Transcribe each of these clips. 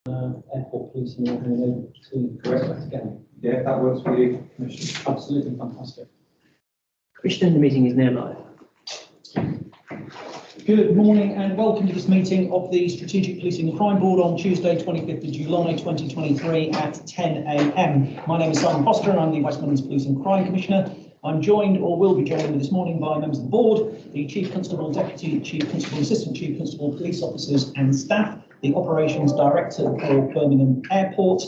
airport policing to correct that again. Yeah, that works for you, Commissioner. Absolutely fantastic. Commissioner, the meeting is now live. Good morning and welcome to this meeting of the Strategic Policing and Crime Board on Tuesday, 25th of July 2023 at 10 a.m. My name is Simon Foster and I'm the West Midlands Police and Crime Commissioner. I'm joined or will be joined this morning by members of the board, the Chief Constable, Deputy Chief Constable, Assistant Chief Constable, police officers and staff, the Operations Director for Birmingham Airport,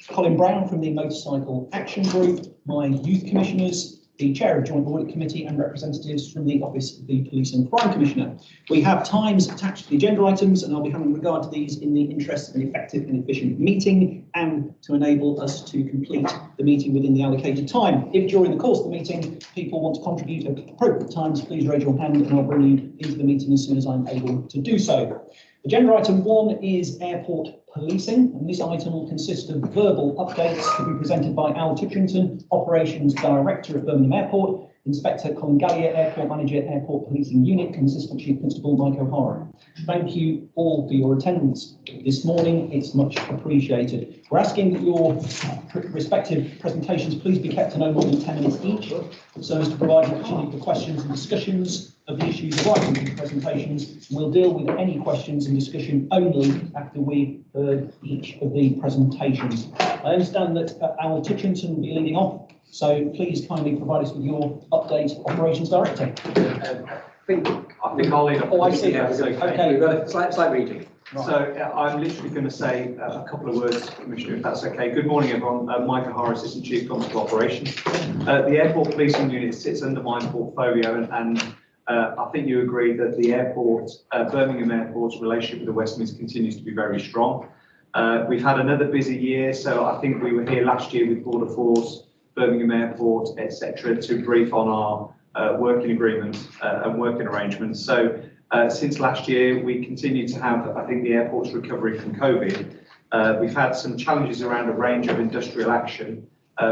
Colin Brown from the Motorcycle Action Group, my Youth Commissioners, the Chair of Joint Audit Committee and representatives from the Office of the Police and Crime Commissioner. We have times attached to the agenda items and I'll be having regard to these in the interest of an effective and efficient meeting and to enable us to complete the meeting within the allocated time. If during the course of the meeting people want to contribute at appropriate times, please raise your hand and I'll bring you into the meeting as soon as I'm able to do so. Agenda item 1 is airport policing, and this item will consist of verbal updates to be presented by Al Titchington, Operations Director at Birmingham Airport, Inspector Colin Gallier, Airport Manager, Airport Policing Unit, and Assistant Chief Constable Mike O'Hara. Thank you all for your attendance this morning. It's much appreciated. We're asking that your respective presentations please be kept to no more than 10 minutes each, so as to provide an opportunity for questions and discussions of the issues arising from the presentations. We'll deal with any questions and discussion only after we've heard each of the presentations. I understand that Al Titchington will be leading off, so please kindly provide us with your update, Operations Director. I think I'll lead up. Oh, I see. Yeah, Okay. We've got a slight reading. Right. So I'm literally going to say a couple of words, Commissioner, if that's okay. Good morning, everyone. Mike O'Hara, Assistant Chief Constable Operations. The Airport Policing Unit sits under my portfolio, and I think you agree that the airport, Birmingham Airport's relationship with the West Midlands continues to be very strong. We've had another busy year, so I think we were here last year with Border Force, Birmingham Airport, etc., to brief on our working agreement and working arrangements. So since last year, we continue to have, I think, the airport's recovery from COVID. We've had some challenges around a range of industrial action,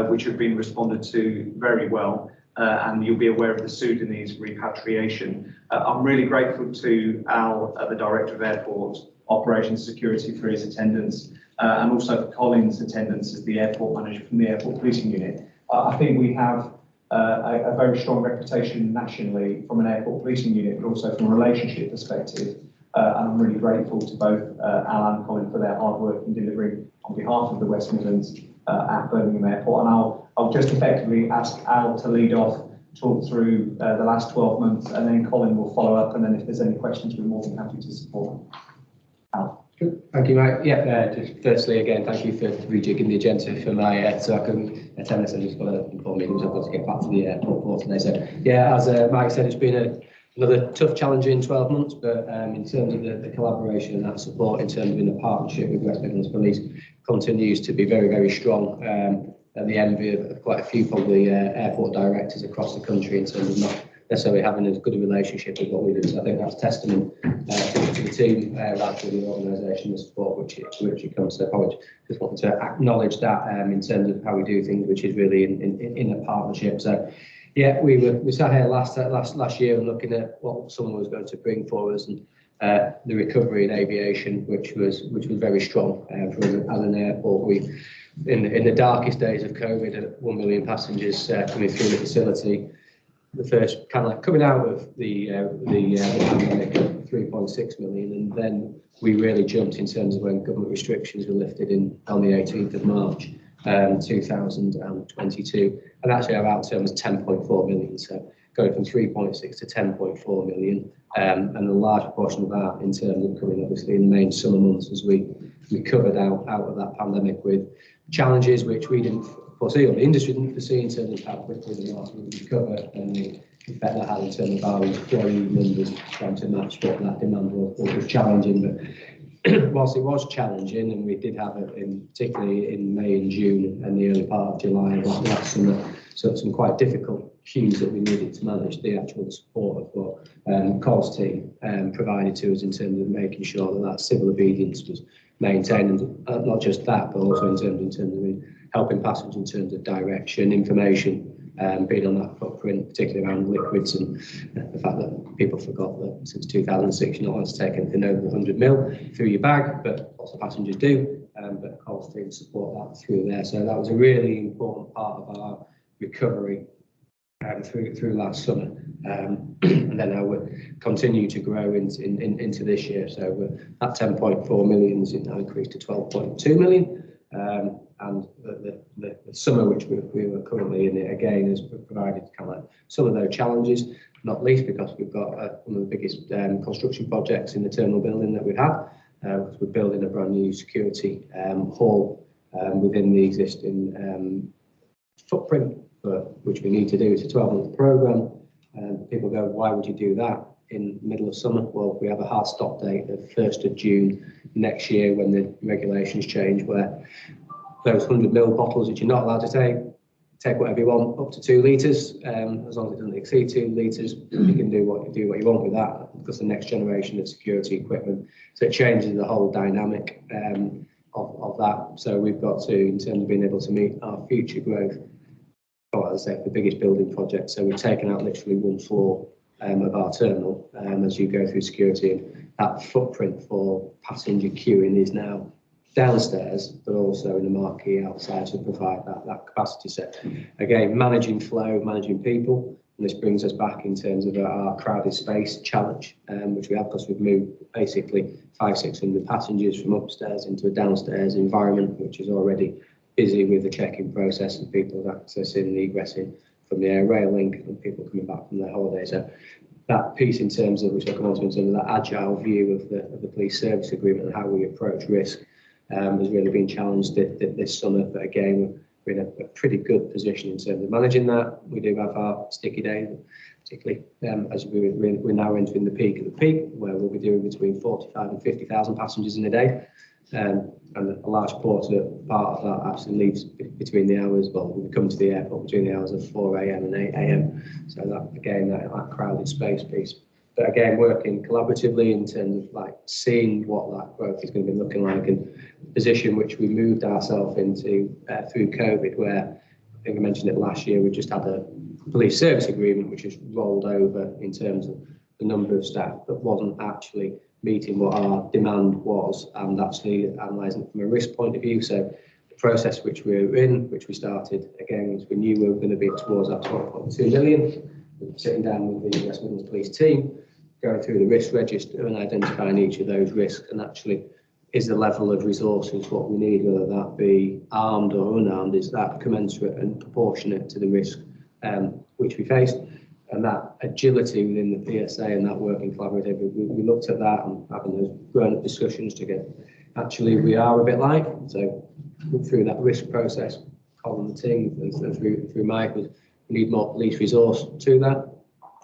which have been responded to very well. And you'll be aware of the Sudanese repatriation. I'm really grateful to Al, the Director of Airport Operations Security, for his attendance, and also for Colin's attendance as the Airport Manager from the Airport Policing Unit. I think we have a very strong reputation nationally from an Airport Policing Unit, but also from a relationship perspective. And I'm really grateful to both Al and Colin for their hard work in delivering on behalf of the West Midlands at Birmingham Airport. And I'll just effectively ask Al to lead off, talk through the last 12 months, and then Colin will follow up. And then if there's any questions, we're more than happy to support. Al. Thank you, Mike. Yeah, just firstly, again, thank you for rejigging the agenda for my so I can attend this. I just got to inform me because I've got to get back to the airport for today. So, yeah, as Mike said, it's been another tough, challenging 12 months, but in terms of the collaboration and that support, in terms of in the partnership with West Midlands Police, continues to be very, very strong. And the envy of quite a few probably airport directors across the country in terms of not necessarily having as good a relationship with what we do. So I think that's testament to the team, right through the organisation, the support which it comes to. I just wanted to acknowledge that in terms of how we do things, which is really in a partnership. So yeah, we sat here last year and looking at what someone was going to bring for us, and the recovery in aviation, which was very strong for us as an airport. We in the darkest days of COVID, at 1 million passengers coming through the facility, the first kind of like coming out of the pandemic of 3.6 million, and then we really jumped in terms of when government restrictions were lifted on the 18th of March 2022, and actually our outturn was 10.4 million, so going from 3.6 to 10.4 million, and a large portion of that in terms of coming obviously in the main summer months as we recovered out of that pandemic with challenges which we didn't foresee, or the industry didn't foresee, in terms of how quickly the market would recover and the effect that had in terms of our employee numbers trying to match what that demand was challenging. But whilst it was challenging, and we did have it particularly in May and June and the early part of July last summer, so some quite difficult cues that we needed to manage, the actual support of what Cole's team provided to us in terms of making sure that civil obedience was maintained, and not just that, but also in terms of helping passengers in terms of direction, information, being on that footprint, particularly around liquids, and the fact that people forgot that since 2006 you're not allowed to take anything over 100 mil through your bag, but lots of passengers do. But Coles team support that through there. So that was a really important part of our recovery through last summer, and then now we continue to grow into this year. So that 10.4 million is now increased to 12.2 million, and the summer which we were currently in, it again has provided kind of like some of those challenges, not least because we've got one of the biggest construction projects in the terminal building that we've had, because we're building a brand new security hall within the existing footprint, which we need to do. It's a 12-month programme. People go, why would you do that in the middle of summer? Well, we have a hard stop date of 1st of June next year when the regulations change, where those 100 ml bottles that you're not allowed to take whatever you want, up to 2 litres, as long as it doesn't exceed 2 litres, you can do what you want with that, because the next generation of security equipment. So it changes the whole dynamic of that. So we've got to, in terms of being able to meet our future growth, as I say, the biggest building project. So we've taken out literally 1 floor of our terminal as you go through security, and that footprint for passenger queuing is now downstairs, but also in the marquee outside to provide that capacity set. Again, managing flow, managing people, and this brings us back in terms of our crowded space challenge, which we have, because we've moved basically 500-600 passengers from upstairs into a downstairs environment, which is already busy with the check-in process and people accessing and egressing from the air rail link and people coming back from their holidays. So that piece in terms of, which I'll come on to in terms of that agile view of the police service agreement and how we approach risk, has really been challenged this summer. But again, we're in a pretty good position in terms of managing that. We do have our sticky days, particularly as we're now entering the peak of the peak, where we'll be doing between 45 and 50,000 passengers in a day. And a large part of that actually leaves between the hours, well, we come to the airport between the hours of 4 a.m. and 8 a.m. So that, again, that crowded space piece. But again, working collaboratively in terms of like seeing what that growth is going to be looking like, and the position which we moved ourselves into through COVID, where I think I mentioned it last year, we just had a police service agreement which has rolled over in terms of the number of staff, but wasn't actually meeting what our demand was, and actually analysing it from a risk point of view. So the process which we're in, which we started again, was we knew we were going to be towards that 12.2 million. We were sitting down with the West Midlands Police team, going through the risk register and identifying each of those risks, and actually is the level of resources what we need, whether that be armed or unarmed, is that commensurate and proportionate to the risk which we faced. And that agility within the PSA and that working collaboratively, we looked at that and having those grown-up discussions together. Actually, we are a bit light. So through that risk process, Colin and the team, and through Mike, we need more police resource to that.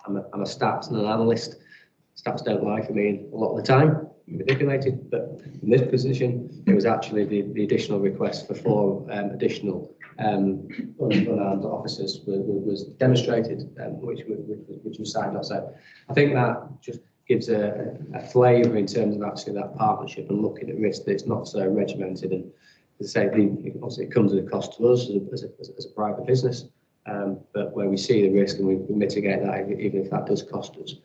I'm a stats and an analyst. Stats don't lie for me a lot of the time, manipulated, but in this position, it was actually the additional request for 4 additional unarmed officers was demonstrated, which was signed off. So I think that just gives a flavour in terms of actually that partnership and looking at risk, that it's not so regimented. And as I say, obviously it comes at a cost to us as a private business, but where we see the risk and we mitigate that, even if that does cost us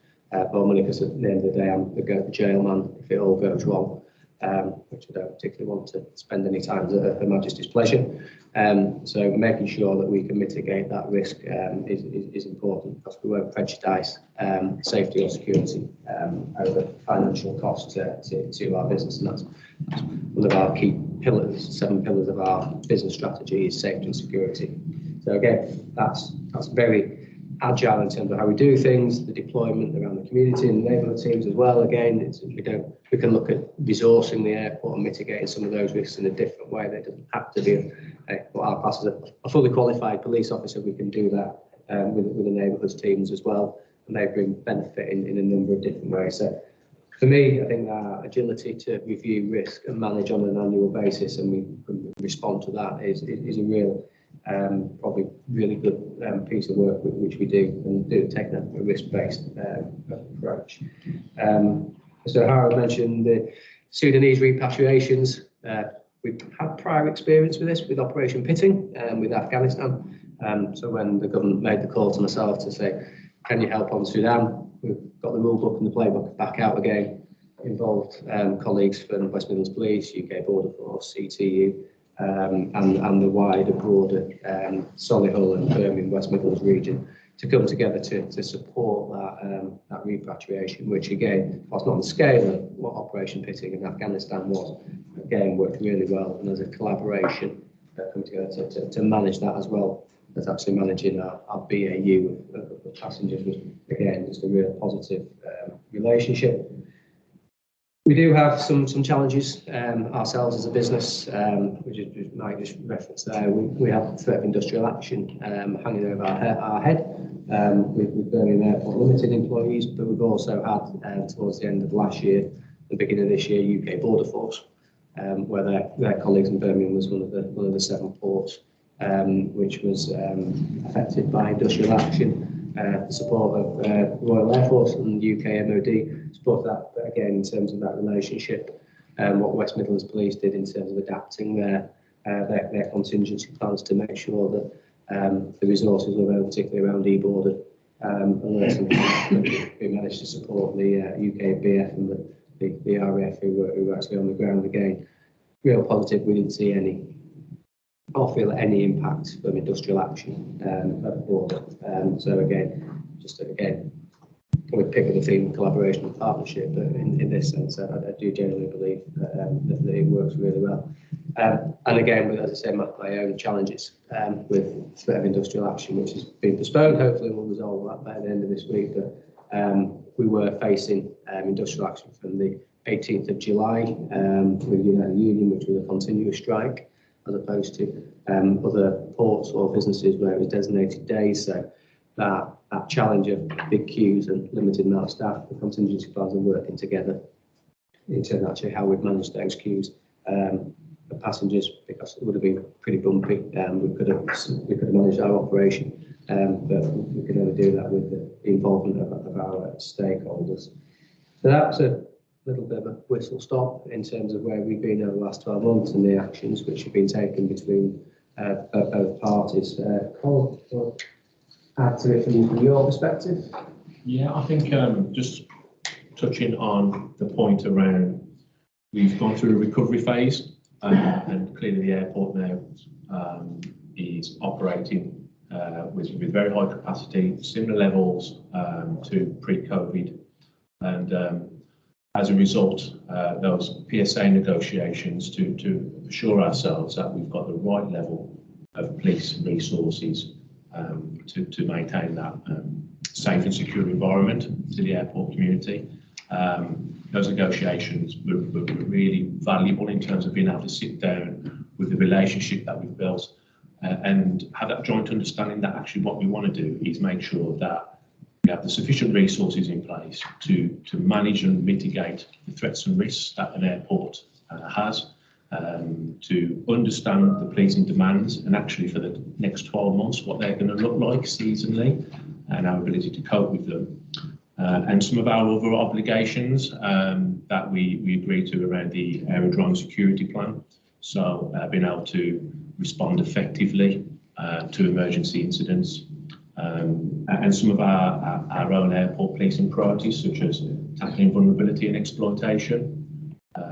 more money, because at the end of the day, I'm the go-to-jail man if it all goes wrong. Which I don't particularly want to spend any time at Her Majesty's pleasure. So making sure that we can mitigate that risk is important, because we won't prejudice safety or security over financial cost to our business. And that's one of our key pillars, 7 pillars of our business strategy is safety and security. So again, that's very agile in terms of how we do things, the deployment around the community and neighbourhood teams as well. Again, we can look at resourcing the airport and mitigating some of those risks in a different way. They don't have to be what our class as a fully qualified police officer. We can do that with the neighbourhoods teams as well, and they bring benefit in a number of different ways. So for me, I think that agility to review risk and manage on an annual basis, and we respond to that is a real probably really good piece of work which we do, and taking a risk-based approach. So Howard mentioned the Sudanese repatriations. We've had prior experience with this with Operation Pitting with Afghanistan. So when the government made the call to myself to say, can you help on Sudan, we've got the rule book and the playbook back out again, involved colleagues from West Midlands Police, UK Border Force, CTU, and the wider, broader Solihull and Birmingham West Midlands region to come together to support that repatriation, which again, whilst not on the scale of what Operation Pitting in Afghanistan was, again worked really well, and as a collaboration come together to manage that as well as actually managing our BAU of passengers was again just a real positive relationship. We do have some challenges ourselves as a business, which is Mike just referenced there. We have threat of industrial action hanging over our head with Birmingham Airport Limited employees, but we've also had towards the end of last year, the beginning of this year, UK Border Force, where their colleagues in Birmingham was one of the 7 ports which was affected by industrial action. The support of Royal Air Force and the UK MOD support that, but again in terms of that relationship, what West Midlands Police did in terms of adapting their contingency plans to make sure that the resources were available, particularly around e-border, and we managed to support the UK BF and the RAF who were actually on the ground again. Real positive, we didn't see any or feel any impact from industrial action at the border. So again, we pick up the theme of collaboration and partnership, but in this sense, I do genuinely believe that it works really well. And again, as I say, my own challenges with threat of industrial action, which has been postponed. Hopefully, we'll resolve that by the end of this week. But we were facing industrial action from the 18th of July with United Union, which was a continuous strike, as opposed to other ports or businesses where it was designated days. So that challenge of big queues and limited amount of staff, the contingency plans are working together in terms of actually how we've managed those queues. The passengers, because it would have been pretty bumpy, we could have managed our operation, but we can only do that with the involvement of our stakeholders. So that's a little bit of a whistle stop in terms of where we've been over the last 12 months and the actions which have been taken between both parties. Cole, add to it from your perspective? Yeah, I think just touching on the point around we've gone through a recovery phase and clearly the airport now is operating with very high capacity, similar levels to pre-COVID, and as a result, those PSA negotiations to assure ourselves that we've got the right level of police resources to maintain that safe and secure environment to the airport community. Those negotiations were really valuable in terms of being able to sit down with the relationship that we've built and have that joint understanding that actually what we want to do is make sure that we have the sufficient resources in place to manage and mitigate the threats and risks that an airport has, to understand the policing demands and actually for the next 12 months what they're going to look like seasonally and our ability to cope with them. And some of our other obligations that we agreed to around the aerodrome security plan. So being able to respond effectively to emergency incidents, and some of our own airport policing priorities, such as tackling vulnerability and exploitation,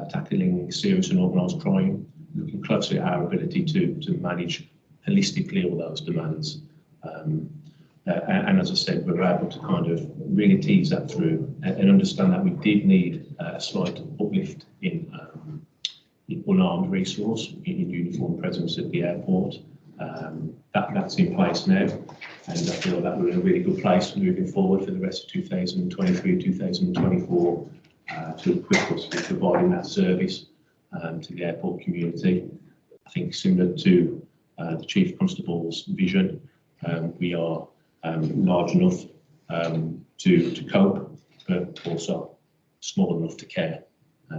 tackling serious and organised crime, looking closely at our ability to manage holistically all those demands. And as I said, we were able to kind of really tease that through and understand that we did need a slight uplift in unarmed resource in uniform presence at the airport. That's in place now, and I feel that we're in a really good place moving forward for the rest of 2023-2024 to equip us with providing that service to the airport community. I think similar to the Chief Constable's vision, we are large enough to cope, but also small enough to care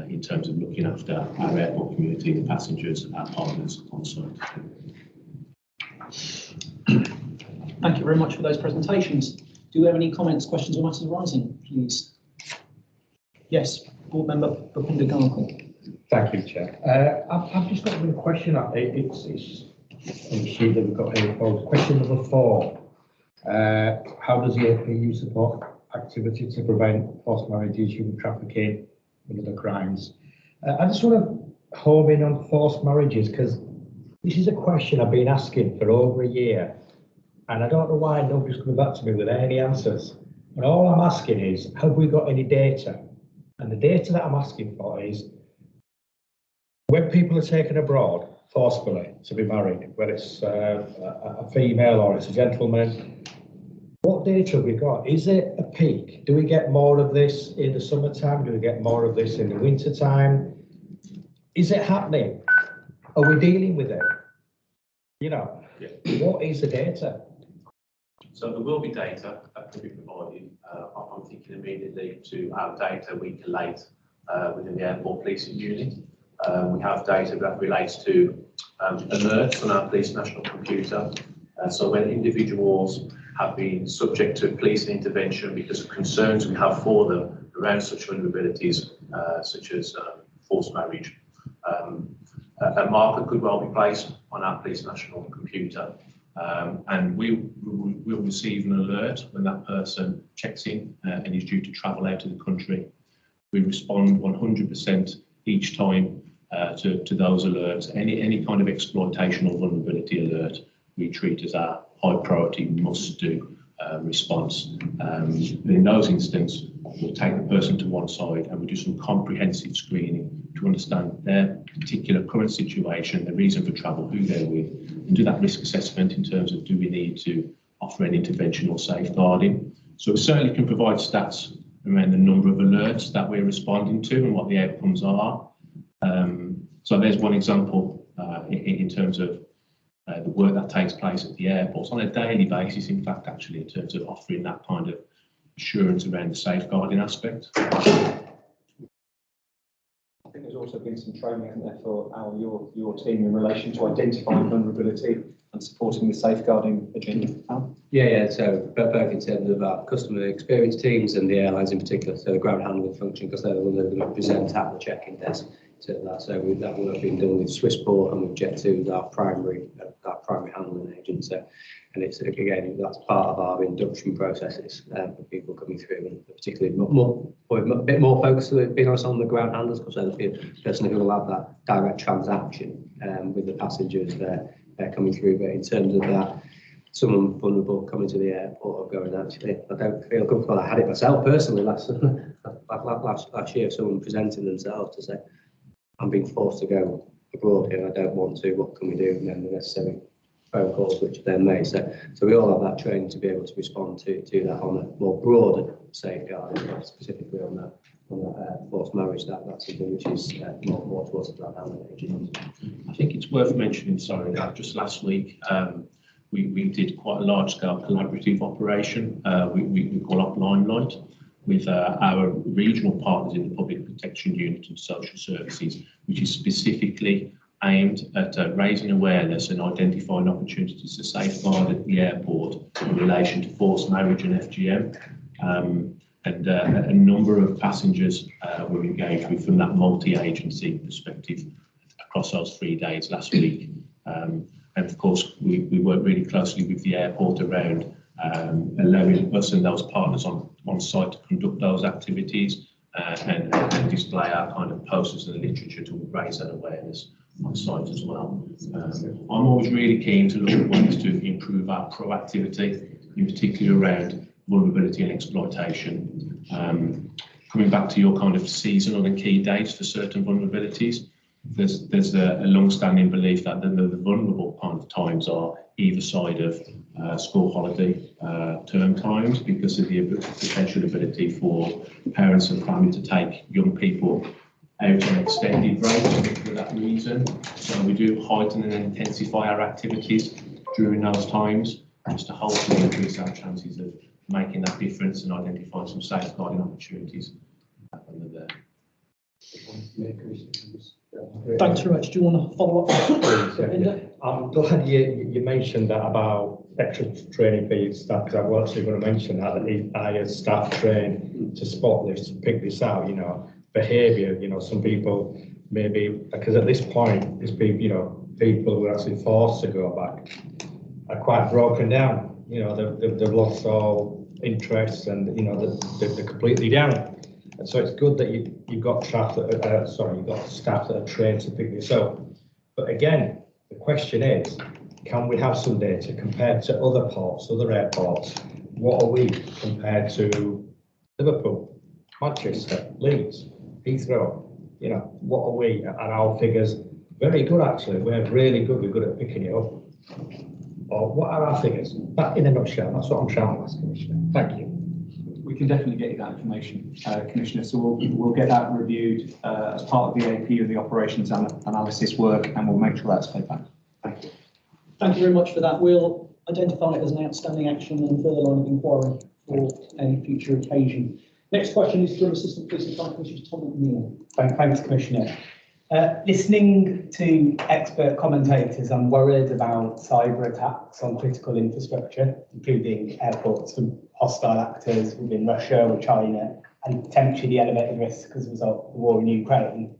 in terms of looking after our airport community, the passengers, our partners on site. Thank you very much for those presentations. Do we have any comments, questions, or matters arising, please? Yes, Board Member Bapunde Garkle. Thank you, Chair. I've just got a question. It's the sheet that we've got here. Question number 4. How does the APU support activity to prevent forced marriages, human trafficking, and other crimes? I just want to home in on forced marriages because this is a question I've been asking for over a year, and I don't know why nobody's coming back to me with any answers. And all I'm asking is, have we got any data? And the data that I'm asking for is, when people are taken abroad forcefully to be married, whether it's a female or it's a gentleman, what data have we got? Is it a peak? Do we get more of this in the summertime? Do we get more of this in the winter time? Is it happening? Are we dealing with it? You know, What is the data? So there will be data that can be provided. I'm thinking immediately to our data we collate within the airport policing unit. We have data that relates to alerts on our police national computer. So when individuals have been subject to police intervention because of concerns we have for them around such vulnerabilities, such as forced marriage, a marker could well be placed on our police national computer. And we will receive an alert when that person checks in and is due to travel out of the country. We respond 100% each time to those alerts. Any kind of exploitation or vulnerability alert, we treat as our high priority must do response. In those instances, we'll take the person to one side and we do some comprehensive screening to understand their particular current situation, the reason for travel, who they're with, and do that risk assessment in terms of do we need to offer an intervention or safeguarding. So we certainly can provide stats around the number of alerts that we're responding to and what the outcomes are. So there's one example in terms of the work that takes place at the airports on a daily basis, in fact, actually, in terms of offering that kind of assurance around the safeguarding aspect. I think there's also been some training, isn't there, for your team in relation to identifying vulnerability and supporting the safeguarding agenda. Yeah. So both in terms of our customer experience teams and the airlines in particular, so the ground handling function, because they're the ones that represent at the check-in desk. So that will have been done with Swissport and with Jet2, our primary handling agent. So, and it's again, that's part of our induction processes for people coming through, and particularly a bit more focus, being honest, on the ground handlers, because they're the person who will have that direct transaction with the passengers they're coming through. But in terms of that, someone vulnerable coming to the airport or going, actually, I don't feel comfortable. I had it myself personally last year, someone presenting themselves to say, I'm being forced to go abroad here, I don't want to, what can we do? And then the necessary phone calls which are then made. So we all have that training to be able to respond to that on a more broader safeguarding, specifically on that forced marriage. That's something which is more towards the ground handling agent. I think it's worth mentioning, sorry, that just last week we did quite a large scale collaborative operation we call up Limelight, with our regional partners in the Public Protection Unit and Social Services, which is specifically aimed at raising awareness and identifying opportunities to safeguard at the airport in relation to forced marriage and FGM. And a number of passengers were engaged with from that multi-agency perspective across those 3 days last week. And of course, we work really closely with the airport around allowing us and those partners on site to conduct those activities and display our kind of posters and literature to raise that awareness on site as well. I'm always really keen to look at ways to improve our proactivity, in particular around vulnerability and exploitation. Coming back to your kind of seasonal and key dates for certain vulnerabilities, there's a long-standing belief that the vulnerable kind of times are either side of school holiday term times, because of the potential ability for parents and family to take young people out on extended breaks for that reason. So we do heighten and intensify our activities during those times, just to hopefully increase our chances of making that difference and identifying some safeguarding opportunities under there. Thanks very much. Do you want to follow up? I'm glad you mentioned that about extra training for your staff, because I was actually going to mention that I as staff train to spot this, to pick this out, behaviour, some people maybe, because at this point, there's people, people who are actually forced to go back are quite broken down. You know, they've lost all interest, and you know they're completely down. And so it's good that you've got staff that are trained to pick this up. But again, the question is, can we have some data compared to other ports, other airports? What are we compared to Liverpool, Manchester, Leeds, Heathrow? You know, what are we? And our figures very good actually. We're really good. We're good at picking it up. Or what are our figures? That, in a nutshell, that's what I'm trying to ask, Commissioner. Thank you. We can definitely get you that information, Commissioner. So we'll get that reviewed as part of the AP and the operations analysis work, and we'll make sure that's fed back. Thank you. Thank you very much for that. We'll identify it as an outstanding action and further line of inquiry for a future occasion. Next question is from Assistant Police and Crime Commissioner Tom McNeil. Thanks, Commissioner. Listening to expert commentators, I'm worried about cyber attacks on critical infrastructure, including airports from hostile actors within Russia or China, and potentially the elevated risk as a result of the war in Ukraine.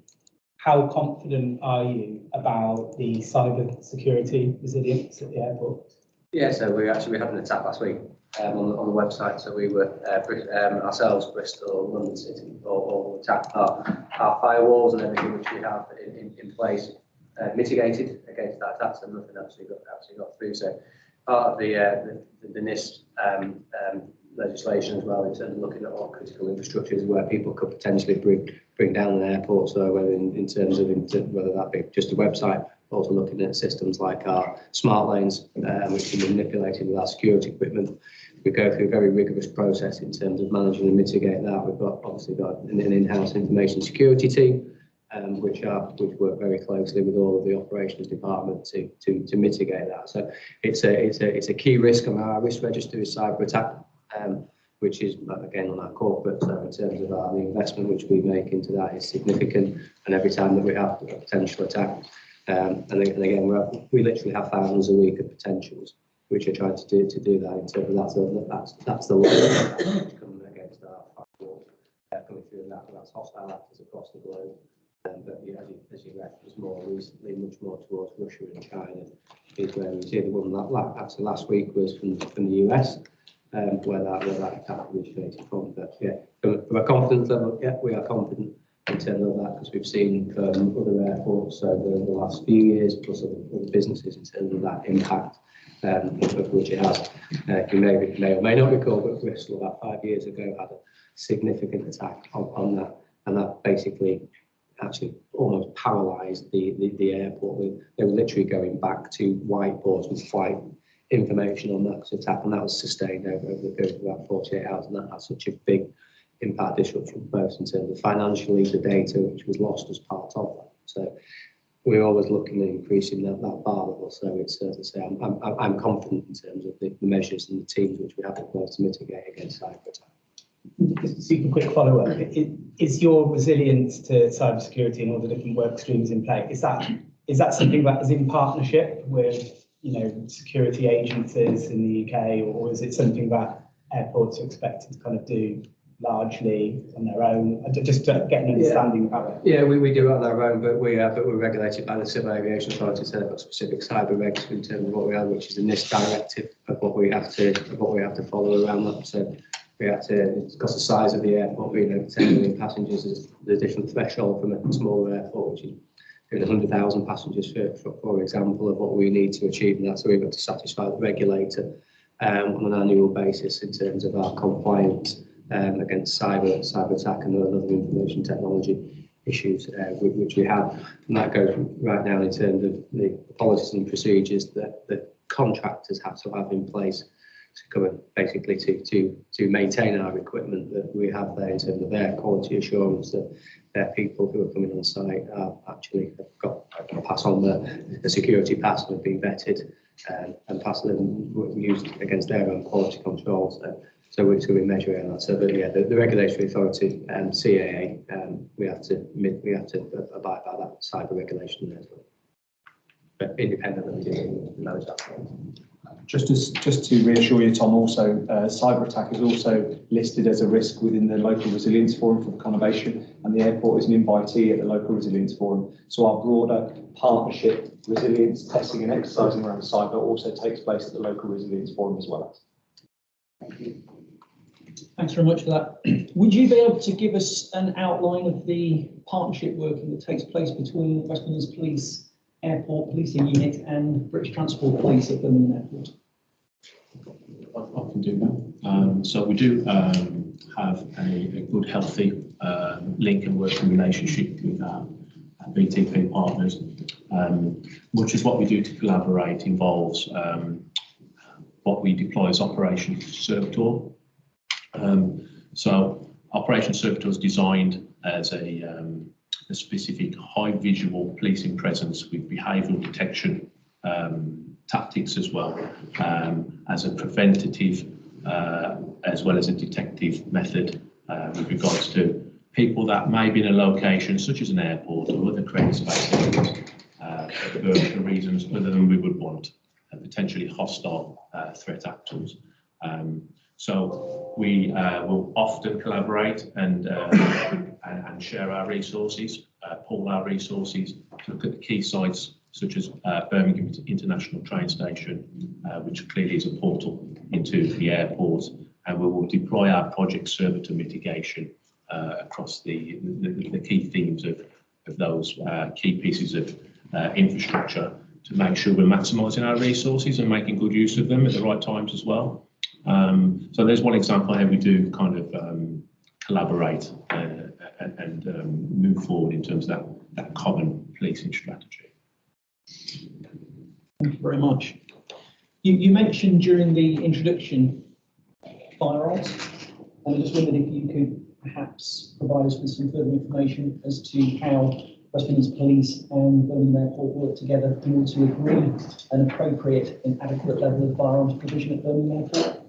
How confident are you about the cyber security resilience at the airport? Yeah, so we had an attack last week on the website. So we were ourselves, Bristol, London City, all attacked our firewalls and everything which we have in place, mitigated against that attack. So nothing actually got through. So part of the NIST legislation as well, in terms of looking at all critical infrastructures where people could potentially bring down an airport. So whether in terms of whether that be just a website, also looking at systems like our smart lanes, which can be manipulated with our security equipment. We go through a very rigorous process in terms of managing and mitigate that. We've obviously got an in-house information security team, which work very closely with all of the operations department to mitigate that. So it's a key risk on our risk register is cyber attack, which is again on our corporate. So in terms of the investment which we make into that is significant, and every time that we have a potential attack. And again, we literally have thousands a week of potentials, which are trying to do that in terms of that's the line coming against our firewall, coming through that's hostile actors across the globe. But yeah, as you referenced more recently, much more towards Russia and China is where we see the one that actually last week was from the US, where that attack originated from. But yeah, from a confidence level, yeah, we are confident in terms of that, because we've seen from other airports over the last few years, plus other businesses, in terms of that impact of which it has. You may or may not recall, but Bristol about 5 years ago had a significant attack on that, and that basically actually almost paralysed the airport. They were literally going back to whiteboards with flight information on that attack, and that was sustained over the period of about 48 hours, and that had such a big impact disruption, both in terms of financially, the data which was lost as part of that. So we're always looking at increasing that bar level. So it's to say I'm confident in terms of the measures and the teams which we have in place to mitigate against cyber attack. Just a super quick follow-up. Is your resilience to cybersecurity and all the different work streams in play? Is that something that is in partnership with security agencies in the UK, or is it something that airports are expected to kind of do largely on their own? Just to get an understanding about it. Yeah, we do it on our own, but we're regulated by the Civil Aviation Authority, so they've got specific cyber regs in terms of what we have, which is a NIST directive of what we have to follow around that. So we have to, because the size of the airport being over 10 million passengers, is the different threshold from a smaller airport, which is 100,000 passengers, for example, of what we need to achieve in that. So we've got to satisfy the regulator on an annual basis in terms of our compliance against cyber attack and other information technology issues which we have. And that goes right now in terms of the policies and procedures that the contractors have to have in place to come and basically to maintain our equipment that we have there, in terms of their quality assurance, that their people who are coming on site are actually have got a pass on the security pass and have been vetted and passed and used against their own quality controls. So we measure that. So but yeah, the regulatory authority, CAA, we have to abide by that cyber regulation there as well. But independently, we do manage that. Just to reassure you, Tom, also cyber attack is also listed as a risk within the local resilience forum for the conurbation, and the airport is an invitee at the local resilience forum. So our broader partnership resilience testing and exercising around cyber also takes place at the local resilience forum as well. Thank you. Thanks very much for that. Would you be able to give us an outline of the partnership working that takes place between West Midlands Police Airport Policing Unit and British Transport Police at Birmingham Airport? I can do that. So we do have a good, healthy link and working relationship with our BTP partners. Much as what we do to collaborate involves what we deploy as Operation Servitor. So Operation Servitor is designed as a specific high visual policing presence with behavioural detection tactics as well, as a preventative as well as a detective method with regards to people that may be in a location such as an airport or other credit space for reasons other than we would want, potentially hostile threat actors. So we will often collaborate and share our resources, pool our resources to look at the key sites such as Birmingham International Train Station, which clearly is a portal into the airport, and we will deploy our project servitor mitigation across the key themes of those key pieces of infrastructure to make sure we're maximising our resources and making good use of them at the right times as well. So there's one example how we do kind of collaborate and move forward in terms of that common policing strategy. Thank you very much. You mentioned during the introduction firearms, and I just wondered if you could perhaps provide us with some further information as to how West Midlands Police and Birmingham Airport work together in order to agree an appropriate and adequate level of firearms provision at Birmingham Airport.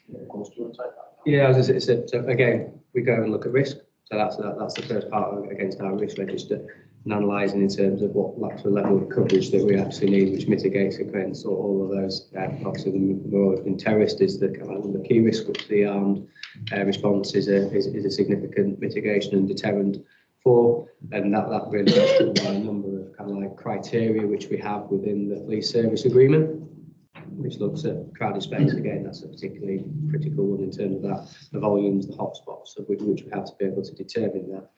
Yeah, of course, do you want to take that? Yeah, as I said, so again, we go and look at risk. So that's the first part against our risk register, and analysing in terms of what actual level of coverage that we actually need, which mitigates against all of those. Obviously, the more in terrorist is the key risk, which the armed response is a significant mitigation and deterrent for, and that really goes through by a number of kind of like criteria which we have within the police service agreement, which looks at crowded space. Again, that's a particularly critical one in terms of that, the volumes, the hotspots, of which we have to be able to determine that.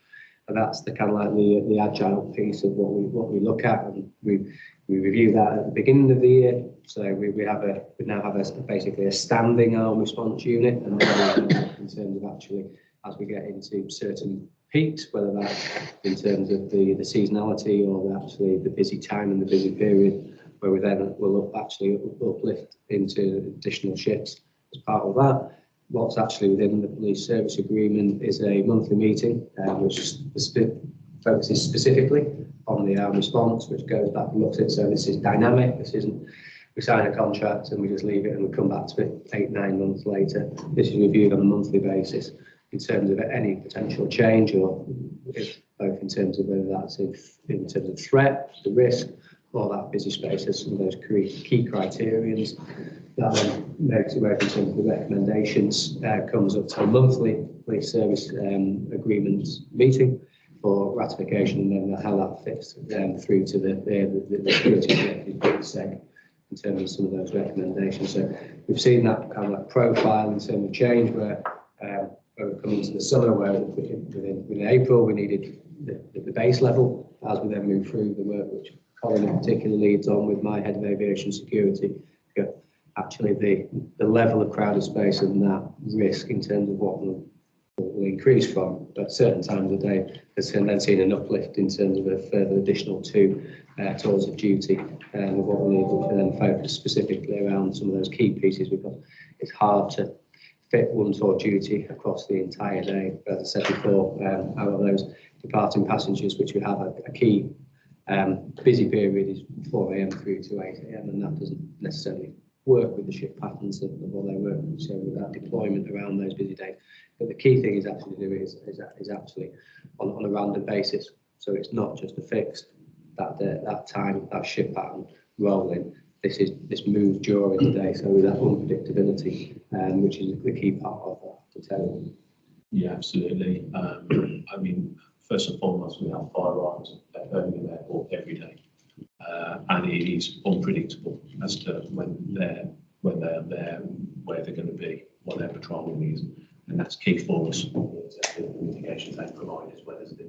And that's the kind of like the agile piece of what we look at, and we review that at the beginning of the year. So we now have basically a standing arm response unit, and then in terms of actually as we get into certain peaks, whether that's in terms of the seasonality or actually the busy time and the busy period, where we then will actually uplift into additional shifts as part of that. What's actually within the police service agreement is a monthly meeting, which focuses specifically on the armed response, which goes back and looks at, so this is dynamic, this isn't, we sign a contract and we just leave it and we come back to it 8-9 months later. This is reviewed on a monthly basis in terms of any potential change, or both in terms of whether that's in terms of threat, the risk, or that busy space as some of those key criterions. That then makes it work in terms of the recommendations, comes up to a monthly police service agreement meeting for ratification, and then how that fits through to the security executive in terms of some of those recommendations. So we've seen that kind of like profile in terms of change where we're coming into the summer, where within April we needed the base level. As we then move through the work which Colin in particular leads on with my head of aviation security, actually the level of crowded space and that risk in terms of what will increase from, but certain times of day has then seen an uplift in terms of a further additional 2 tours of duty, and what we need to then focus specifically around some of those key pieces, because it's hard to fit 1 tour duty across the entire day. But as I said before, out of those departing passengers, which we have a key busy period is 4 AM through to 8 AM, and that doesn't necessarily work with the shift patterns of what they work with, so with that deployment around those busy days. But the key thing is actually to do is actually on a random basis, so it's not just a fixed that time, that shift pattern rolling. this moves during the day, so with that unpredictability, which is the key part of that deterrent. Yeah, absolutely. I mean, first and foremost, we have firearms at Birmingham Airport every day, and it is unpredictable as to when they're there, where they're going to be, what their patrolling is, and that's key for us. The mitigation they provide as well as the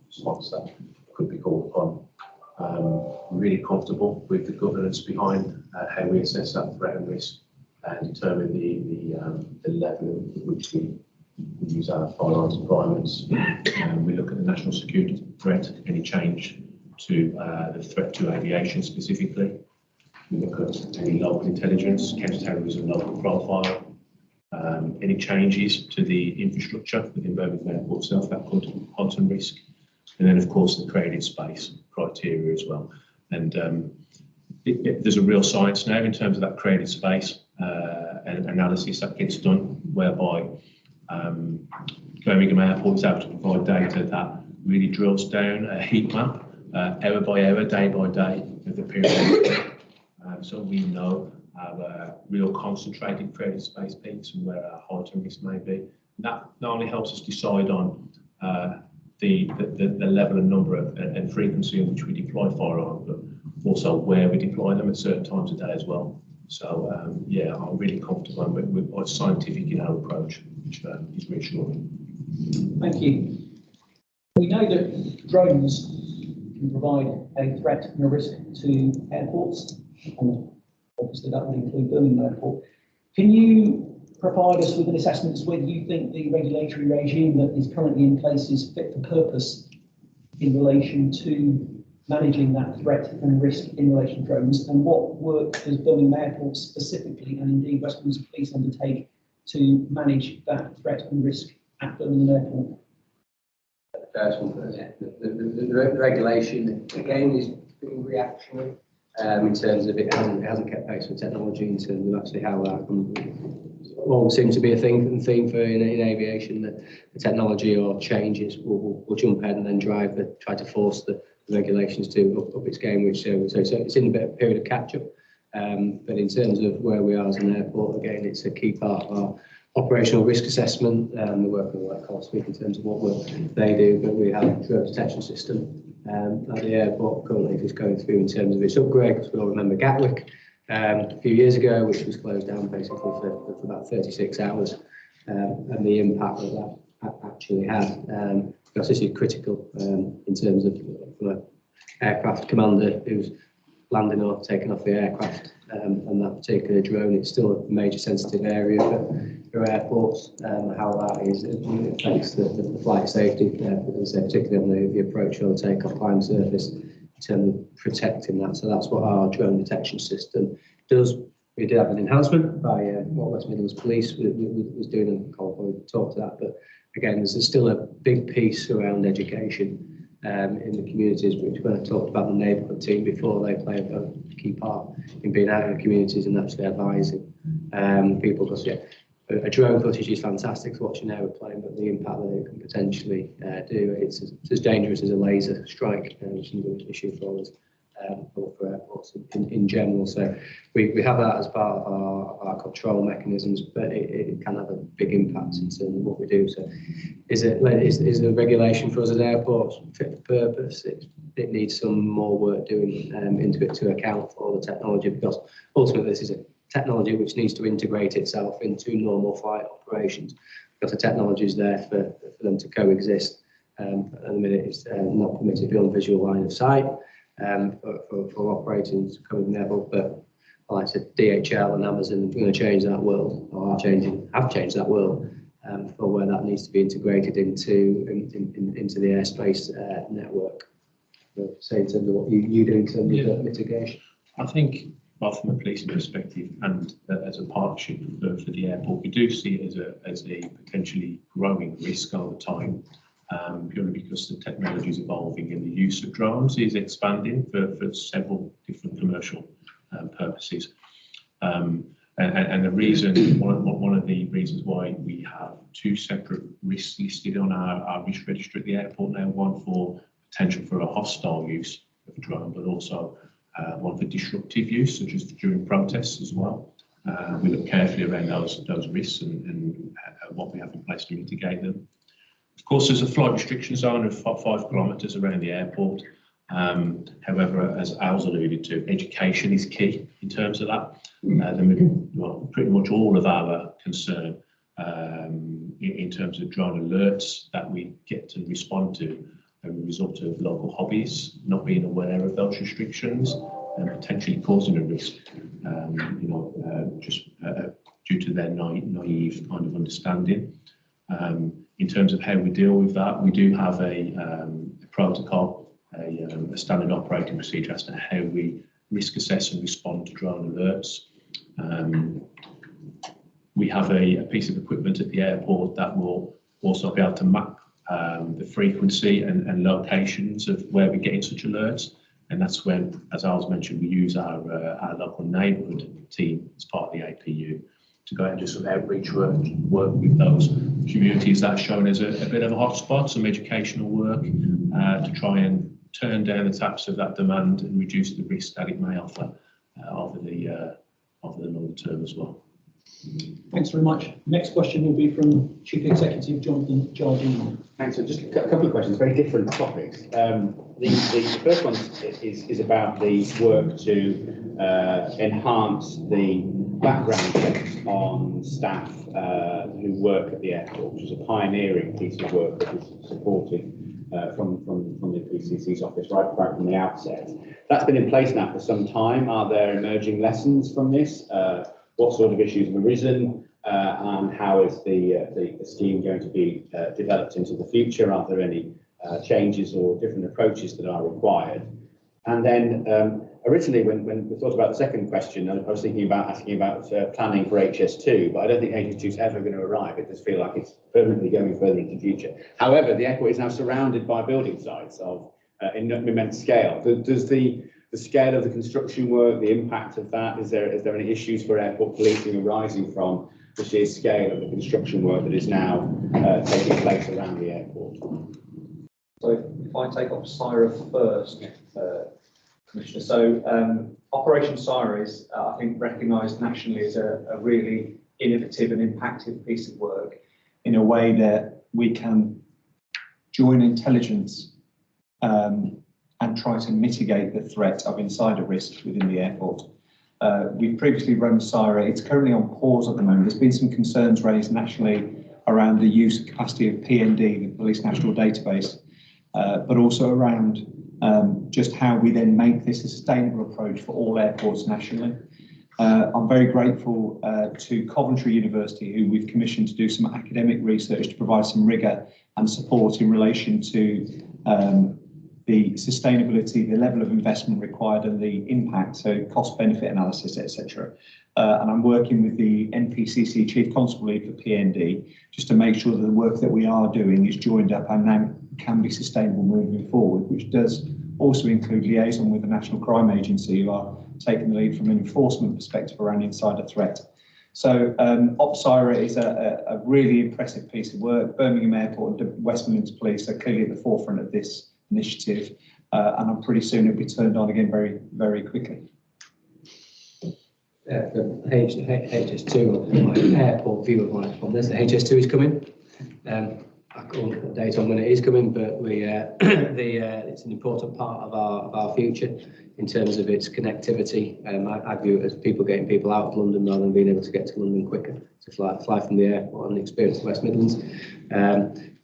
response that could be called upon. Really comfortable with the governance behind how we assess that threat and risk and determine the level at which we use our firearms requirements. We look at the national security threat, any change to the threat to aviation specifically. We look at any local intelligence, counter-terrorism, local profile, any changes to the infrastructure within Birmingham Airport itself that could heighten risk, and then of course the created space criteria as well. And there's a real science now in terms of that created space and analysis that gets done, whereby Birmingham Airport is able to provide data that really drills down a heat map, hour by hour, day by day of the period. So we know our real concentrated created space peaks and where our heightened risk may be. That not only helps us decide on the level and number and frequency in which we deploy firearms, but also where we deploy them at certain times of day as well. So yeah, I'm really comfortable with our scientific in our approach, which is reassuring. Thank you. We know that drones can provide a threat and a risk to airports, and obviously that would include Birmingham Airport. Can you provide us with an assessment as to whether you think the regulatory regime that is currently in place is fit for purpose in relation to managing that threat and risk in relation to drones, and what work does Birmingham Airport specifically, and indeed West Midlands Police, undertake to manage that threat and risk at Birmingham Airport? The first one, the regulation again is being reactionary in terms of it hasn't kept pace with technology in terms of actually how that always seems to be a theme for in aviation, that the technology or changes will jump ahead and then try to force the regulations to up its game, which so it's in a bit of a period of catch up. But in terms of where we are as an airport, again, it's a key part of our operational risk assessment. The work of the workforce speak in terms of what work they do, but we have a drone detection system at the airport currently is going through in terms of its upgrade, because we all remember Gatwick a few years ago, which was closed down basically for about 36 hours, and the impact that actually had, because this is critical in terms of from an aircraft commander who's landing or taking off the aircraft, and that particular drone, it's still a major sensitive area for airports, how that is, it affects the flight safety, particularly on the approach or the takeoff climb surface, in terms of protecting that. So that's what our drone detection system does. We did have an enhancement by what West Midlands Police was doing, and I'll probably talk to that, but again, there's still a big piece around education in the communities, which when I talked about the neighbourhood team before, they play a key part in being out in the communities and actually advising people, because yeah, a drone footage is fantastic for watching an aeroplane, but the impact that it can potentially do, it's as dangerous as a laser strike, which is an issue for us, for airports in general. So we have that as part of our control mechanisms, but it can have a big impact in terms of what we do. So is the regulation for us as airports fit for purpose? It needs some more work doing into it to account for all the technology, because ultimately this is a technology which needs to integrate itself into normal flight operations, because the technology is there for them to coexist. At the minute, it's not permitted beyond visual line of sight for operating to come in level. But like I said, DHL and Amazon are going to change that world, or have changed that world for where that needs to be integrated into the airspace network. Say in terms of what you do in terms of mitigation. I think both from a policing perspective and as a partnership for the airport, we do see it as a potentially growing risk over time, purely because the technology is evolving and the use of drones is expanding for several different commercial purposes. And the reason, one of the reasons why we have two separate risks listed on our risk register at the airport now, one for potential for a hostile use of for drone, but also one for disruptive use, such as during protests as well. We look carefully around those risks and what we have in place to mitigate them. Of course, there's a flight restriction zone of 5 kilometres around the airport. However, as Al's alluded to, education is key in terms of that. Pretty much all of our concern in terms of drone alerts that we get to respond to are a result of local hobbies not being aware of those restrictions and potentially causing a risk, just due to their naive kind of understanding. In terms of how we deal with that, we do have a protocol, a standard operating procedure as to how we risk assess and respond to drone alerts. We have a piece of equipment at the airport that will also be able to map the frequency and locations of where we're getting such alerts. And that's when, as Al's mentioned, we use our local neighbourhood team as part of the APU to go out and do some outreach work with those communities that's shown as a bit of a hotspot, some educational work to try and turn down the taps of that demand and reduce the risk that it may offer over the longer term as well. Thanks very much. Next question will be from Chief Executive Jonathan Jardine. Thanks. So just a couple of questions, very different topics. The first one is about the work to enhance the background checks on staff who work at the airport, which is a pioneering piece of work that was supported from the PCC's office right from the outset. That's been in place now for some time. Are there emerging lessons from this? What sort of issues have arisen, and how is the scheme going to be developed into the future? Are there any changes or different approaches that are required? And then originally, when we thought about the second question, I was thinking about asking about planning for HS2, but I don't think HS2 is ever going to arrive. It does feel like it's permanently going further into the future. However, the airport is now surrounded by building sites of immense scale. Does the scale of the construction work, the impact of that, is there any issues for airport policing arising from the sheer scale of the construction work that is now taking place around the airport? So if I take up SIRA first, Commissioner. So Operation SIRA is, I think, recognised nationally as a really innovative and impactful piece of work in a way that we can join intelligence and try to mitigate the threat of insider risks within the airport. We've previously run SIRA. It's currently on pause at the moment. There's been some concerns raised nationally around the use and capacity of PND, the Police National Database, but also around just how we then make this a sustainable approach for all airports nationally. I'm very grateful to Coventry University, who we've commissioned to do some academic research to provide some rigour and support in relation to the sustainability, the level of investment required and the impact, so cost-benefit analysis, etc. And I'm working with the NPCC Chief Constable Lead for PND just to make sure that the work that we are doing is joined up and now can be sustainable moving forward, which does also include liaison with the National Crime Agency, who are taking the lead from an enforcement perspective around insider threat. So OpSIRA is a really impressive piece of work. Birmingham Airport and West Midlands Police are clearly at the forefront of this initiative, and I'm pretty soon it'll be turned on again very, very quickly. The HS2, my airport view of this, the HS2 is coming. I can't update on when it is coming, but it's an important part of our future in terms of its connectivity. I view it as people getting people out of London rather than being able to get to London quicker, to fly from the airport and experience the West Midlands.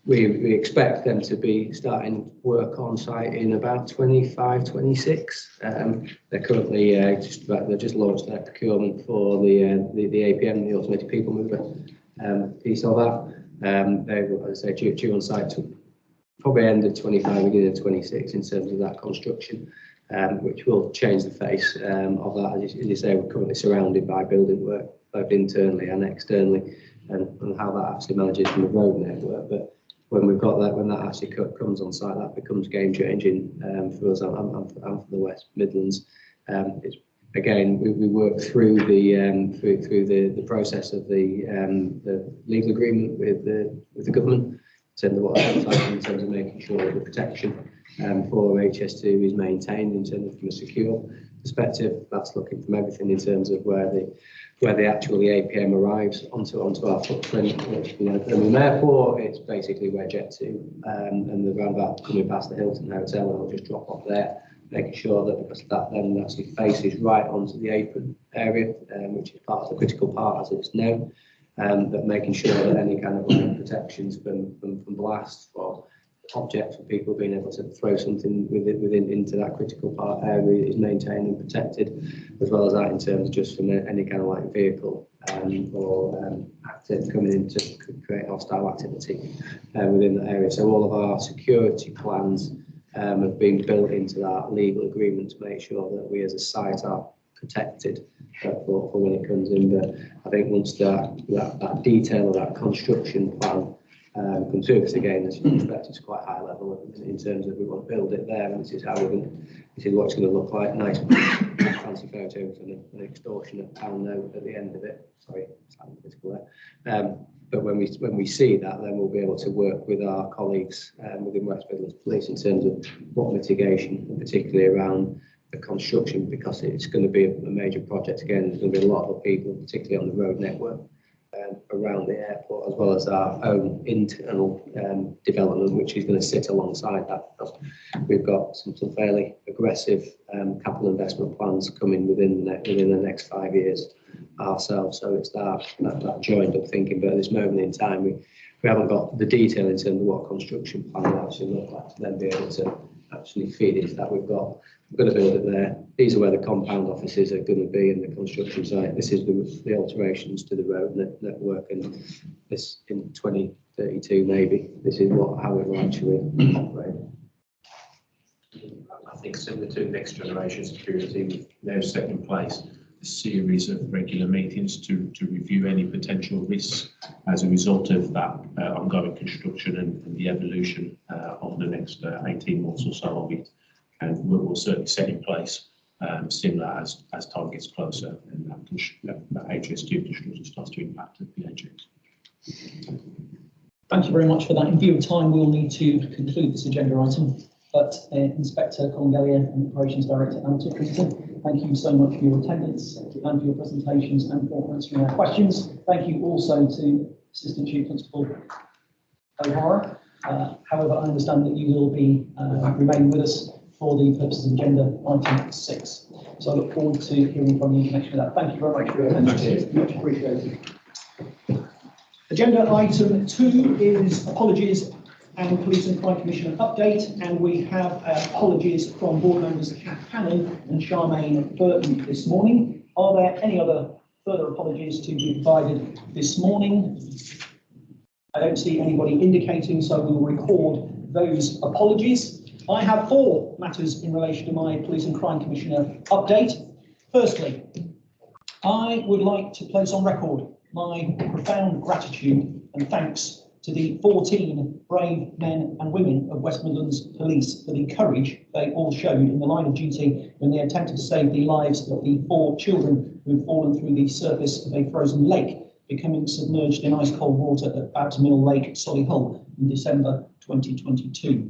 We expect them to be starting work on site in about 25, 26. They're currently they've just launched their procurement for the APM, the Automated People Mover piece of that. They will, as I say, due on site to probably end of 25, beginning of 26 in terms of that construction, which will change the face of that. As you say, we're currently surrounded by building work, both internally and externally, and how that actually manages from the road network. But when we've got that, when that actually comes on site, that becomes game changing for us and for the West Midlands. It's, again, we work through the process of the legal agreement with the government terms of what that looks like in terms of making sure that the protection for HS2 is maintained in terms of from a secure perspective. That's looking from everything in terms of where the actual APM arrives onto our footprint, which, you know, from the airport, it's basically where Jet2 and the roundabout coming past the Hilton Hotel, and it'll just drop off there, making sure that, because that then actually faces right onto the apron area, which is part of the critical part as it's known, but making sure that any kind of like protections from blast or objects for people being able to throw something within into that critical part area is maintained and protected, as well as that in terms of just from any kind of like vehicle or active coming in to create hostile activity within that area. So all of our security plans have been built into that legal agreement to make sure that we as a site are protected for when it comes in. But I think once that detail of that construction plan comes through, because again, as you expect, it's quite high level in terms of we want to build it there, and this is how this is what it's going to look like. Nice fancy photos and an extortionate pound note at the end of it. Sorry, sound political there. But when we see that, then we'll be able to work with our colleagues within West Midlands Police in terms of what mitigation, and particularly around the construction, because it's going to be a major project again. There's going to be a lot of people, particularly on the road network around the airport, as well as our own internal development, which is going to sit alongside that. We've got some fairly aggressive capital investment plans coming within the next 5 years ourselves. So it's that joined up thinking, but at this moment in time, we haven't got the detail in terms of what construction plan will actually look like to then be able to actually feed into that. We're going to build it there. These are where the compound offices are going to be in the construction site. This is the alterations to the road network, and this in 2032 maybe. This is how it will actually operate. I think similar to next generation security, we've now set in place a series of regular meetings to review any potential risks as a result of that ongoing construction and the evolution of the next 18 months or so of it. And we'll certainly set in place similar as time gets closer and that HS2 construction starts to impact the PHX. Thank you very much for that. In view of time, we'll need to conclude this agenda item. But Inspector Colin and Operations Director Anna Christensen, thank you so much for your attendance and for your presentations and for answering our questions. Thank you also to Assistant Chief Constable O'Hara. However, I understand that you will be remaining with us for the purposes of agenda item 6. So I look forward to hearing from you in connection with that. Thank you very much for your attention. Much appreciated. Agenda item 2 is apologies and Police and Crime Commissioner update, and we have apologies from board members Kath Hannon and Charmaine Burton this morning. Are there any other further apologies to be provided this morning? I don't see anybody indicating, so we will record those apologies. I have 4 matters in relation to my Police and Crime Commissioner update. Firstly, I would like to place on record my profound gratitude and thanks to the 14 brave men and women of West Midlands Police for the courage they all showed in the line of duty when they attempted to save the lives of the 4 children who had fallen through the surface of a frozen lake, becoming submerged in ice-cold water at Babs Mill Lake, Solihull in December 2022.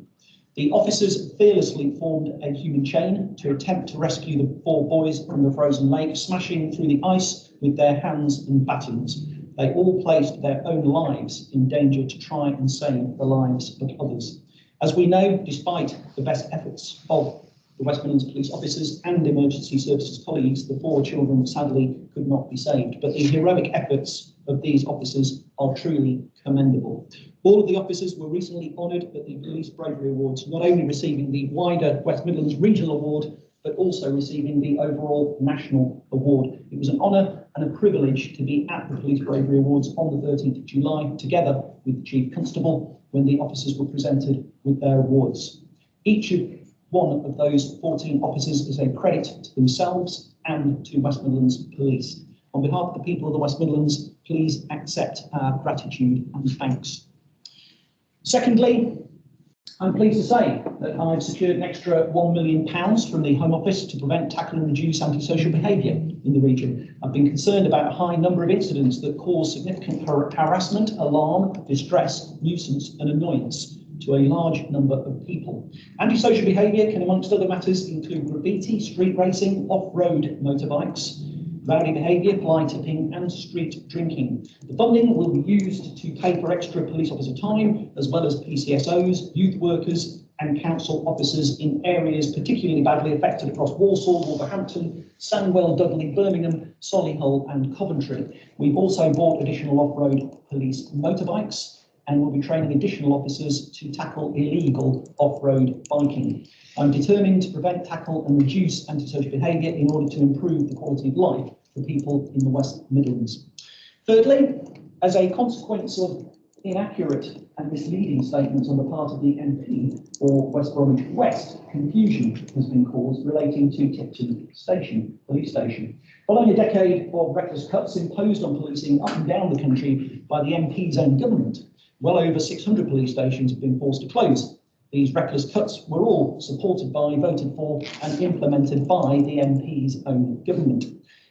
The officers fearlessly formed a human chain to attempt to rescue the 4 boys from the frozen lake, smashing through the ice with their hands and batons. They all placed their own lives in danger to try and save the lives of others. As we know, despite the best efforts of the West Midlands police officers and emergency services colleagues, the 4 children sadly could not be saved. But the heroic efforts of these officers are truly commendable. All of the officers were recently honoured at the Police Bravery Awards, not only receiving the wider West Midlands Regional Award, but also receiving the overall national award. It was an honour and a privilege to be at the Police Bravery Awards on the 13th of July, together with the Chief Constable, when the officers were presented with their awards. Each one of those 14 officers is a credit to themselves and to West Midlands Police. On behalf of the people of the West Midlands, please accept our gratitude and thanks. Secondly, I'm pleased to say that I've secured an extra £1 million from the Home Office to prevent, tackle and reduce antisocial behaviour in the region. I've been concerned about a high number of incidents that cause significant harassment, alarm, distress, nuisance and annoyance to a large number of people. Antisocial behaviour can, amongst other matters, include graffiti, street racing, off-road motorbikes, rowdy behaviour, fly tipping and street drinking. The funding will be used to pay for extra police officer time, as well as PCSOs, youth workers and council officers in areas particularly badly affected across Walsall, Wolverhampton, Sandwell, Dudley, Birmingham, Solihull and Coventry. We've also bought additional off-road police motorbikes and will be training additional officers to tackle illegal off-road biking. I'm determined to prevent, tackle and reduce antisocial behaviour in order to improve the quality of life for people in the West Midlands. Thirdly, as a consequence of inaccurate and misleading statements on the part of the MP for West Bromwich West, confusion has been caused relating to Tipton Station, police station. Following a decade of reckless cuts imposed on policing up and down the country by the MP's own government, well over 600 police stations have been forced to close. These reckless cuts were all supported by, voted for and implemented by the MP's own government.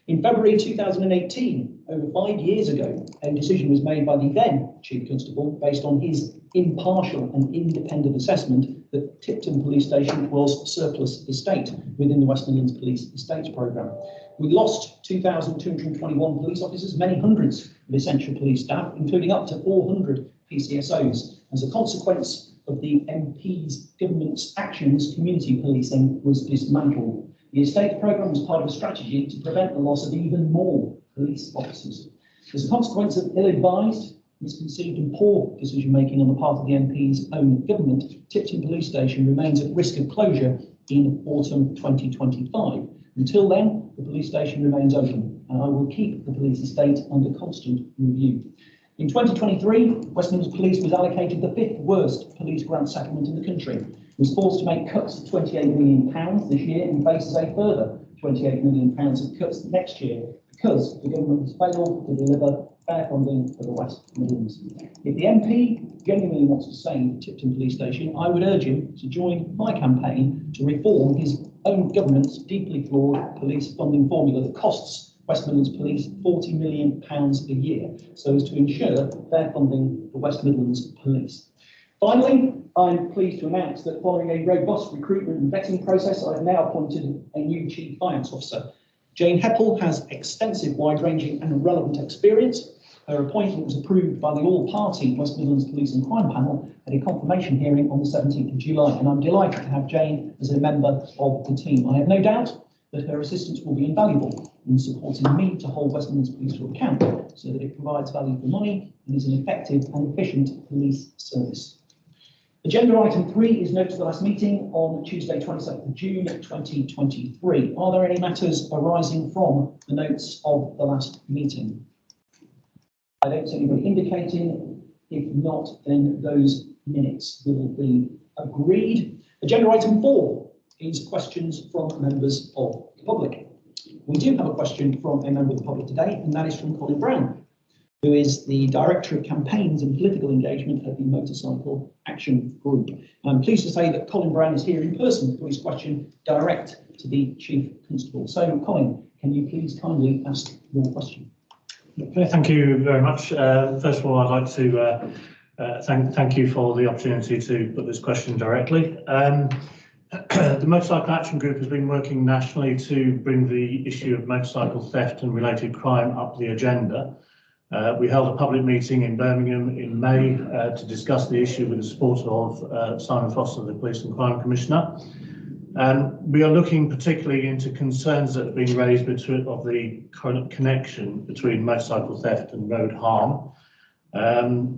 In February 2018, over 5 years ago, a decision was made by the then Chief Constable based on his impartial and independent assessment that Tipton Police Station was surplus estate within the West Midlands Police Estates Programme. We lost 2,221 police officers, many hundreds of essential police staff, including up to 400 PCSOs. As a consequence of the MP's government's actions, community policing was dismantled. The estate programme was part of a strategy to prevent the loss of even more police officers. As a consequence of ill-advised, misconceived and poor decision-making on the part of the MP's own government, Tipton Police Station remains at risk of closure in autumn 2025. Until then, the police station remains open, and I will keep the police estate under constant review. In 2023, West Midlands Police was allocated the 5th worst police grant settlement in the country. It was forced to make cuts of £28 million this year and faces a further £28 million of cuts next year because the government has failed to deliver fair funding for the West Midlands. If the MP genuinely wants to save Tipton Police Station, I would urge him to join my campaign to reform his own government's deeply flawed police funding formula that costs West Midlands Police £40 million a year, so as to ensure fair funding for West Midlands Police. Finally, I'm pleased to announce that following a robust recruitment and vetting process, I've now appointed a new Chief Finance Officer. Jane Heppel has extensive, wide-ranging and relevant experience. Her appointment was approved by the all-party West Midlands Police and Crime Panel at a confirmation hearing on the 17th of July, and I'm delighted to have Jane as a member of the team. I have no doubt that her assistance will be invaluable in supporting me to hold West Midlands Police to account so that it provides value for money and is an effective and efficient police service. Agenda item 3 is note of the last meeting on Tuesday 27th of June 2023. Are there any matters arising from the notes of the last meeting? I don't see anybody indicating. If not, then those minutes will be agreed. Agenda item 4 is questions from members of the public. We do have a question from a member of the public today, and that is from Colin Brown, who is the Director of Campaigns and Political Engagement at the Motorcycle Action Group. I'm pleased to say that Colin Brown is here in person for his question direct to the Chief Constable. So, Colin, can you please kindly ask your question? Thank you very much. First of all, I'd like to thank you for the opportunity to put this question directly. The Motorcycle Action Group has been working nationally to bring the issue of motorcycle theft and related crime up the agenda. We held a public meeting in Birmingham in May to discuss the issue with the support of Simon Foster, the Police and Crime Commissioner. And we are looking particularly into concerns that have been raised of the current connection between motorcycle theft and road harm.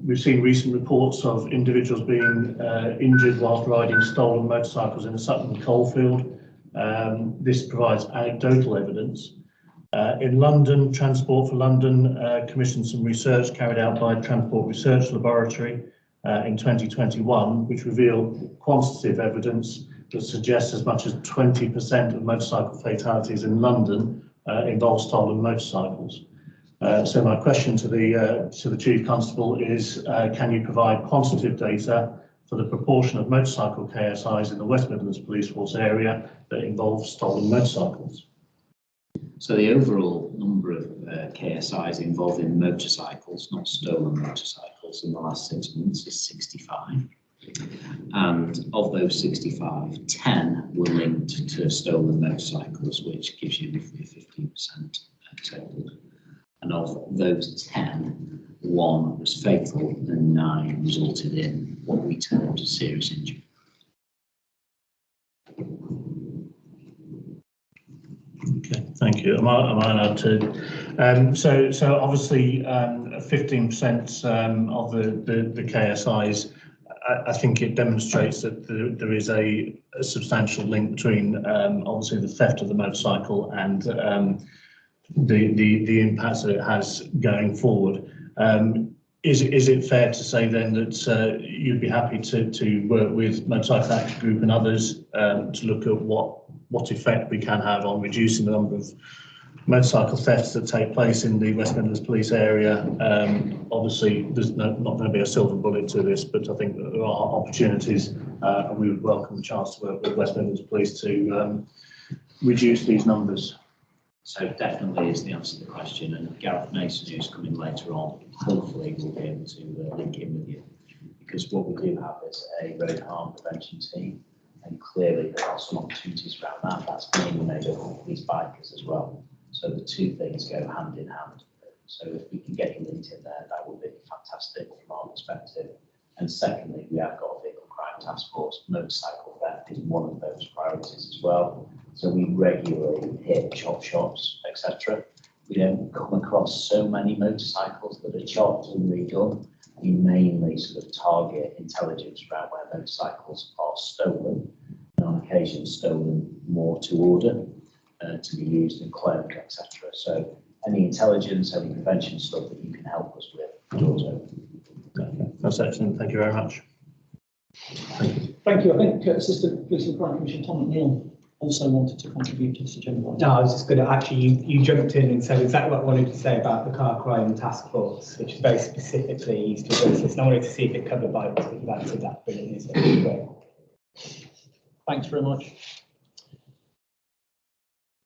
We've seen recent reports of individuals being injured whilst riding stolen motorcycles in a Sutton coalfield. This provides anecdotal evidence. In London, Transport for London commissioned some research carried out by Transport Research Laboratory in 2021, which revealed quantitative evidence that suggests as much as 20% of motorcycle fatalities in London involve stolen motorcycles. So my question to the Chief Constable is, can you provide quantitative data for for the proportion of motorcycle KSIs in the West Midlands Police Force area that involve stolen motorcycles. So the overall number of KSIs involving motorcycles, not stolen motorcycles, in the last 6 months is 65. And of those 65, 10 were linked to stolen motorcycles, which gives you roughly 15% total. And of those 10, 1 was fatal and 9 resulted in what we termed serious injury. Okay, thank you. Am I allowed to? So obviously 15% of the KSIs, I think it demonstrates that there is a substantial link between obviously the theft of the motorcycle and the impacts that it has going forward. Is it fair to say then that you'd be happy to work with Motorcycle Action Group and others to look at what effect we can have on reducing the number of motorcycle thefts that take place in the West Midlands Police area? Obviously, there's not going to be a silver bullet to this, but I think that there are opportunities, and we would welcome the chance to work with West Midlands Police to reduce these numbers. So definitely is the answer to the question, and Gareth Mason, who's coming later on, hopefully will be able to link in with you, because what we do have is a road harm prevention team, and clearly there are some opportunities around that. That's mainly made up of these bikers as well. So the two things go hand in hand. So if we can get you linked in there, that would be fantastic from our perspective. And secondly, we have got a vehicle crime task force. Motorcycle theft is one of those priorities as well. So we regularly hit chop shops, etc. We don't come across so many motorcycles that are chopped and redone. We mainly sort of target intelligence around where motorcycles are stolen, and on occasion stolen more to order, to be used and cloned, etc. So any intelligence, any prevention stuff that you can help us with, doors open. Okay, that's excellent. Thank you very much. Thank you. I think Assistant Police and Crime Commissioner Tom McNeill also wanted to contribute to this agenda. No, I was just going to actually, you jumped in and said exactly what I wanted to say about the car crime task force, which is very specifically used to address this. And I wanted to see if it covered bikes, but you've answered that brilliantly. So great. Thanks very much.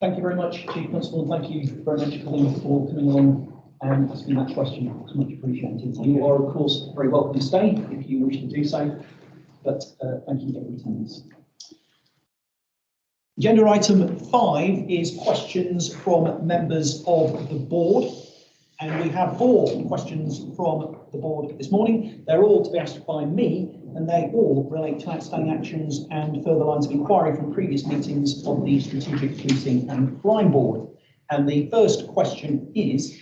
Thank you very much, Chief Constable, and thank you very much, Colleen, for coming along and asking that question. It's much appreciated. You are, of course, very welcome to stay if you wish to do so, but thank you for your attendance. Agenda item 5 is questions from members of the board, and we have 4 questions from the board this morning. They're all to be asked by me, and they all relate to outstanding actions and further lines of inquiry from previous meetings of the Strategic Policing and Crime Board. And the first question is,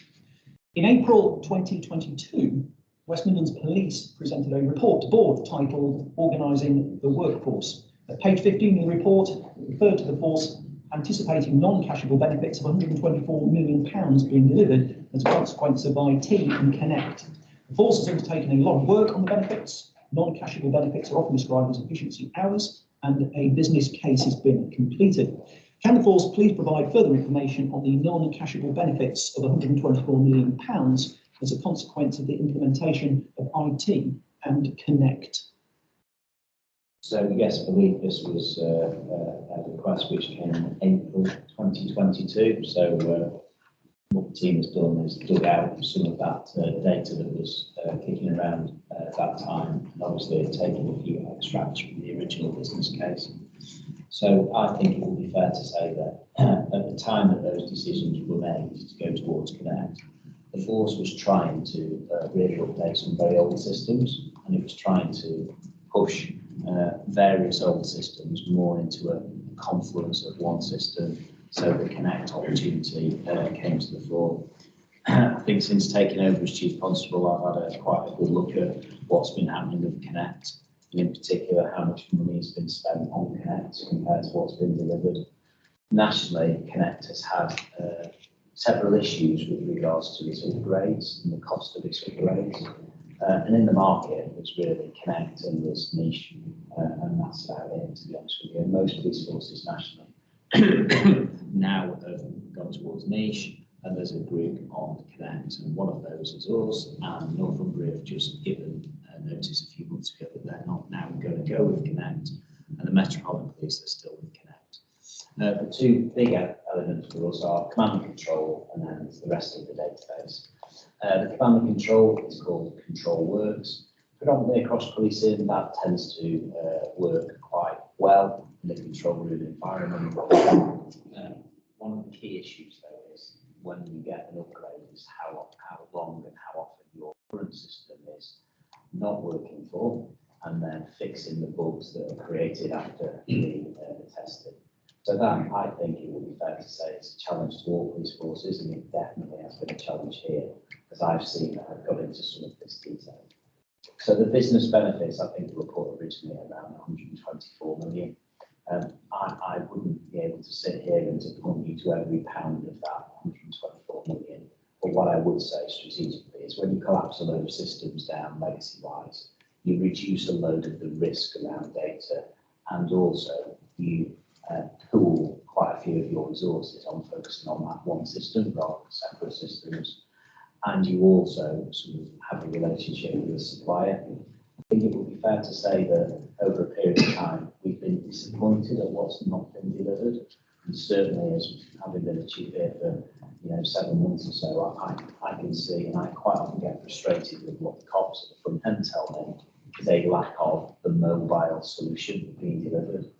in April 2022, West Midlands Police presented a report to board titled Organising the Workforce. At page 15 of the report, it referred to the force anticipating non-cashable benefits of £124 million being delivered as a consequence of IT and Connect. The force has undertaken a lot of work on the benefits. Non-cashable benefits are often described as efficiency hours, and a business case has been completed. Can the force please provide further information on the non-cashable benefits of £124 million as a consequence of the implementation of IT and Connect? So yes, I believe this was a request which came in April 2022. So what the team has done is dug out some of that data that was kicking around at that time, and obviously taken a few extracts from the original business case. So I think it would be fair to say that at the time that those decisions were made to go towards Connect, the force was trying to really update some very old systems, and it was trying to push various old systems more into a confluence of one system, so the Connect opportunity came to the fore. I think since taking over as Chief Constable, I've had quite a good look at what's been happening with Connect, and in particular how much money has been spent on Connect compared to what's been delivered. Nationally, Connect has had several issues with regards to its upgrades and the cost of its upgrades. And in the market, it's really Connect and this niche, and that's about it, to be honest with you. Most police forces nationally now have gone towards niche, and there's a group on Connect, and one of those is us, and Northumbria have just given notice a few months ago that they're not now going to go with Connect, and the Metropolitan Police are still with Connect. The two big elements for us are command and control, and then the rest of the database. The command and control is called Control Works. Predominantly across policing, that tends to work quite well in the control room environment. One of the key issues, though, is when you get an upgrade, is how long and how often your current system is not working for, and then fixing the bugs that are created after the testing. So that, I think it would be fair to say, it's a challenge to all police forces, and it definitely has been a challenge here, as I've seen, I've got into some of this detail. So the business benefits, I think the report originally around 124 million. I wouldn't be able to sit here and to point you to every pound of that 124 million. But what I would say strategically is when you collapse a load of systems down legacy-wise, you reduce a load of the risk around data, and also you pool quite a few of your resources on focusing on that one system rather than separate systems. And you also sort of have a relationship with the supplier. I think it would be fair to say that over a period of time, we've been disappointed at what's not been delivered. And certainly, as having been a chief here for 7 months or so, I can see, and I quite often get frustrated with what the cops at the front end tell me, is a lack of the mobile solution being delivered.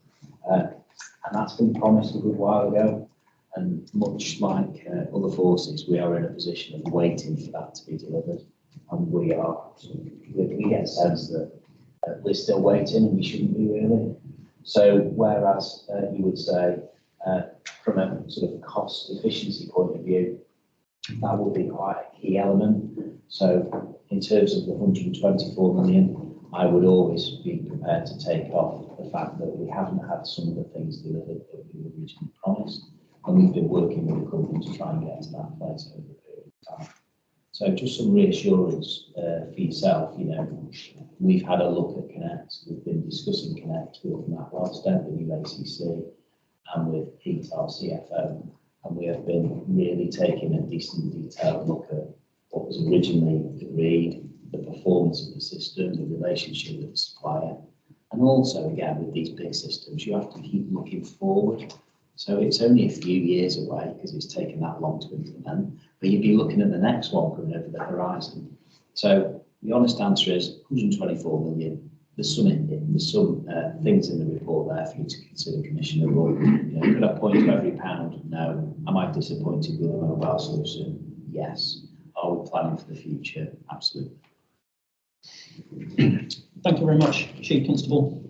And that's been promised a good while ago. And much like other forces, we are in a position of waiting for that to be delivered. And we get a sense that we're still waiting, and we shouldn't be really. So whereas you would say from a sort of cost efficiency point of view, that would be quite a key element. So in terms of the 124 million, I would always be prepared to take off the fact that we haven't had some of the things delivered that we originally promised. And we've been working with the company to try and get to that place over a period of time. So just some reassurance for yourself, we've had a look at Connect, we've been discussing Connect with Matt Wellstead, the new ACC, and with Pete, our CFO, and we have been really taking a decent detailed look at what was originally agreed, the performance of the system, the relationship with the supplier, and also, again, with these big systems, you have to keep looking forward. So it's only a few years away because it's taken that long to implement, but you'd be looking at the next one coming over the horizon. So the honest answer is 124 million. There's some things in the report there for you to consider, Commissioner. But, could I point to every pound? No. Am I disappointed with the mobile solution? Yes. Are we planning for the future? Absolutely. Thank you very much, Chief Constable.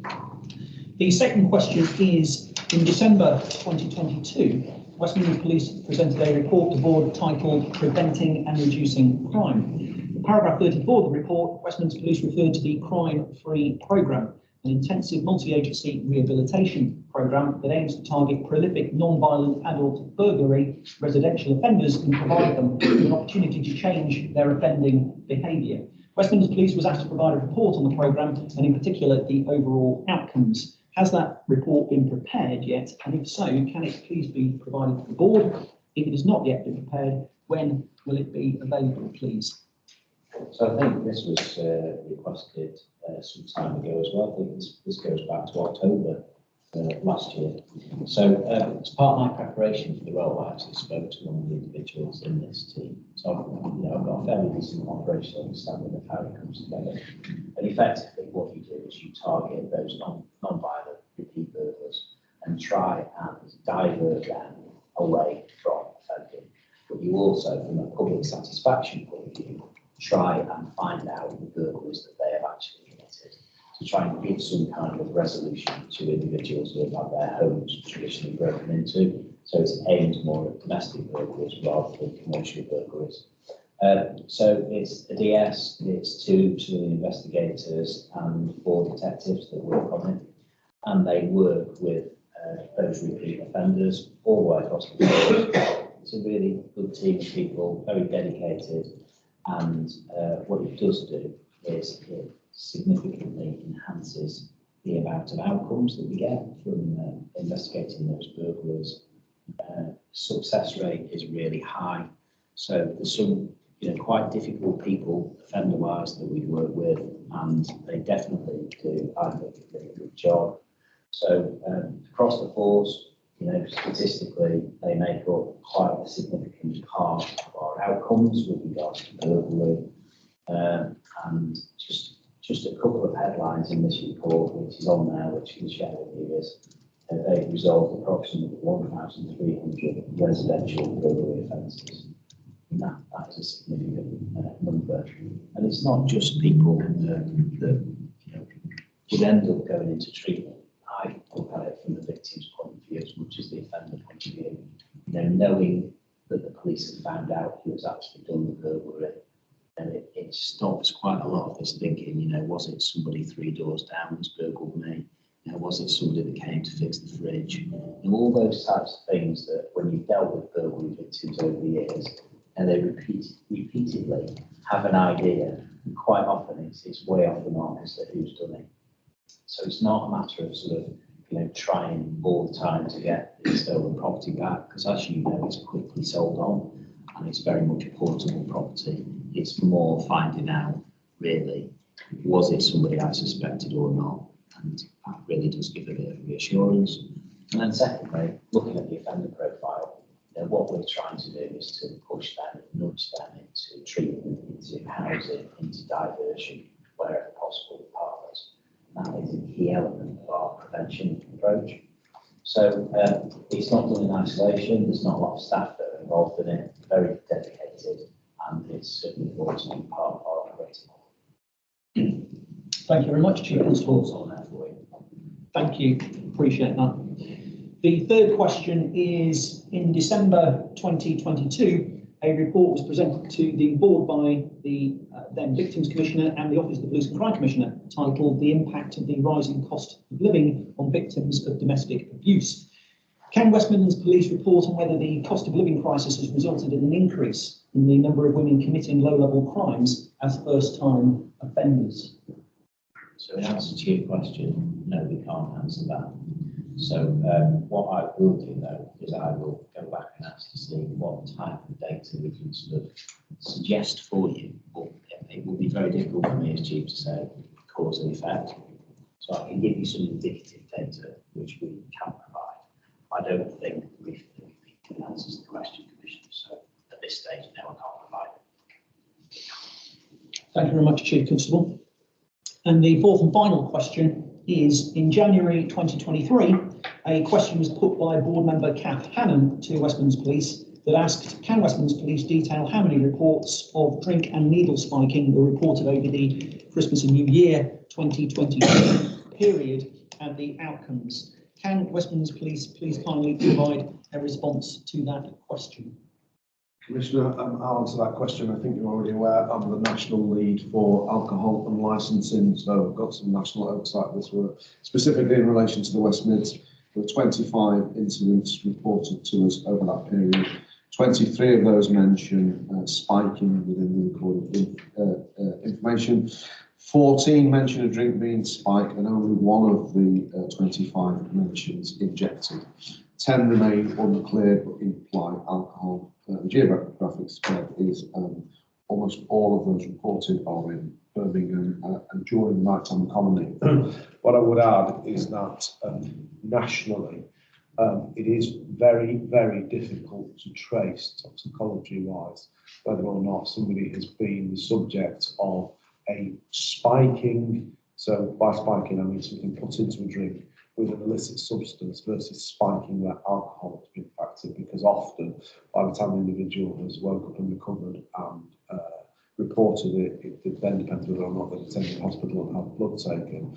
The second question is, in December 2022, West Midlands Police presented a report to board titled Preventing and Reducing Crime. In paragraph 34 of the report, West Midlands Police referred to the Crime-Free Programme, an intensive multi-agency rehabilitation programme that aims to target prolific non-violent adult burglary residential offenders and provide them with an opportunity to change their offending behaviour. West Midlands Police was asked to provide a report on the programme and in particular the overall outcomes. Has that report been prepared yet? And if so, can it please be provided to the board? If it has not yet been prepared, when will it be available, please? So I think this was requested some time ago as well. I think this goes back to October last year. So as part of my preparation for the role, I actually spoke to one of the individuals in this team. So I've got a fairly decent operational understanding of how it comes together. And effectively what you do is you target those non-violent repeat burglars and try and divert them away from offending. But you also, from a public satisfaction point of view, try and find out the burglaries that they have actually committed, to try and give some kind of resolution to individuals who have had their homes traditionally broken into. So it's aimed more at domestic burglaries rather than commercial burglaries. So it's a DS, it's 2 civilian investigators and 4 detectives that work on it, and they work with those repeat offenders all the way across the board. It's a really good team of people, very dedicated, and what it does do is it significantly enhances the amount of outcomes that we get from investigating those burglaries. Success rate is really high. So there's some quite difficult people, offender-wise, that we work with, and they definitely do, I think, a really good job. So across the force, statistically, they make up quite a significant part of our outcomes with regards to burglary. And just a couple of headlines in this report, which is on there, which can share with you, is they've resolved approximately 1,300 residential burglary offences. And that is a significant number. And it's not just people that would end up going into treatment. I look at it from the victim's point of view as much as the offender point of view. Knowing that the police have found out who has actually done the burglary, and it stops quite a lot of this thinking, was it somebody 3 doors down that's burgled me? Was it somebody that came to fix the fridge? And all those types of things that when you've dealt with burglary victims over the years, and they repeatedly have an idea, and quite often it's way off the mark as to who's done it. So it's not a matter of sort of, trying all the time to get the stolen property back, because as you know, it's quickly sold on and it's very much portable property. It's more finding out, really, was it somebody I suspected or not? And that really does give a bit of reassurance. And then secondly, looking at the offender profile, what we're trying to do is to push them, nudge them into treatment, into housing, into diversion, wherever possible with partners. That is a key element of our prevention approach. So it's not done in isolation. There's not a lot of staff that are involved in it, very dedicated, and it's certainly going to be part of our operating model. Thank you very much, Chief Constable. On there for you. Thank you, appreciate that. The third question is, in December 2022, a report was presented to the board by the then Victims Commissioner and the Office of the Police and Crime Commissioner, titled "The Impact of the Rising Cost of Living on Victims of Domestic Abuse." Can West Midlands Police report on whether the cost of living crisis has resulted in an increase in the number of women committing low-level crimes as first-time offenders? So in answer to your question, no, we can't answer that. So what I will do, though, is I will go back and ask to see what type of data we can sort of suggest for you. But it will be very difficult for me as Chief to say cause and effect. So I can give you some indicative data which we can provide. I don't think we can answer the question, Commissioner. So at this stage, no, I can't provide it. Thank you very much, Chief Constable. And the fourth and final question is, in January 2023, a question was put by board member Kath Hannon to West Midlands Police that asked, can West Midlands Police detail how many reports of drink and needle spiking were reported over the Christmas and New Year 2022 period and the outcomes? Can West Midlands Police please kindly provide a response to that question? Commissioner, I'll answer that question. I think you're already aware I'm the national lead for alcohol and licensing, so I've got some national oversight of this work. Specifically in relation to the West Mids, there were 25 incidents reported to us over that period. 23 of those mention spiking within the recorded information. 14 mention a drink being spiked, and only one of the 25 mentions injected. 10 remain unclear but imply alcohol. The geographic spread is almost all of those reported are in Birmingham and during the night time commonly. What I would add is that nationally, it is very, very difficult to trace toxicology-wise whether or not somebody has been the subject of a spiking. So by spiking, I mean something put into a drink with an illicit substance versus spiking where alcohol has been factored, because often by the time the individual has woke up and recovered and reported it, it then depends whether or not they're taken to hospital and have blood taken.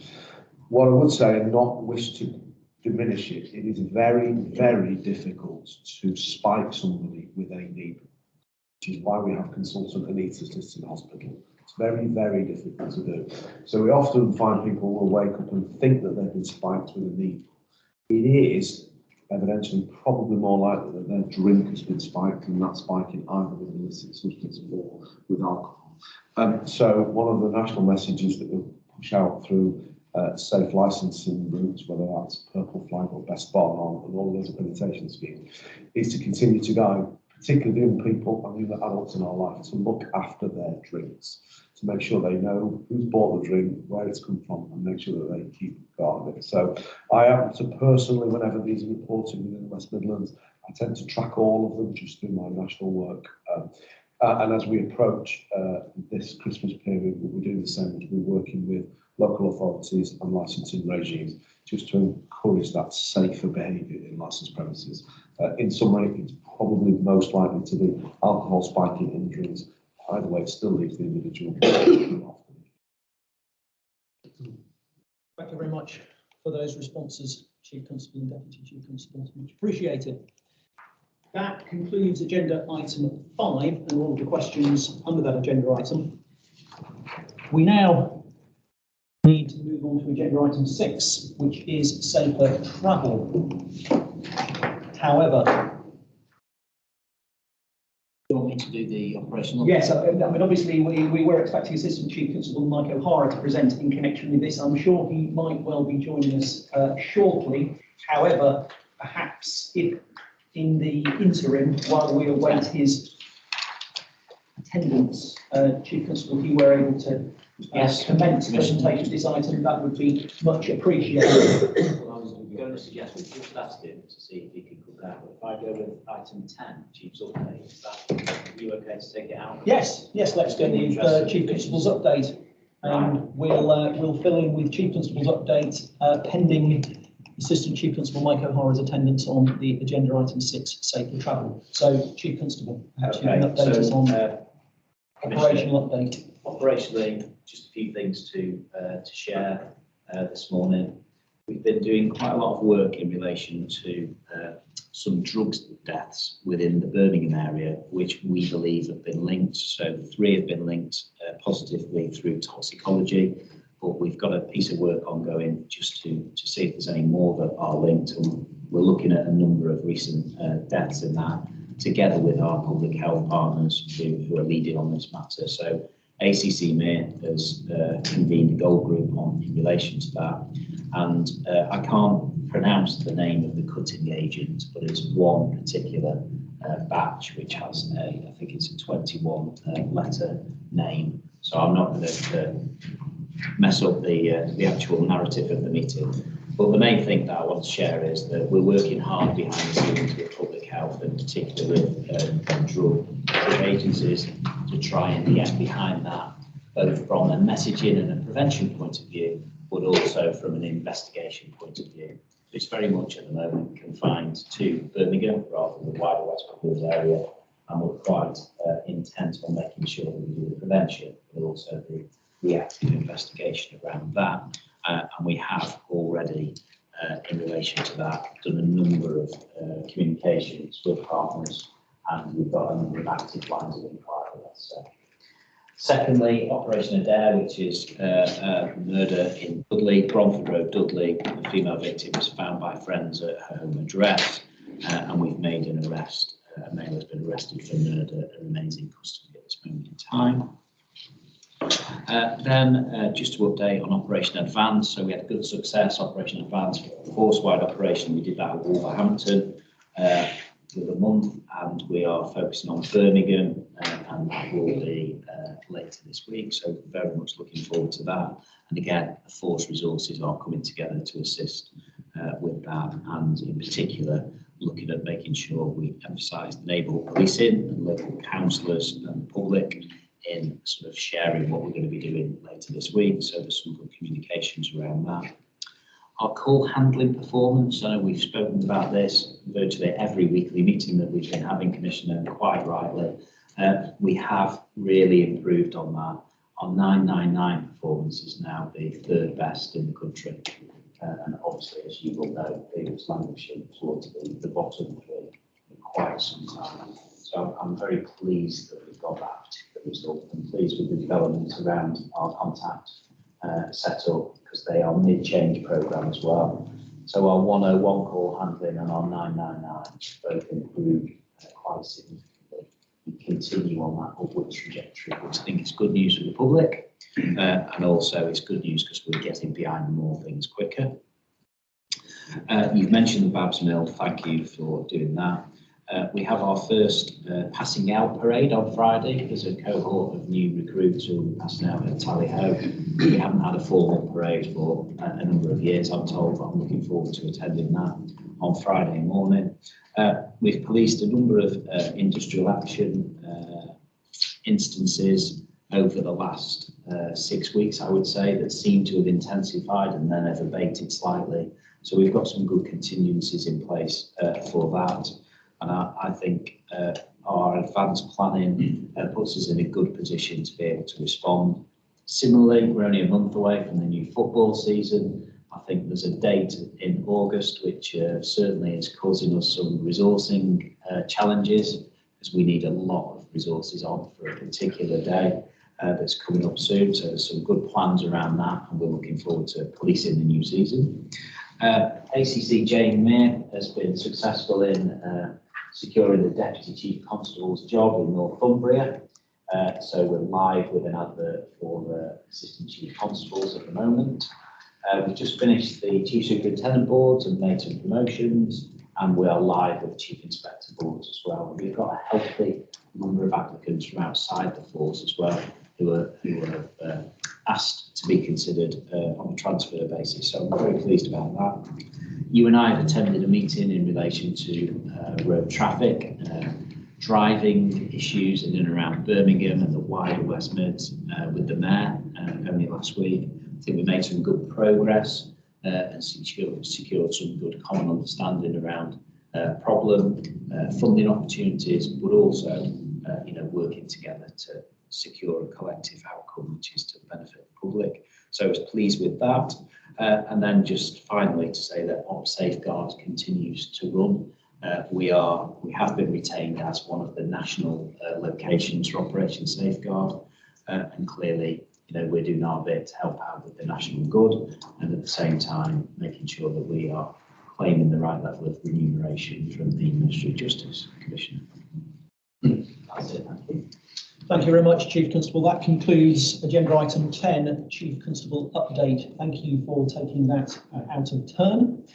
What I would say, and not wish to diminish it, it is very, very difficult to spike somebody with a needle, which is why we have consultant anaesthetists in hospital. It's very, very difficult to do. So we often find people will wake up and think that they've been spiked with a needle. It is evidentially probably more likely that their drink has been spiked, and that spiking either with an illicit substance or with alcohol. So one of the national messages that we'll push out through safe licensing routes, whether that's Purple Flag or Best Bar and all of those accreditation schemes, is to continue to guide particularly the young people and the adults in our life, to look after their drinks, to make sure they know who's bought the drink, where it's come from, and make sure that they keep guard of it. So I happen to personally, whenever these are reported within the West Midlands, I tend to track all of them just through my national work. And as we approach this Christmas period, we'll be doing the same. We'll be working with local authorities and licensing regimes just to encourage that safer behaviour in licensed premises. In summary, it's probably most likely to be alcohol spiking injuries. Either way, it still leaves the individual. Thank you very much for those responses, Chief Constable and Deputy Chief Constable. Much appreciated. That concludes agenda item 5 and all of the questions under that agenda item. We now need to move on to agenda item 6, which is safer travel. However, You want me to do the operational? yes, I mean, obviously we were expecting Assistant Chief Constable Mike O'Hara to present in connection with this. I'm sure he might well be joining us shortly. However, perhaps if in the interim, while we await his attendance, Chief Constable, if you were able to commence the presentation of this item, that would be much appreciated. Well, I was going to suggest we just asked him to see if he could come down. But if I go with item 10, Chief's update, is that, are you okay to take it out? Yes, let's go with Chief Constable's update. And we'll fill in with Chief Constable's update pending Assistant Chief Constable Mike O'Hara's attendance on the agenda item 6, safer travel. So, Chief Constable, perhaps you can update us on operational update. Operationally, just a few things to share this morning. We've been doing quite a lot of work in relation to some drugs deaths within the Birmingham area, which we believe have been linked. So 3 have been linked positively through toxicology, but we've got a piece of work ongoing just to see if there's any more that are linked. And we're looking at a number of recent deaths in that, together with our public health partners who are leading on this matter. So ACCME has convened a goal group in relation to that. And I can't pronounce the name of the cutting agent, but it's one particular batch which has I think it's a 21 letter name. So I'm not going to mess up the actual narrative of the meeting. But the main thing that I want to share is that we're working hard behind the scenes with public health, and particularly with drug agencies, to try and get behind that, both from a messaging and a prevention point of view, but also from an investigation point of view. It's very much at the moment confined to Birmingham rather than the wider West Midlands area, and we're quite intent on making sure that we do the prevention, but also the reactive investigation around that. And we have already, in relation to that, done a number of communications with partners, and we've got a number of active lines of inquiry. So. Secondly, Operation Adair, which is murder in Dudley, Bromford Road, Dudley. The female victim was found by friends at her home address, and we've made an arrest. A male has been arrested for murder and remains in custody at this moment in time. Then just to update on Operation Advance, so we had good success. Operation Advance, force-wide operation. We did that at Wolverhampton for the month, and we are focusing on Birmingham, and that will be later this week. So very much looking forward to that. And again, the force resources are coming together to assist with that, and in particular looking at making sure we emphasise the neighbourhood policing and local councillors and the public in sort of sharing what we're going to be doing later this week. So there's some good communications around that. Our call handling performance, I know we've spoken about this virtually every weekly meeting that we've been having, Commissioner, and quite rightly. We have really improved on that. Our 999 performance is now the 3rd best in the country. And obviously, as you will know, it was languishing towards the bottom 3 in quite some time. So I'm very pleased that we've got that particular result. I'm pleased with the developments around our contact setup, because they are mid-change programme as well. So our 101 call handling and our 999 both improved quite significantly. We continue on that upward trajectory, which I think is good news for the public, and also it's good news because we're getting behind more things quicker. You've mentioned the Babs Mill, thank you for doing that. We have our first passing out parade on Friday. There's a cohort of new recruits who will be passing out at Tally Ho. We haven't had a formal parade for a number of years, I'm told, but I'm looking forward to attending that on Friday morning. We've policed a number of industrial action instances over the last 6 weeks, I would say, that seem to have intensified and then have abated slightly. So we've got some good contingencies in place for that. And I think our advanced planning puts us in a good position to be able to respond. Similarly, we're only a month away from the new football season. I think there's a date in August which certainly is causing us some resourcing challenges, because we need a lot of resources on for a particular day that's coming up soon. So there's some good plans around that, and we're looking forward to policing the new season. ACC Jane Mayer has been successful in securing the Deputy Chief Constable's job in Northumbria. So we're live with an advert for Assistant Chief Constables at the moment. We've just finished the Chief Superintendent boards and made some promotions, and we are live with Chief Inspector boards as well. We've got a healthy number of applicants from outside the force as well who are asked to be considered on a transfer basis. So I'm very pleased about that. You and I have attended a meeting in relation to road traffic, driving issues in and around Birmingham and the wider West Mids with the Mayor only last week. I think we made some good progress and secured some good common understanding around problem, funding opportunities, but also working together to secure a collective outcome which is to benefit the public. So I was pleased with that. And then just finally to say that Op Safeguard continues to run. We have been retained as one of the national locations for Operation Safeguard, and clearly, we're doing our bit to help out with the national good, and at the same time making sure that we are claiming the right level of remuneration from the Ministry of Justice Commissioner. That's it, thank you. Thank you very much, Chief Constable. That concludes agenda item 10, Chief Constable update. Thank you for taking that out of turn.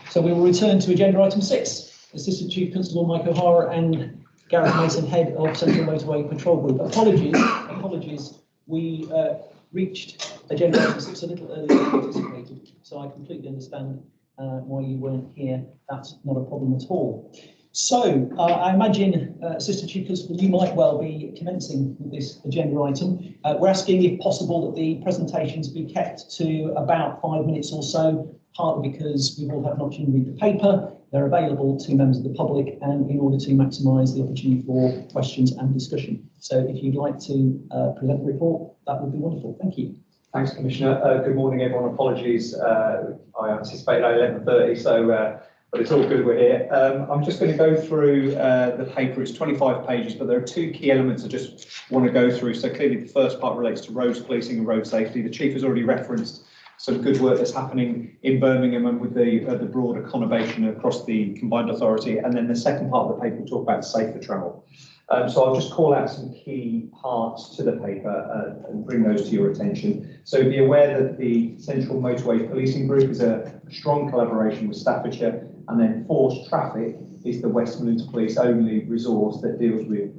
So we will return to agenda item 6, Assistant Chief Constable Mike O'Hara and Gareth Mason, Head of Central Motorway Patrol Group. Apologies, we reached agenda item 6 a little earlier than anticipated, so I completely understand why you weren't here. That's not a problem at all. So I imagine, Assistant Chief Constable, you might well be commencing with this agenda item. We're asking, if possible, that the presentations be kept to about 5 minutes or so, partly because we've all had an opportunity to read the paper. They're available to members of the public, and in order to maximise the opportunity for questions and discussion. So if you'd like to present the report, that would be wonderful. Thank you. Thanks, Commissioner. Good morning, everyone. Apologies, I anticipated 11:30, so but it's all good, we're here. I'm just going to go through the paper. It's 25 pages, but there are two key elements I just want to go through. So clearly the first part relates to roads policing and road safety. The Chief has already referenced some good work that's happening in Birmingham and with the broader conurbation across the combined authority. And then the second part of the paper will talk about safer travel. So I'll just call out some key parts to the paper and bring those to your attention. So be aware that the Central Motorway Policing Group is a strong collaboration with Staffordshire, and then Force Traffic is the West Midlands Police only resource that deals with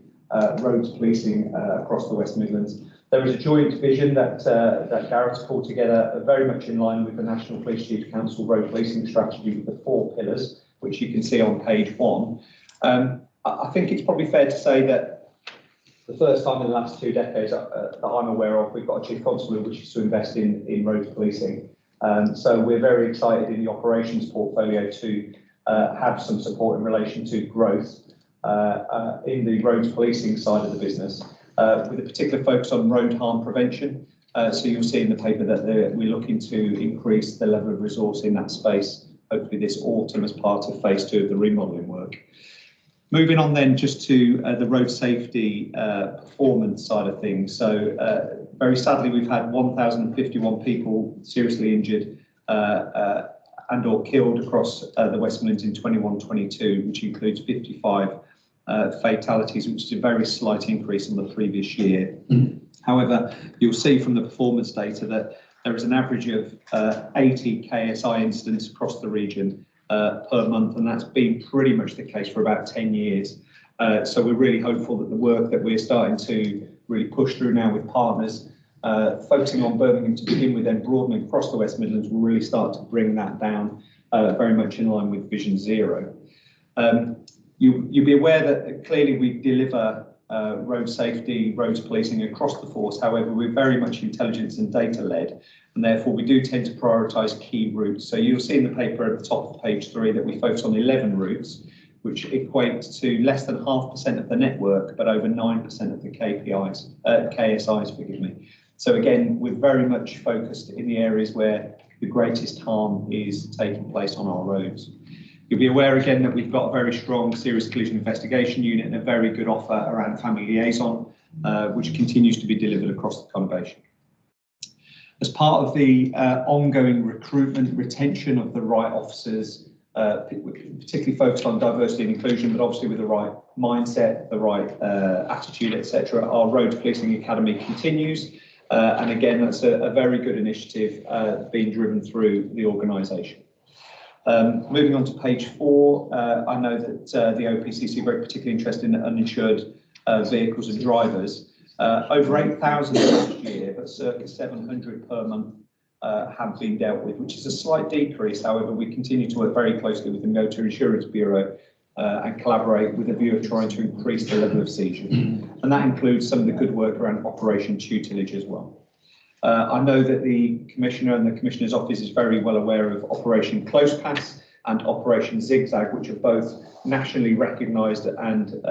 roads policing across the West Midlands. There is a joint vision that Gareth's pulled together, very much in line with the National Police Chief Council road policing strategy with the 4 pillars, which you can see on page 1. I think it's probably fair to say that the first time in the last 2 decades that I'm aware of, we've got a Chief Constable who wishes to invest in roads policing. So we're very excited in the operations portfolio to have some support in relation to growth in the roads policing side of the business, with a particular focus on road harm prevention. So you'll see in the paper that we're looking to increase the level of resource in that space, hopefully this autumn as part of phase 2 of the remodelling work. Moving on then just to the road safety performance side of things. So very sadly, we've had 1,051 people seriously injured and or killed across the West Midlands in 21-22, which includes 55 fatalities, which is a very slight increase on the previous year. However, you'll see from the performance data that there is an average of 80 KSI incidents across the region, per month, and that's been pretty much the case for about 10 years. So we're really hopeful that the work that we're starting to really push through now with partners, focusing on Birmingham to begin with, then broadening across the West Midlands, will really start to bring that down very much in line with Vision Zero. You'll be aware that clearly we deliver road safety, roads policing across the force. However, we're very much intelligence and data led, and therefore we do tend to prioritise key routes. So you'll see in the paper at the top of page 3 that we focus on 11 routes, which equates to less than 0.5% of the network, but over 9% of the KSIs, forgive me. So again, we're very much focused in the areas where the greatest harm is taking place on our roads. You'll be aware again that we've got a very strong serious collision investigation unit and a very good offer around family liaison, which continues to be delivered across the conurbation. As part of the ongoing recruitment, retention of the right officers, particularly focused on diversity and inclusion, but obviously with the right mindset, the right attitude, etc., our Road Policing Academy continues. And again, that's a very good initiative being driven through the organisation. Moving on to page 4, I know that the OPCC are very particularly interested in uninsured vehicles and drivers. Over 8,000 last year, but circa 700 per month have been dealt with, which is a slight decrease. However, we continue to work very closely with the Motor Insurance Bureau and collaborate with a view of trying to increase the level of seizure. And that includes some of the good work around Operation Tutelage as well. I know that the Commissioner and the Commissioner's Office is very well aware of Operation Close Pass and Operation Zigzag, which are both nationally recognised and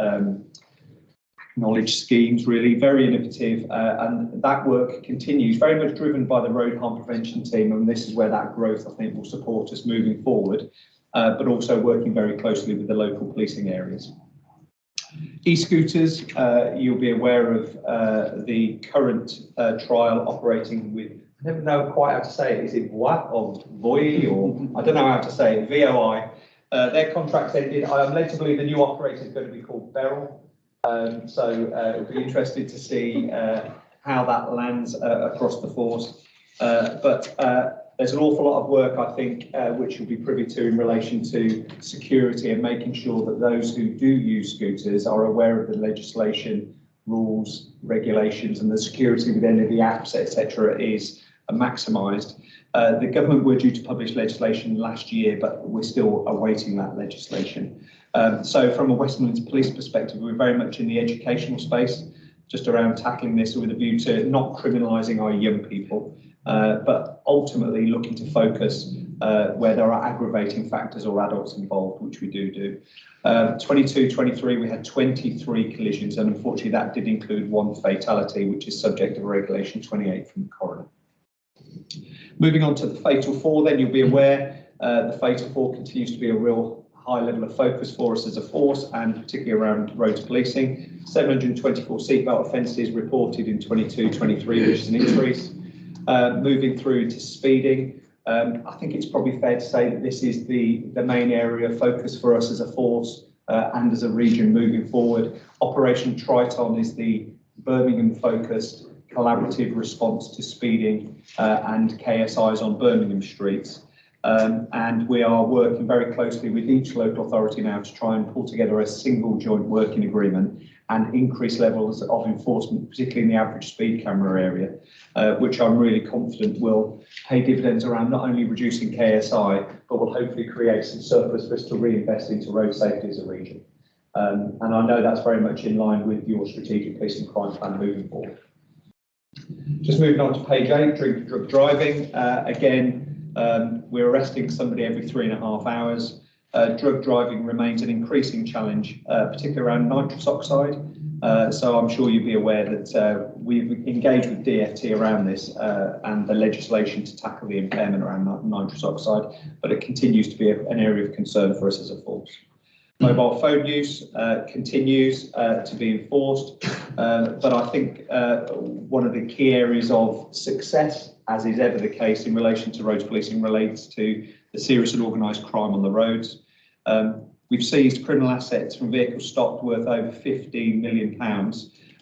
acknowledged schemes, really very innovative, and that work continues, very much driven by the road harm prevention team, and this is where that growth, I think, will support us moving forward, but also working very closely with the local policing areas. E-scooters, you'll be aware of the current trial operating with, I never know quite how to say it, is it VOI or VOI, or I don't know how to say it, VOI. Their contract's ended. I am led to believe the new operator is going to be called Beryl. So it'll be interesting to see how that lands across the force. But there's an awful lot of work, I think, which you'll be privy to in relation to security and making sure that those who do use scooters are aware of the legislation, rules, regulations, and the security within the apps, etc., is maximised. The government were due to publish legislation last year, but we're still awaiting that legislation. So from a West Midlands Police perspective, we're very much in the educational space, just around tackling this with a view to not criminalising our young people, but ultimately looking to focus where there are aggravating factors or adults involved, which we do. 22-23, we had 23 collisions, and unfortunately that did include 1 fatality, which is subject to Regulation 28 from the coroner. Moving on to the Fatal 4, then you'll be aware the Fatal 4 continues to be a real high level of focus for us as a force, and particularly around roads policing. 724 seatbelt offences reported in 22-23, which is an increase. Moving through to speeding, I think it's probably fair to say that this is the main area of focus for us as a force and as a region moving forward. Operation Triton is the Birmingham-focused collaborative response to speeding and KSIs on Birmingham streets. And we are working very closely with each local authority now to try and pull together a single joint working agreement and increase levels of enforcement, particularly in the average speed camera area, which I'm really confident will pay dividends around not only reducing KSI, but will hopefully create some surplus for us to reinvest into road safety as a region. And I know that's very much in line with your strategic police and crime plan moving forward. Just moving on to page 8, drug driving. Again, we're arresting somebody every 3.5 hours. Drug driving remains an increasing challenge, particularly around nitrous oxide. So I'm sure you'll be aware that we've engaged with DFT around this and the legislation to tackle the impairment around nitrous oxide, but it continues to be an area of concern for us as a force. Mobile phone use continues to be enforced, but I think one of the key areas of success, as is ever the case in relation to roads policing, relates to the serious and organised crime on the roads. We've seized criminal assets from vehicles stocked worth over £15 million,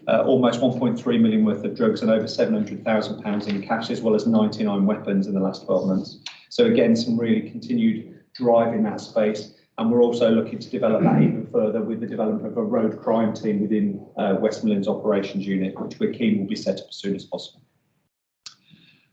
almost 1.3 million worth of drugs and over £700,000 in cash, as well as 99 weapons in the last 12 months. So again, some really continued drive in that space. And we're also looking to develop that even further with the development of a road crime team within West Midlands Operations Unit, which we're keen will be set up as soon as possible.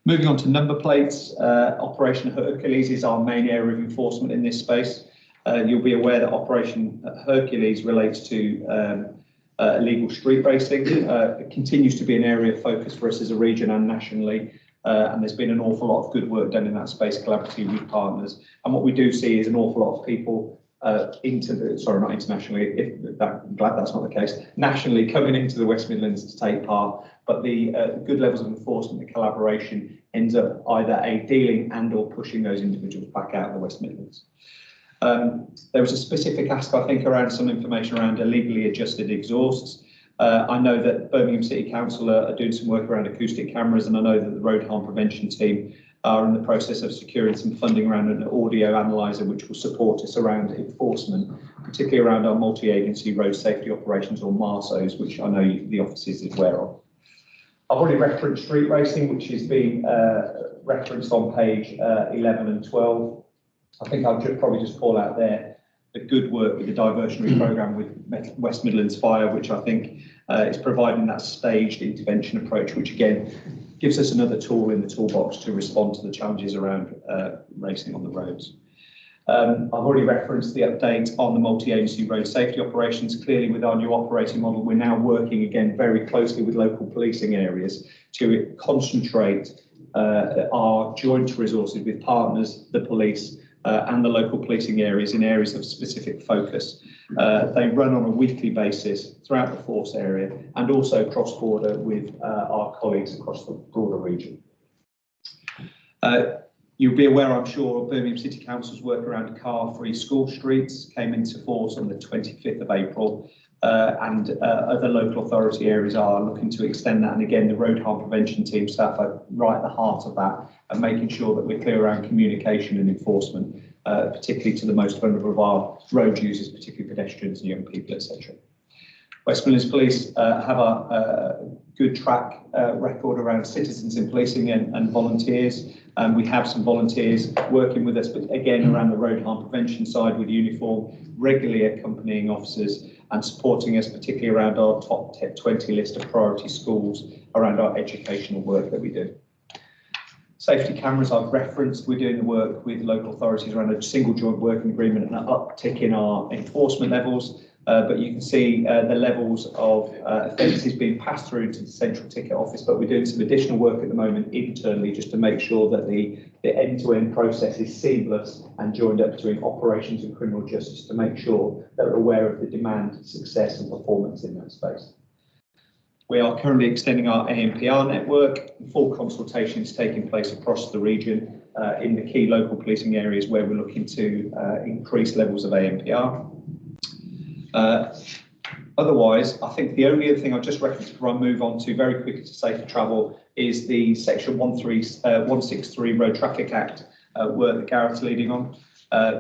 Moving on to number plates, Operation Hercules is our main area of enforcement in this space. You'll be aware that Operation Hercules relates to illegal street racing. It continues to be an area of focus for us as a region and nationally. And there's been an awful lot of good work done in that space collaboratively with partners. And what we do see is an awful lot of people not internationally, I'm glad that's not the case, nationally coming into the West Midlands to take part. But the good levels of enforcement and collaboration ends up either dealing and or pushing those individuals back out of the West Midlands. There was a specific ask, I think, around some information around illegally adjusted exhausts. I know that Birmingham City Council are doing some work around acoustic cameras, and I know that the road harm prevention team are in the process of securing some funding around an audio analyzer which will support us around enforcement, particularly around our multi-agency road safety operations, or MARSOs, which I know the office is aware of. I've already referenced street racing, which is being referenced on page 11 and 12. I think I'll probably just call out there the good work with the diversionary programme with West Midlands Fire, which I think is providing that staged intervention approach, which again gives us another tool in the toolbox to respond to the challenges around racing on the roads. I've already referenced the update on the multi-agency road safety operations. Clearly, with our new operating model, we're now working again very closely with local policing areas to concentrate our joint resources with partners, the police, and the local policing areas in areas of specific focus. They run on a weekly basis throughout the force area and also cross-border with our colleagues across the broader region. You'll be aware, I'm sure, Birmingham City Council's work around car-free school streets came into force on the 25th of April, and other local authority areas are looking to extend that. And again, the road harm prevention team staff are right at the heart of that and making sure that we're clear around communication and enforcement, particularly to the most vulnerable of our road users, particularly pedestrians and young people, etc. West Midlands Police have a good track record around citizens in policing and volunteers. We have some volunteers working with us, but again, around the road harm prevention side with uniform, regularly accompanying officers and supporting us, particularly around our top 20 list of priority schools, around our educational work that we do. Safety cameras I've referenced, we're doing the work with local authorities around a single joint working agreement and an uptick in our enforcement levels. But you can see the levels of offences being passed through to the central ticket office, but we're doing some additional work at the moment internally just to make sure that the end-to-end process is seamless and joined up between operations and criminal justice to make sure that we're aware of the demand, success and performance in that space. We are currently extending our ANPR network. Full consultation is taking place across the region in the key local policing areas where we're looking to increase levels of ANPR. Otherwise, I think the only other thing I'll just reference before I move on to very quickly to safer travel is the Section 163 Road Traffic Act work that Gareth's leading on.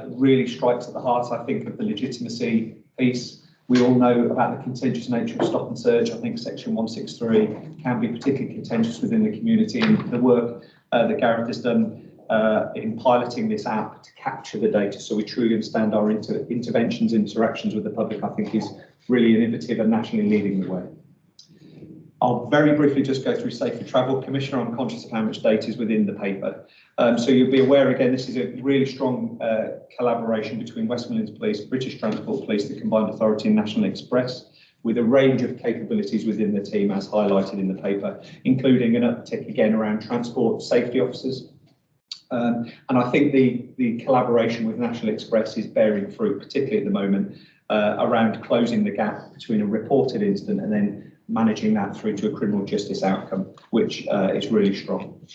Really strikes at the heart, I think, of the legitimacy piece. We all know about the contentious nature of stop and search. I think Section 163 can be particularly contentious within the community, and the work that Gareth has done in piloting this app to capture the data so we truly understand our interactions with the public, I think is really innovative and nationally leading the way. I'll very briefly just go through safer travel. Commissioner, I'm conscious of how much data is within the paper. So you'll be aware, again, this is a really strong collaboration between West Midlands Police, British Transport Police, the Combined Authority and National Express, with a range of capabilities within the team as highlighted in the paper, including an uptick again around transport safety officers. And I think the collaboration with National Express is bearing fruit, particularly at the moment, around closing the gap between a reported incident and then managing that through to a criminal justice outcome, which is really strong.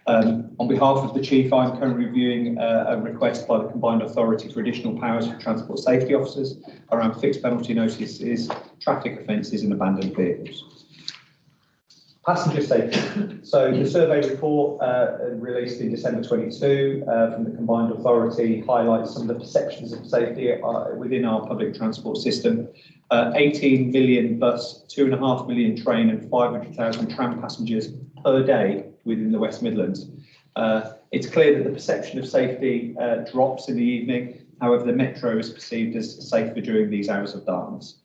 On behalf of the Chief, I'm currently reviewing a request by the Combined Authority for additional powers for transport safety officers around fixed penalty notices, traffic offences and abandoned vehicles. Passenger safety. So the survey report released in December 22 from the Combined Authority highlights some of the perceptions of safety within our public transport system. 18 million bus, 2.5 million train and 500,000 tram passengers per day within the West Midlands. It's clear that the perception of safety drops in the evening. However, the metro is perceived as safer during these hours of darkness.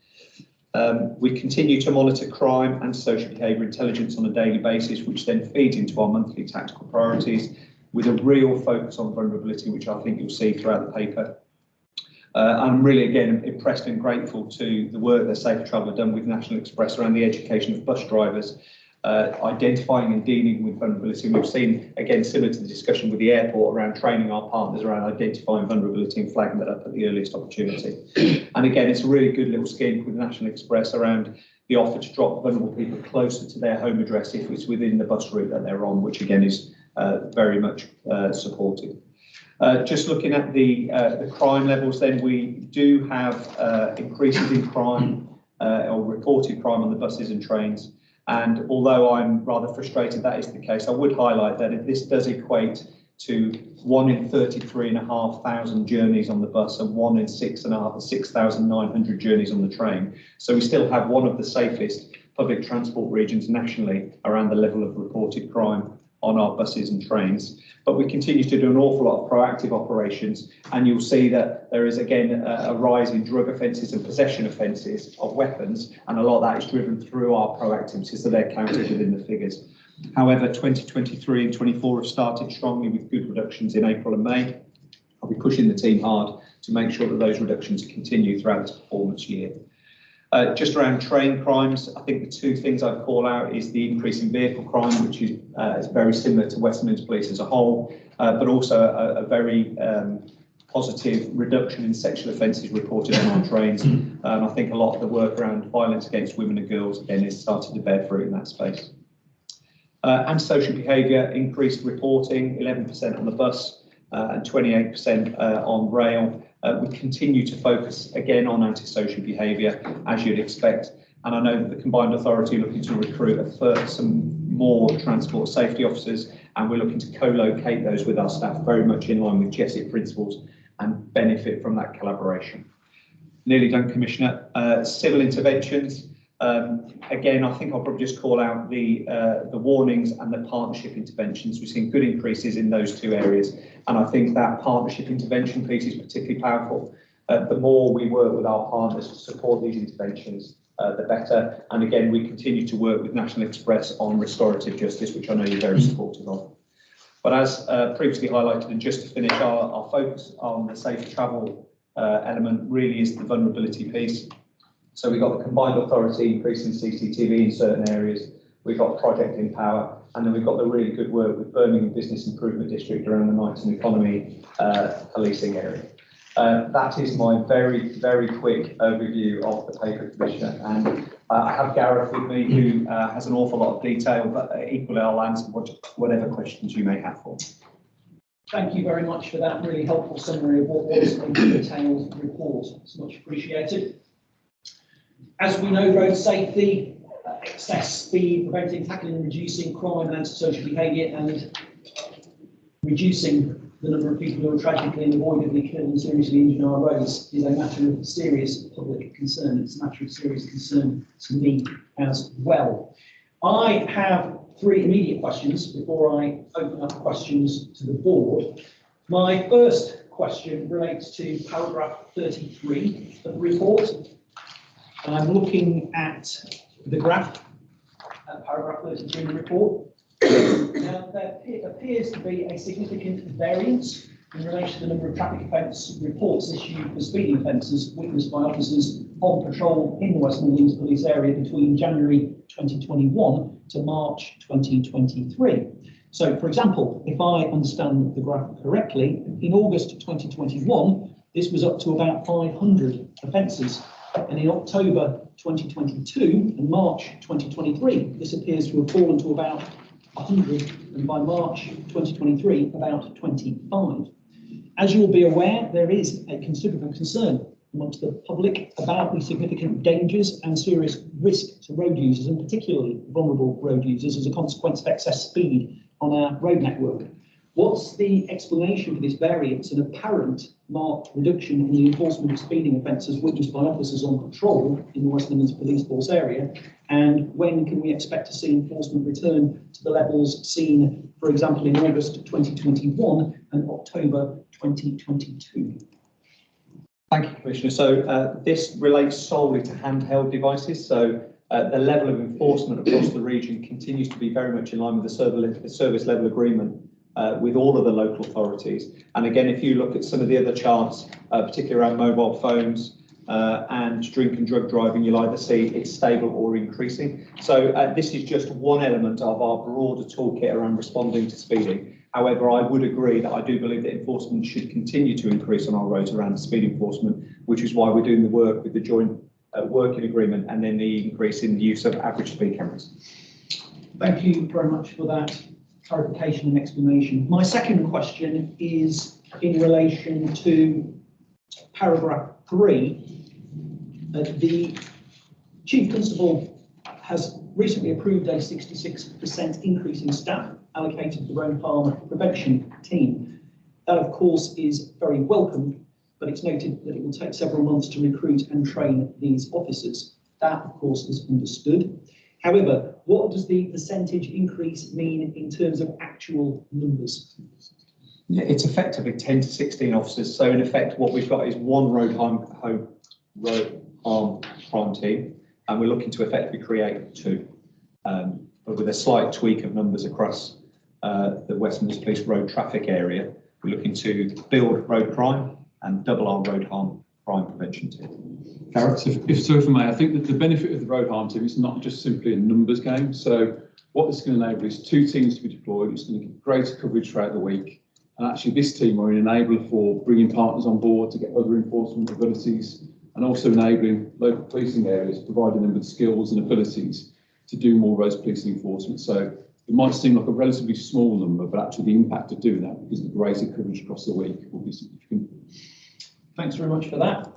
We continue to monitor crime and social behaviour intelligence on a daily basis, which then feeds into our monthly tactical priorities with a real focus on vulnerability, which I think you'll see throughout the paper. I'm really, again, impressed and grateful to the work that Safe Travel have done with National Express around the education of bus drivers, identifying and dealing with vulnerability. And we've seen, again, similar to the discussion with the airport around training our partners around identifying vulnerability and flagging that up at the earliest opportunity. And again, it's a really good little scheme with National Express around the offer to drop vulnerable people closer to their home address if it's within the bus route that they're on, which again is very much supported. Just looking at the crime levels, then we do have increases in crime or reported crime on the buses and trains. And although I'm rather frustrated that is the case, I would highlight that this does equate to 1 in 33,500 journeys on the bus and 1 in 6,900 journeys on the train. So we still have one of the safest public transport regions nationally around the level of reported crime on our buses and trains. But we continue to do an awful lot of proactive operations, and you'll see that there is again a rise in drug offences and possession offences of weapons, and a lot of that is driven through our proactivities, so they're counted within the figures. However, 2023 and 24 have started strongly with good reductions in April and May. I'll be pushing the team hard to make sure that those reductions continue throughout this performance year. Just around train crimes, I think the two things I'd call out is the increase in vehicle crime, which is very similar to West Midlands Police as a whole, but also a very positive reduction in sexual offences reported on our trains. And I think a lot of the work around violence against women and girls, again, is starting to bear fruit in that space. And social behaviour, increased reporting, 11% on the bus and 28% on rail. We continue to focus again on antisocial behaviour, as you'd expect. And I know that the Combined Authority are looking to recruit some more transport safety officers, and we're looking to co-locate those with our staff, very much in line with GESIP principles, and benefit from that collaboration. Nearly done, Commissioner. Civil interventions. Again, I think I'll probably just call out the warnings and the partnership interventions. We've seen good increases in those two areas, and I think that partnership intervention piece is particularly powerful. The more we work with our partners to support these interventions, the better. And again, we continue to work with National Express on restorative justice, which I know you're very supportive of. But as previously highlighted, and just to finish, our focus on the safe travel element really is the vulnerability piece. So we've got the Combined Authority increasing CCTV in certain areas. We've got Project Empower, and then we've got the really good work with Birmingham Business Improvement District around the Knighton Economy policing area. That is my very, very quick overview of the paper, Commissioner. And I have Gareth with me, who has an awful lot of detail, but equally I'll answer whatever questions you may have for me. Thank you very much for that really helpful summary of what was a detailed report. It's much appreciated. As we know, road safety, excess speed, preventing, tackling and reducing crime and antisocial behaviour, and reducing the number of people who are tragically and avoidably killed and seriously injured on our roads is a matter of serious public concern. It's a matter of serious concern to me as well. I have three immediate questions before I open up questions to the board. My first question relates to paragraph 33 of the report. And I'm looking at the graph, paragraph 33 in the report. Now, there appears to be a significant variance in relation to the number of traffic offence reports issued for speeding offences witnessed by officers on patrol in the West Midlands Police area between January 2021 to March 2023. So, for example, if I understand the graph correctly, in August 2021, this was up to about 500 offences. And in October 2022 and March 2023, this appears to have fallen to about 100, and by March 2023, about 25. As you'll be aware, there is a considerable concern amongst the public about the significant dangers and serious risk to road users, and particularly vulnerable road users, as a consequence of excess speed on our road network. What's the explanation for this variance and apparent marked reduction in the enforcement of speeding offences witnessed by officers on patrol in the West Midlands Police Force area? And when can we expect to see enforcement return to the levels seen, for example, in August 2021 and October 2022? Thank you, Commissioner. So this relates solely to handheld devices. So the level of enforcement across the region continues to be very much in line with the service level agreement with all of the local authorities. And again, if you look at some of the other charts, particularly around mobile phones and drink and drug driving, you'll either see it's stable or increasing. So this is just one element of our broader toolkit around responding to speeding. However, I would agree that I do believe that enforcement should continue to increase on our roads around speed enforcement, which is why we're doing the work with the joint working agreement and then the increase in the use of average speed cameras. Thank you very much for that clarification and explanation. My second question is in relation to paragraph 3. The Chief Constable has recently approved a 66% increase in staff allocated to the road harm prevention team. That, of course, is very welcome, but it's noted that it will take several months to recruit and train these officers. That, of course, is understood. However, what does the percentage increase mean in terms of actual numbers? Yeah, it's effectively 10 to 16 officers. So in effect, what we've got is one road harm crime team, and we're looking to effectively create 2, but with a slight tweak of numbers across the West Midlands Police road traffic area. We're looking to build road crime and double our road harm crime prevention team. Gareth, if I may, I think that the benefit of the road harm team is not just simply a numbers game. So what this is going to enable is 2 teams to be deployed. It's going to give greater coverage throughout the week. And actually this team are an enabler for bringing partners on board to get other enforcement abilities and also enabling local policing areas, providing them with skills and abilities to do more roads policing enforcement. So it might seem like a relatively small number, but actually the impact of doing that because of the greater coverage across the week will be significant. Thanks very much for that.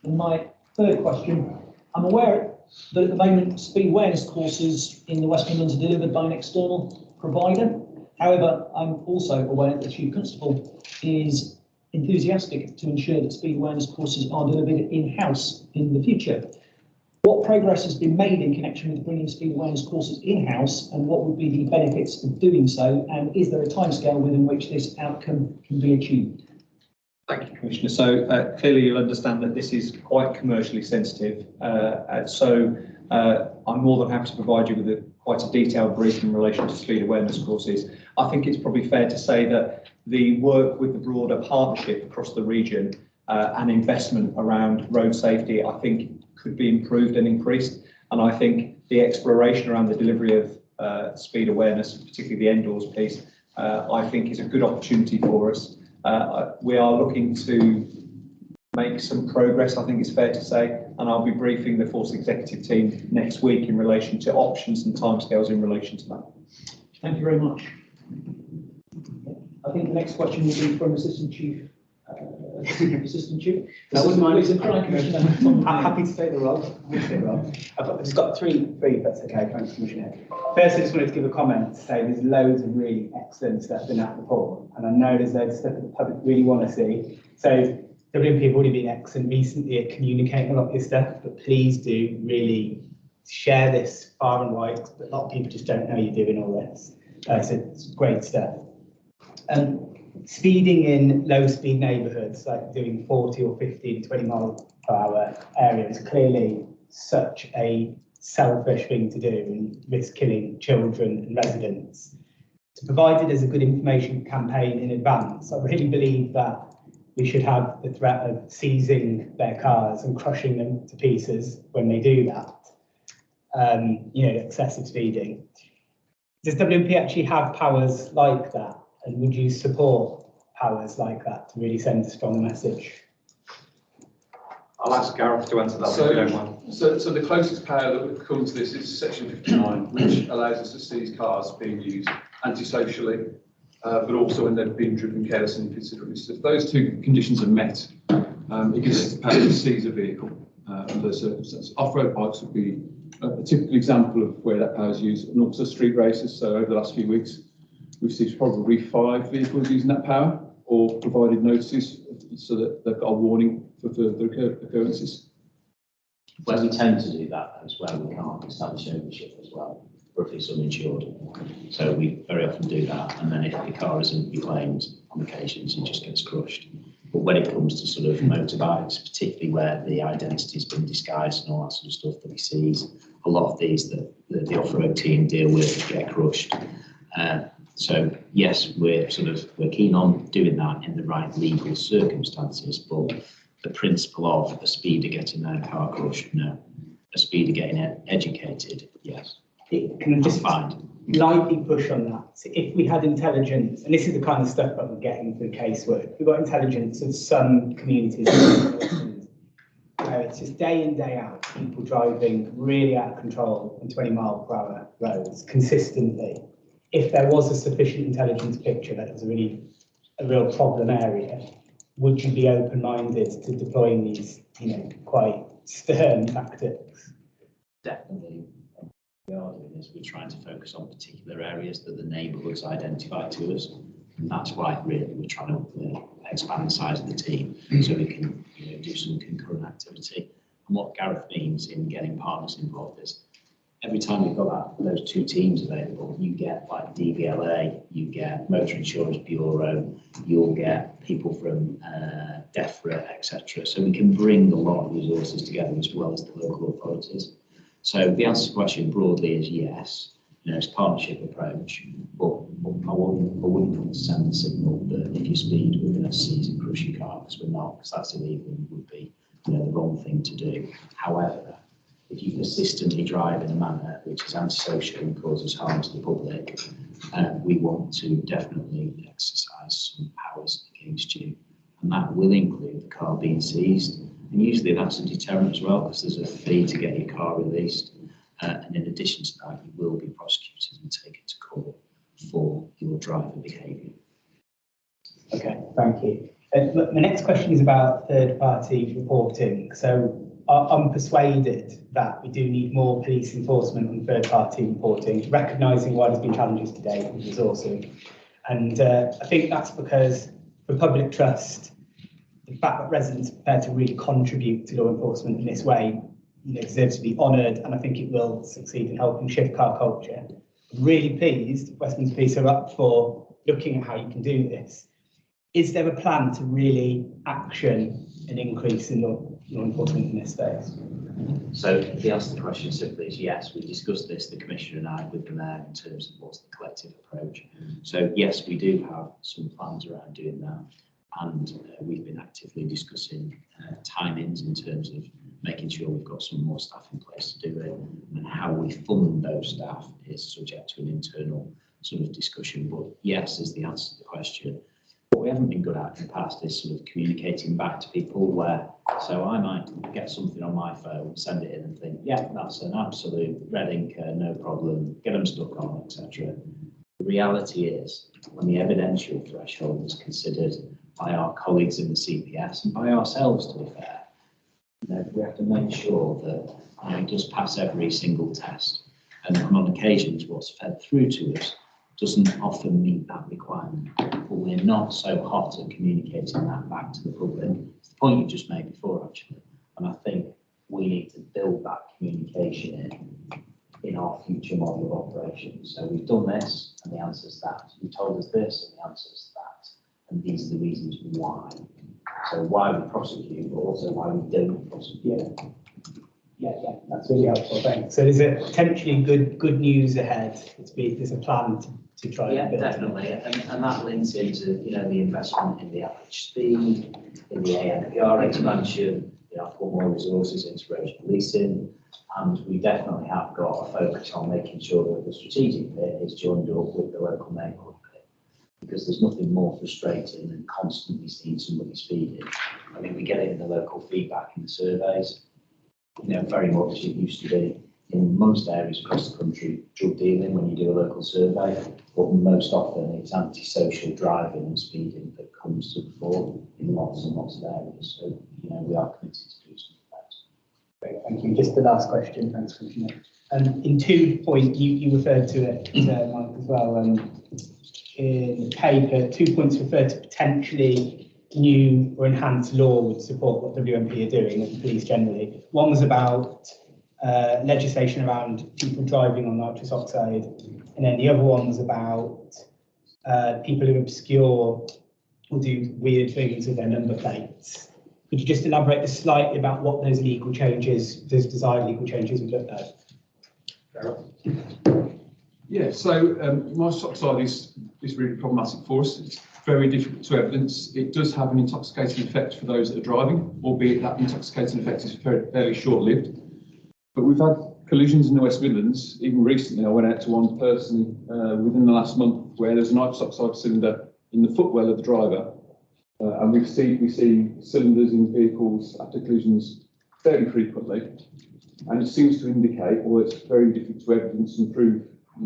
And my third question, I'm aware that at the moment speed awareness courses in the West Midlands are delivered by an external provider. However, I'm also aware that the Chief Constable is enthusiastic to ensure that speed awareness courses are delivered in-house in the future. What progress has been made in connection with bringing speed awareness courses in-house, and what would be the benefits of doing so? And is there a timescale within which this outcome can be achieved? Thank you, Commissioner. So clearly you'll understand that this is quite commercially sensitive. I'm more than happy to provide you with quite a detailed brief in relation to speed awareness courses. I think it's probably fair to say that the work with the broader partnership across the region and investment around road safety, I think could be improved and increased. And I think the exploration around the delivery of speed awareness, particularly the indoors piece, I think is a good opportunity for us. We are looking to make some progress, I think it's fair to say, and I'll be briefing the Force Executive team next week in relation to options and timescales in relation to that. Thank you very much. I think the next question will be from Assistant Chief. That was mine. I'm happy to take the role. I've just got three, if that's okay. Thanks, Commissioner. First, I just wanted to give a comment to say there's loads of really excellent stuff in that report, and I know there's loads of stuff that the public really want to see. So WMP have already been excellent recently at communicating a lot of this stuff, but please do really share this far and wide. A lot of people just don't know you're doing all this. So it's great stuff. Speeding in low speed neighbourhoods, like doing 40 or 50 and 20 mile per hour areas, clearly such a selfish thing to do and risk killing children and residents. So provided there's a good information campaign in advance, I really believe that we should have the threat of seizing their cars and crushing them to pieces when they do that. Excessive speeding. Does WMP actually have powers like that? And would you support powers like that to really send a strong message? I'll ask Gareth to answer that if you don't mind. So the closest power that would come to this is Section 59, which allows us to seize cars being used antisocially, but also when they've been driven careless and inconsiderately. So if those 2 conditions are met, it gives us the power to seize a vehicle under those circumstances. Off-road bikes would be a typical example of where that power is used, and also street races. So over the last few weeks, we've seen probably 5 vehicles using that power or provided notices so that they've got a warning for further occurrences. Where we tend to do that is where we can't establish ownership as well, or if it's uninsured. So we very often do that, and then if the car isn't reclaimed, on occasions it just gets crushed. But when it comes to sort of motorbikes, particularly where the identity has been disguised and all that sort of stuff that we see, a lot of these that the off-road team deal with get crushed. So yes, we're keen on doing that in the right legal circumstances, but the principle of a speeder getting their car crushed, no. A speeder getting educated, yes. Can I just lightly push on that? So if we had intelligence, and this is the kind of stuff that we're getting through casework, we've got intelligence of some communities where it's just day in, day out, people driving really out of control on 20-mile-per-hour roads consistently. If there was a sufficient intelligence picture that was a real problem area, would you be open-minded to deploying these, quite stern tactics? Definitely. We are doing this. We're trying to focus on particular areas that the neighbourhoods identify to us, and that's why really we're trying to expand the size of the team so we can do some concurrent activity. And what Gareth means in getting partners involved is every time you've got those 2 teams available, you get like DVLA, you get Motor Insurance Bureau, you'll get people from DEFRA, etc. So we can bring a lot of resources together as well as the local authorities. So the answer to the question broadly is yes. It's a partnership approach, but I wouldn't want to send the signal that if you speed, we're going to seize and crush your car, because we're not, because that's illegal and would be the wrong thing to do. However, if you persistently drive in a manner which is antisocial and causes harm to the public, we want to definitely exercise some powers against you. And that will include the car being seized. And usually that's a deterrent as well, because there's a fee to get your car released. And in addition to that, you will be prosecuted and taken to court for your driver behaviour. Okay, thank you. My next question is about third-party reporting. So I'm persuaded that we do need more police enforcement on third-party reporting, recognising why there's been challenges today with resourcing. And I think that's because for public trust, the fact that residents are prepared to really contribute to law enforcement in this way, deserves to be honoured, and I think it will succeed in helping shift car culture. I'm really pleased Westminster Police are up for looking at how you can do this. Is there a plan to really action an increase in law enforcement in this space? So the answer to the question simply is yes. We discussed this, the Commissioner and I, with the Mayor in terms of what's the collective approach. So yes, we do have some plans around doing that. And we've been actively discussing timings in terms of making sure we've got some more staff in place to do it, and how we fund those staff is subject to an internal sort of discussion. But yes is the answer to the question. What we haven't been good at in the past is sort of communicating back to people where, so I might get something on my phone, send it in and think, yeah, that's an absolute red ink, no problem, get them stuck on, etc. The reality is, when the evidential threshold is considered by our colleagues in the CPS and by ourselves, to be fair, we have to make sure that it does pass every single test. And on occasions, what's fed through to us doesn't often meet that requirement. But we're not so hot at communicating that back to the public. It's the point you just made before, actually. And I think we need to build that communication in our future model of operations. So we've done this, and the answer is that. You told us this, and the answer is that. And these are the reasons why. So why we prosecute, but also why we don't prosecute. Yeah, that's really helpful. Thanks. So there's a potentially good news ahead. There's a plan to try. Yeah, definitely, and that links into the investment in the average speed, in the ANPR expansion. I've put more resources into road policing, and we definitely have got a focus on making sure that the strategic bit is joined up with the local neighbourhood bit, because there's nothing more frustrating than constantly seeing somebody speeding. I mean, we get it in the local feedback in the surveys. Very much it used to be in most areas across the country, drug dealing when you do a local survey, but most often it's antisocial driving and speeding that comes to the fore in lots and lots of areas. So, we are committed to do something about it. Great, thank you. Just the last question, thanks, Commissioner. In 2 point, you referred to it, Mike, as well. in the paper, 2 points refer to potentially new or enhanced law would support what WMP are doing and the police generally. One was about legislation around people driving on nitrous oxide, and then the other one was about people who obscure or do weird things with their number plates. Could you just elaborate slightly about what those legal changes, those desired legal changes would look like? Yeah, so nitrous oxide is really problematic for us. It's very difficult to evidence. It does have an intoxicating effect for those that are driving, albeit that intoxicating effect is fairly short-lived. But we've had collisions in the West Midlands. Even recently, I went out to one person within the last month where there's a nitrous oxide cylinder in the footwell of the driver. And we see cylinders in vehicles after collisions fairly frequently. And it seems to indicate, although it's very difficult to evidence and prove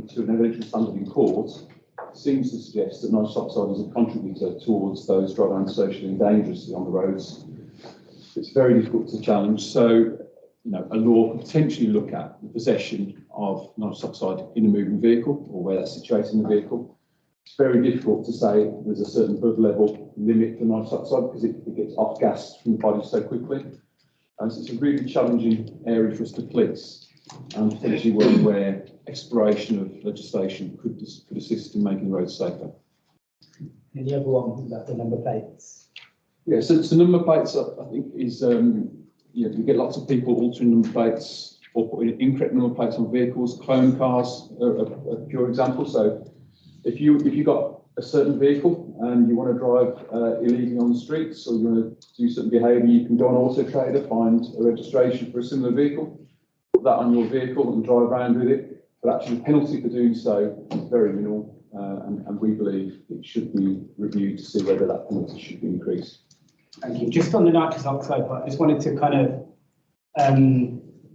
to an evidential standard in court, seems to suggest that nitrous oxide is a contributor towards those driving around socially and dangerously on the roads. It's very difficult to challenge. So, a law could potentially look at the possession of nitrous oxide in a moving vehicle or where that's situated in the vehicle. It's very difficult to say there's a certain blood level limit for nitrous oxide because it gets off-gassed from the body so quickly. And so it's a really challenging area for us to police, and potentially one where exploration of legislation could assist in making roads safer. And the other one about the number plates. Yeah, so number plates, I think, is you get lots of people altering number plates or putting incorrect number plates on vehicles. Clone cars are a pure example. So if you got a certain vehicle and you want to drive illegally on the streets, or you want to do certain behaviour, you can go on Auto Trader, find a registration for a similar vehicle, put that on your vehicle and drive around with it. But actually the penalty for doing so is very minimal, and we believe it should be reviewed to see whether that penalty should be increased. Thank you. Just on the nitrous oxide part, I just wanted to kind of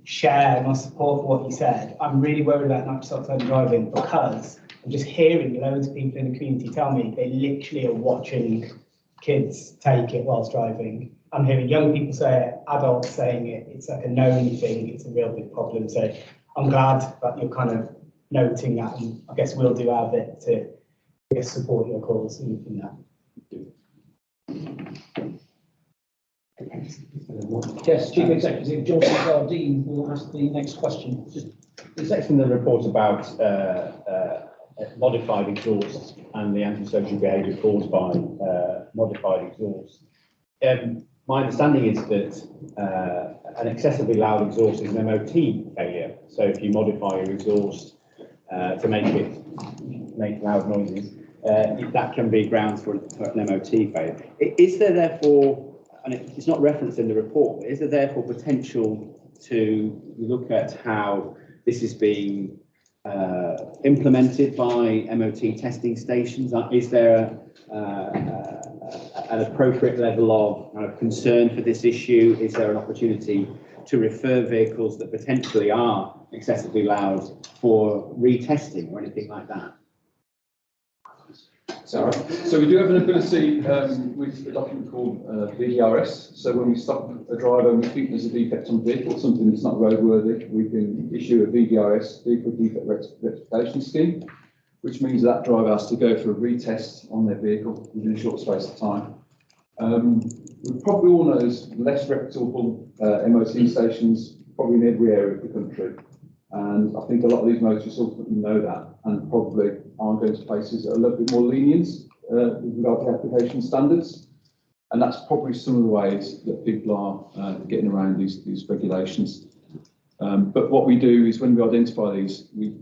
share my support for what you said. I'm really worried about nitrous oxide driving because I'm just hearing loads of people in the community tell me they literally are watching kids take it whilst driving. I'm hearing young people say it, adults saying it. It's like a known thing. It's a real big problem. So I'm glad that you're kind of noting that, and I guess we'll do our bit to, I guess, support your cause in that. Yes, Chief Executive Joseph Jardine will ask the next question. The section in the report about modified exhaust and the antisocial behaviour caused by modified exhaust. My understanding is that an excessively loud exhaust is an MOT failure. So if you modify your exhaust to make loud noises, that can be grounds for an MOT failure. Is there therefore, and it's not referenced in the report, but is there therefore potential to look at how this is being implemented by MOT testing stations? Is there an appropriate level of concern for this issue? Is there an opportunity to refer vehicles that potentially are excessively loud for retesting or anything like that? So we do have an ability with a document called VDRS. So when we stop a driver and we think there's a defect on the vehicle, something that's not roadworthy, we can issue a VDRS, vehicle defect rectification scheme, which means that driver has to go for a retest on their vehicle within a short space of time. We probably all know there's less reputable MOT stations probably in every area of the country. And I think a lot of these motorists ultimately know that and probably aren't going to places that are a little bit more lenient with regard to application standards. And that's probably some of the ways that people are getting around these regulations. But what we do is when we identify these, we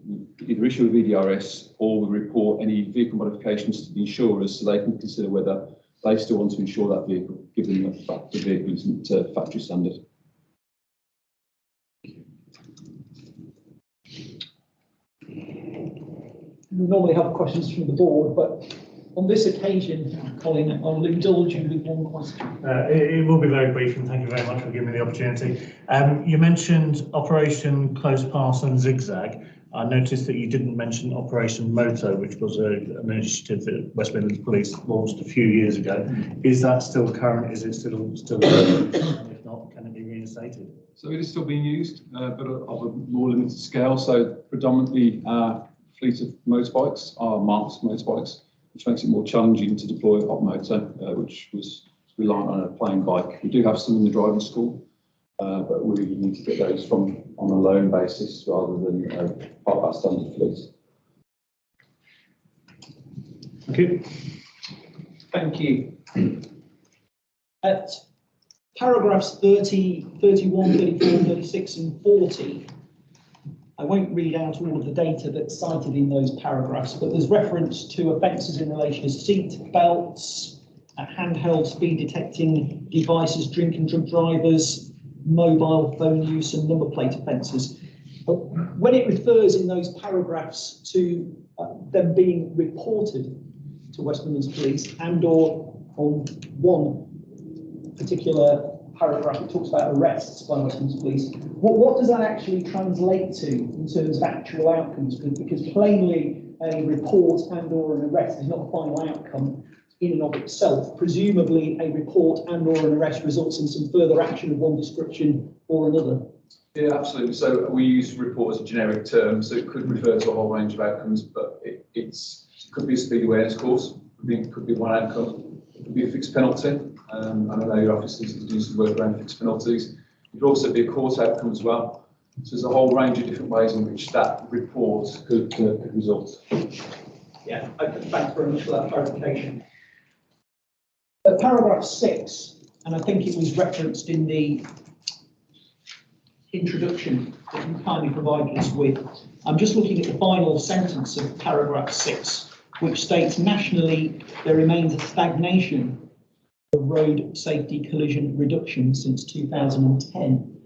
either issue a VDRS or we report any vehicle modifications to the insurers so they can consider whether they still want to insure that vehicle, given that the vehicle isn't factory standard. We normally have questions from the board, but on this occasion, Colin, I'll indulge you with one question. It will be very brief, and thank you very much for giving me the opportunity. You mentioned Operation Close Pass and Zigzag. I noticed that you didn't mention Operation Moto, which was an initiative that West Midlands Police launched a few years ago. Is that still current? Is it still and if not, can it be reinstated? So it is still being used, but of a more limited scale. So predominantly our fleet of motorbikes are marked motorbikes. which makes it more challenging to deploy a hot motor, which was reliant on a plain bike. We do have some in the driving school, but we really need to get those from on a loan basis rather than part of our standard fleet. Thank you. Thank you. At paragraphs 30, 31, 34, 36 and 40, I won't read out all of the data that's cited in those paragraphs, but there's reference to offences in relation to seat belts, handheld speed detecting devices, drink and drug drivers, mobile phone use and number plate offences. But when it refers in those paragraphs to them being reported to West Midlands Police and or on one particular paragraph, it talks about arrests by West Midlands Police. What does that actually translate to in terms of actual outcomes? Because plainly a report and or an arrest is not a final outcome in and of itself. Presumably a report and or an arrest results in some further action of one description or another. Yeah, absolutely. So we use report as a generic term, so it could refer to a whole range of outcomes, but it could be a speed awareness course, could be one outcome, it could be a fixed penalty. And I know your officers do some work around fixed penalties. It could also be a court outcome as well. So there's a whole range of different ways in which that report could result. Yeah, okay, thanks very much for that clarification. Paragraph 6, and I think it was referenced in the introduction that you kindly provided us with. I'm just looking at the final sentence of paragraph 6, which states nationally there remains a stagnation of road safety collision reduction since 2010.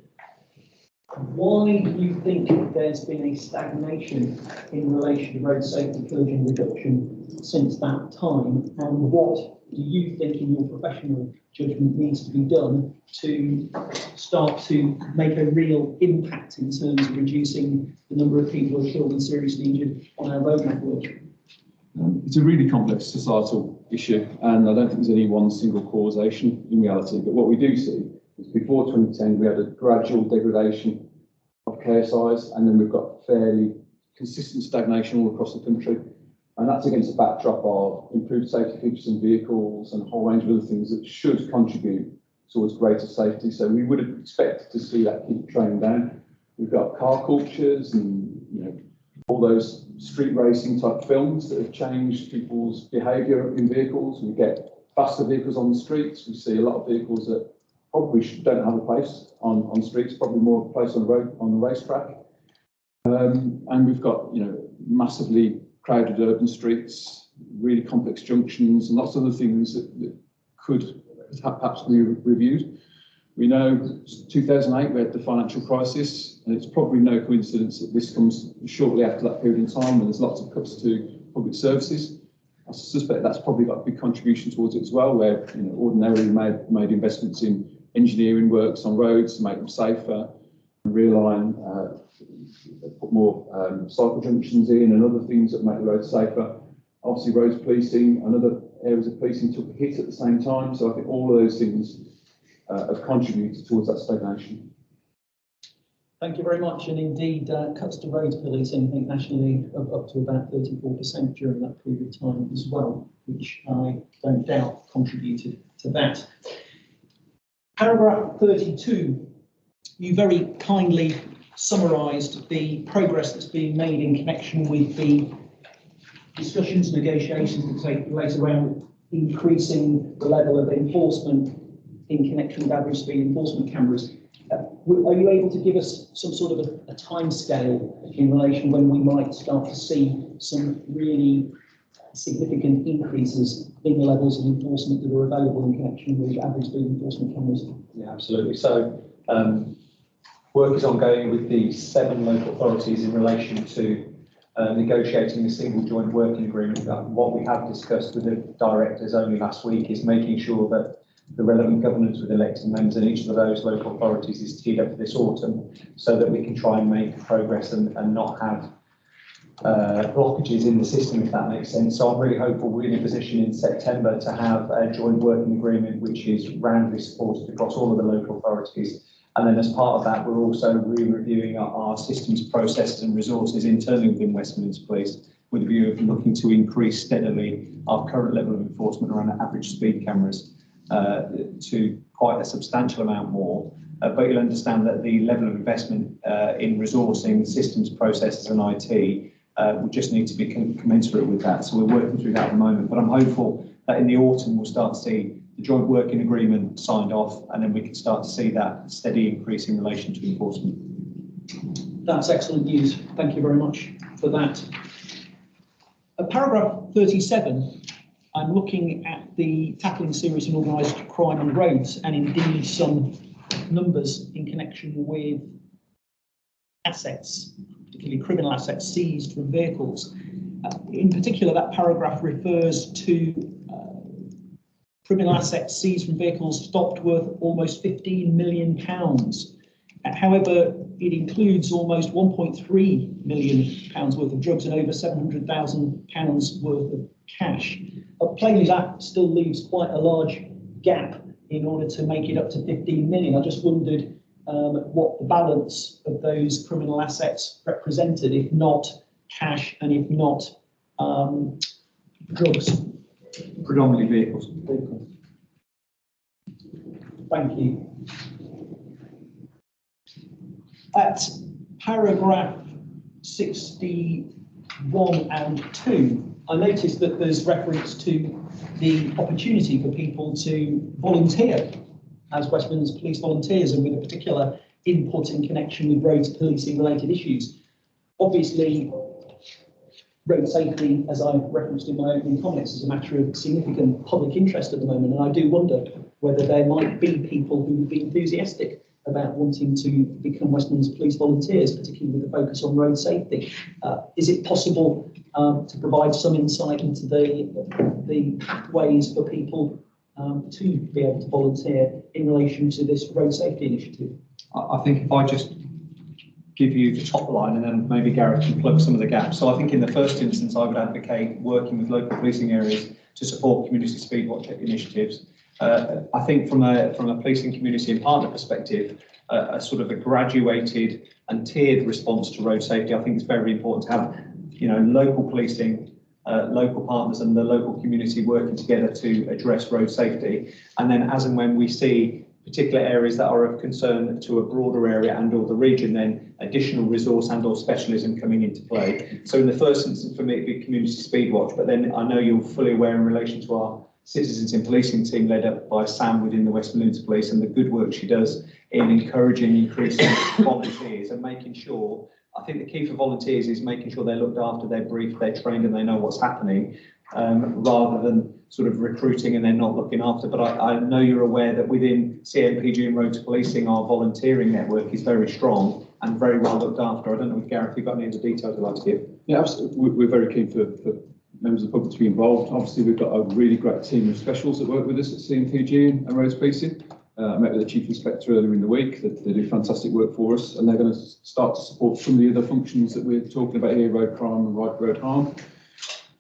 Why do you think there's been a stagnation in relation to road safety collision reduction since that time? And what do you think, in your professional judgment, needs to be done to start to make a real impact in terms of reducing the number of people who are killed and seriously injured on our road network? It's a really complex societal issue, and I don't think there's any one single causation in reality. But what we do see is before 2010, we had a gradual degradation of care size, and then we've got fairly consistent stagnation all across the country. And that's against a backdrop of improved safety features in vehicles and a whole range of other things that should contribute towards greater safety. So we would have expected to see that keep trending down. We've got car cultures and all those street racing type films that have changed people's behaviour in vehicles. We get faster vehicles on the streets. We see a lot of vehicles that probably don't have a place on streets, probably more a place on the road, on the racetrack. And we've got massively crowded urban streets, really complex junctions, and lots of other things that could perhaps be reviewed. We know 2008 we had the financial crisis, and it's probably no coincidence that this comes shortly after that period in time when there's lots of cuts to public services. I suspect that's probably got a big contribution towards it as well, where ordinarily made investments in engineering works on roads to make them safer, and realign, put more cycle junctions in and other things that make the roads safer. Obviously roads policing and other areas of policing took a hit at the same time, so I think all of those things have contributed towards that stagnation. Thank you very much. And indeed, cuts to roads policing, I think nationally, of up to about 34% during that period of time as well, which I don't doubt contributed to that. Paragraph 32, you very kindly summarised the progress that's being made in connection with the discussions, negotiations that take place around increasing the level of enforcement in connection with average speed enforcement cameras. Are you able to give us some sort of a timescale in relation when we might start to see some really significant increases in the levels of enforcement that are available in connection with average speed enforcement cameras? Yeah, absolutely. So work is ongoing with the 7 local authorities in relation to negotiating a single joint working agreement. What we have discussed with the directors only last week is making sure that the relevant governance with elected members in each of those local authorities is teed up for this autumn, so that we can try and make progress and not have blockages in the system, if that makes sense. So I'm really hopeful we're in a position in September to have a joint working agreement which is roundly supported across all of the local authorities. And then as part of that, we're also re-reviewing our systems, processes and resources internally within West Midlands Police with a view of looking to increase steadily our current level of enforcement around average speed cameras to quite a substantial amount more. But you'll understand that the level of investment in resourcing, systems, processes and IT will just need to be commensurate with that. So we're working through that at the moment, but I'm hopeful that in the autumn we'll start to see the joint working agreement signed off, and then we can start to see that steady increase in relation to enforcement. That's excellent news. Thank you very much for that. Paragraph 37, I'm looking at the tackling serious and organised crime on roads, and indeed some numbers in connection with assets, particularly criminal assets seized from vehicles. In particular, that paragraph refers to criminal assets seized from vehicles stopped worth almost £15 million. However, it includes almost £1.3 million worth of drugs and over £700,000 worth of cash. Plainly, that still leaves quite a large gap in order to make it up to 15 million. I just wondered what the balance of those criminal assets represented, if not cash and if not drugs. Predominantly vehicles. Thank you. At paragraph 61 and 2, I noticed that there's reference to the opportunity for people to volunteer as West Midlands Police volunteers and with a particular input in connection with roads policing related issues. Obviously, road safety, as I referenced in my opening comments, is a matter of significant public interest at the moment, and I do wonder whether there might be people who would be enthusiastic about wanting to become West Midlands Police volunteers, particularly with a focus on road safety. Is it possible to provide some insight into the pathways for people to be able to volunteer in relation to this road safety initiative? I think if I just give you the top line and then maybe Gareth can plug some of the gaps. So I think in the first instance, I would advocate working with local policing areas to support community speed watch initiatives. I think from a policing community and partner perspective, a sort of a graduated and tiered response to road safety, I think it's very important to have, local policing, local partners and the local community working together to address road safety. And then as and when we see particular areas that are of concern to a broader area and or the region, then additional resource and or specialism coming into play. So in the first instance for me, it'd be community speed watch, but then I know you're fully aware in relation to our Citizens in Policing team led up by Sam within the West Midlands Police and the good work she does in encouraging increasing volunteers and making sure, I think the key for volunteers is making sure they're looked after, they're briefed, they're trained and they know what's happening, rather than sort of recruiting and they're not looking after. But I know you're aware that within CMPG and Road to Policing, our volunteering network is very strong and very well looked after. I don't know if Gareth, you've got any of the details you'd like to give? Yeah, absolutely. We're very keen for members of the public to be involved. Obviously, we've got a really great team of specials that work with us at CMPG and Road to Policing. I met with the Chief Inspector earlier in the week. They do fantastic work for us, and they're going to start to support some of the other functions that we're talking about here, road crime and road harm.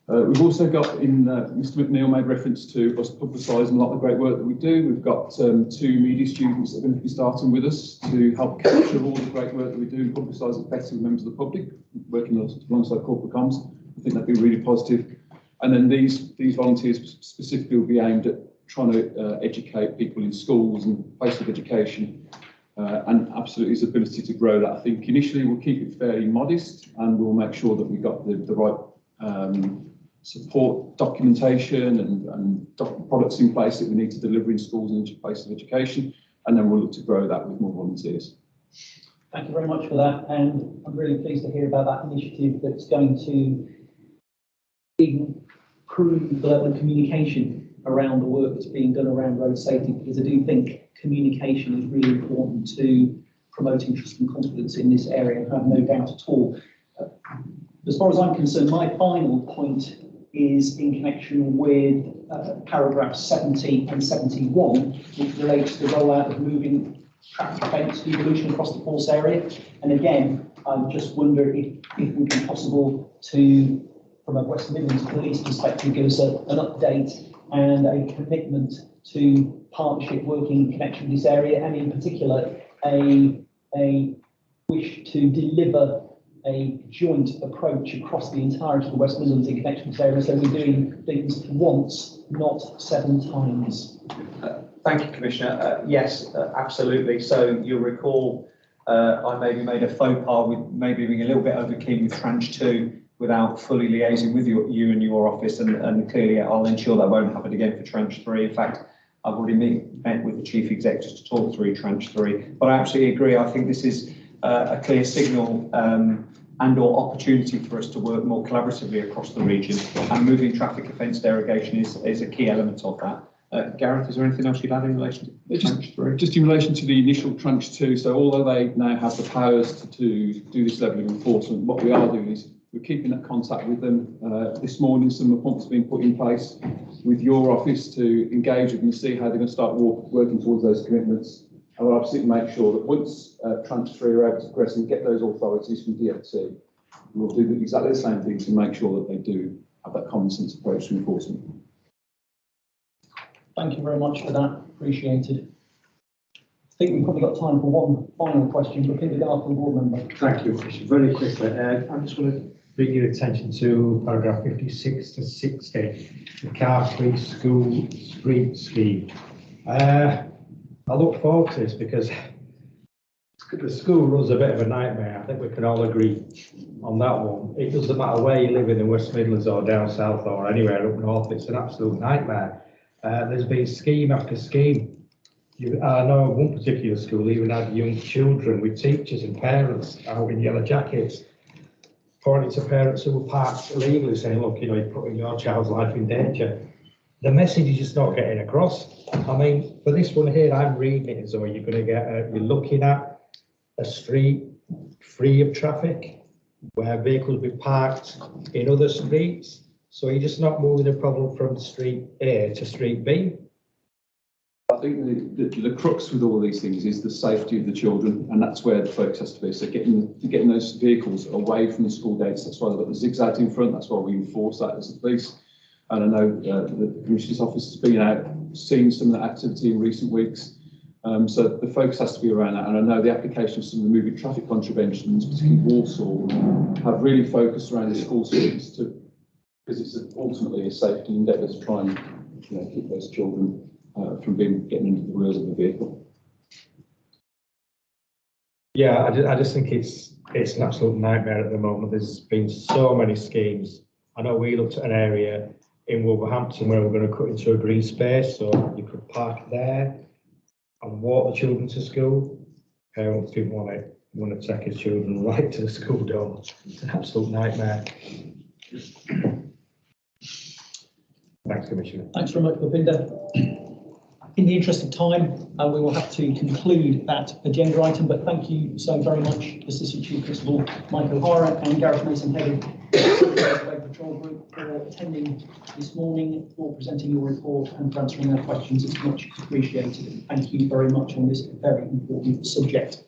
We've also got Mr McNeil made reference to us publicising a lot of the great work that we do. We've got 2 media students that are going to be starting with us to help capture all the great work that we do and publicise it better with members of the public, working alongside corporate comms. I think that'd be really positive. And then these volunteers specifically will be aimed at trying to educate people in schools and places of education, and absolutely his ability to grow that. I think initially we'll keep it fairly modest and we'll make sure that we've got the right support documentation and products in place that we need to deliver in schools and places of education, and then we'll look to grow that with more volunteers. Thank you very much for that, and I'm really pleased to hear about that initiative that's going to improve the level of communication around the work that's being done around road safety, because I do think communication is really important to promoting trust and confidence in this area. I have no doubt at all. As far as I'm concerned, my final point is in connection with paragraphs 70 and 71, which relates to the rollout of moving traffic fence devolution across the force area. And again, I just wonder if it would be possible to, from a West Midlands Police perspective, give us an update and a commitment to partnership working in connection with this area, and in particular a wish to deliver a joint approach across the entirety of the West Midlands in connection with this area. So we're doing things once, not 7 times. Thank you, Commissioner. Yes, absolutely. So you'll recall I maybe made a faux pas with maybe being a little bit overkeen with tranche 2 without fully liaising with you and your office, and clearly I'll ensure that won't happen again for tranche 3. In fact, I've already met with the Chief Executive to talk through tranche 3. But I absolutely agree. I think this is a clear signal and or opportunity for us to work more collaboratively across the region, and moving traffic offence derogation is a key element of that. Gareth, is there anything else you'd add in relation to tranche 3? Just in relation to the initial tranche 2, so although they now have the powers to do this level of enforcement, what we are doing is we're keeping that contact with them. This morning, some appointments have been put in place with your office to engage with them and see how they're going to start working towards those commitments. And we'll absolutely make sure that once tranche 3 are able to progress and get those authorities from DFT, we'll do exactly the same thing to make sure that they do have that common sense approach to enforcement. Thank you very much for that. Appreciated. I think we've probably got time for one final question. Repeat the after the board member. Thank you. Very quickly, I just want to bring your attention to paragraph 56 to 60, the car-free school street scheme. I look forward to this because the school runs a bit of a nightmare. I think we can all agree on that one. It doesn't matter where you live in the West Midlands or down south or anywhere up north, it's an absolute nightmare. There's been scheme after scheme. I know one particular school even had young children with teachers and parents out in yellow jackets, pointing to parents who were parked illegally, saying, look, you know, you're putting your child's life in danger. The message is just not getting across. I mean, for this one here, I'm reading it as though you're going to get, you're looking at a street free of traffic, where vehicles be parked in other streets. So you're just not moving the problem from street A to street B. I think the crux with all these things is the safety of the children, and that's where the focus has to be. So getting those vehicles away from the school gates. That's why they've got the zigzags in front. That's why we enforce that as the police. And I know the Commissioner's Office has been out seeing some of that activity in recent weeks. So the focus has to be around that. And I know the application of some of the moving traffic contraventions, particularly Walsall, have really focused around the school students because it's ultimately a safety endeavour to try and keep those children from getting into the wheels of the vehicle. Yeah, I just think it's an absolute nightmare at the moment. There's been so many schemes. I know we looked at an area in Wolverhampton where we're going to cut into a green space, so you could park there and walk the children to school. Parents didn't want to take his children right to the school door. It's an absolute nightmare. Thanks, Commissioner. Thanks very much, Bapinda. In the interest of time, we will have to conclude that agenda item, but thank you so very much, Assistant Chief Constable Mike O'Hara and Gareth Mason, head of the Patrol Group, for attending this morning, for presenting your report and for answering our questions. It's much appreciated. Thank you very much on this very important subject.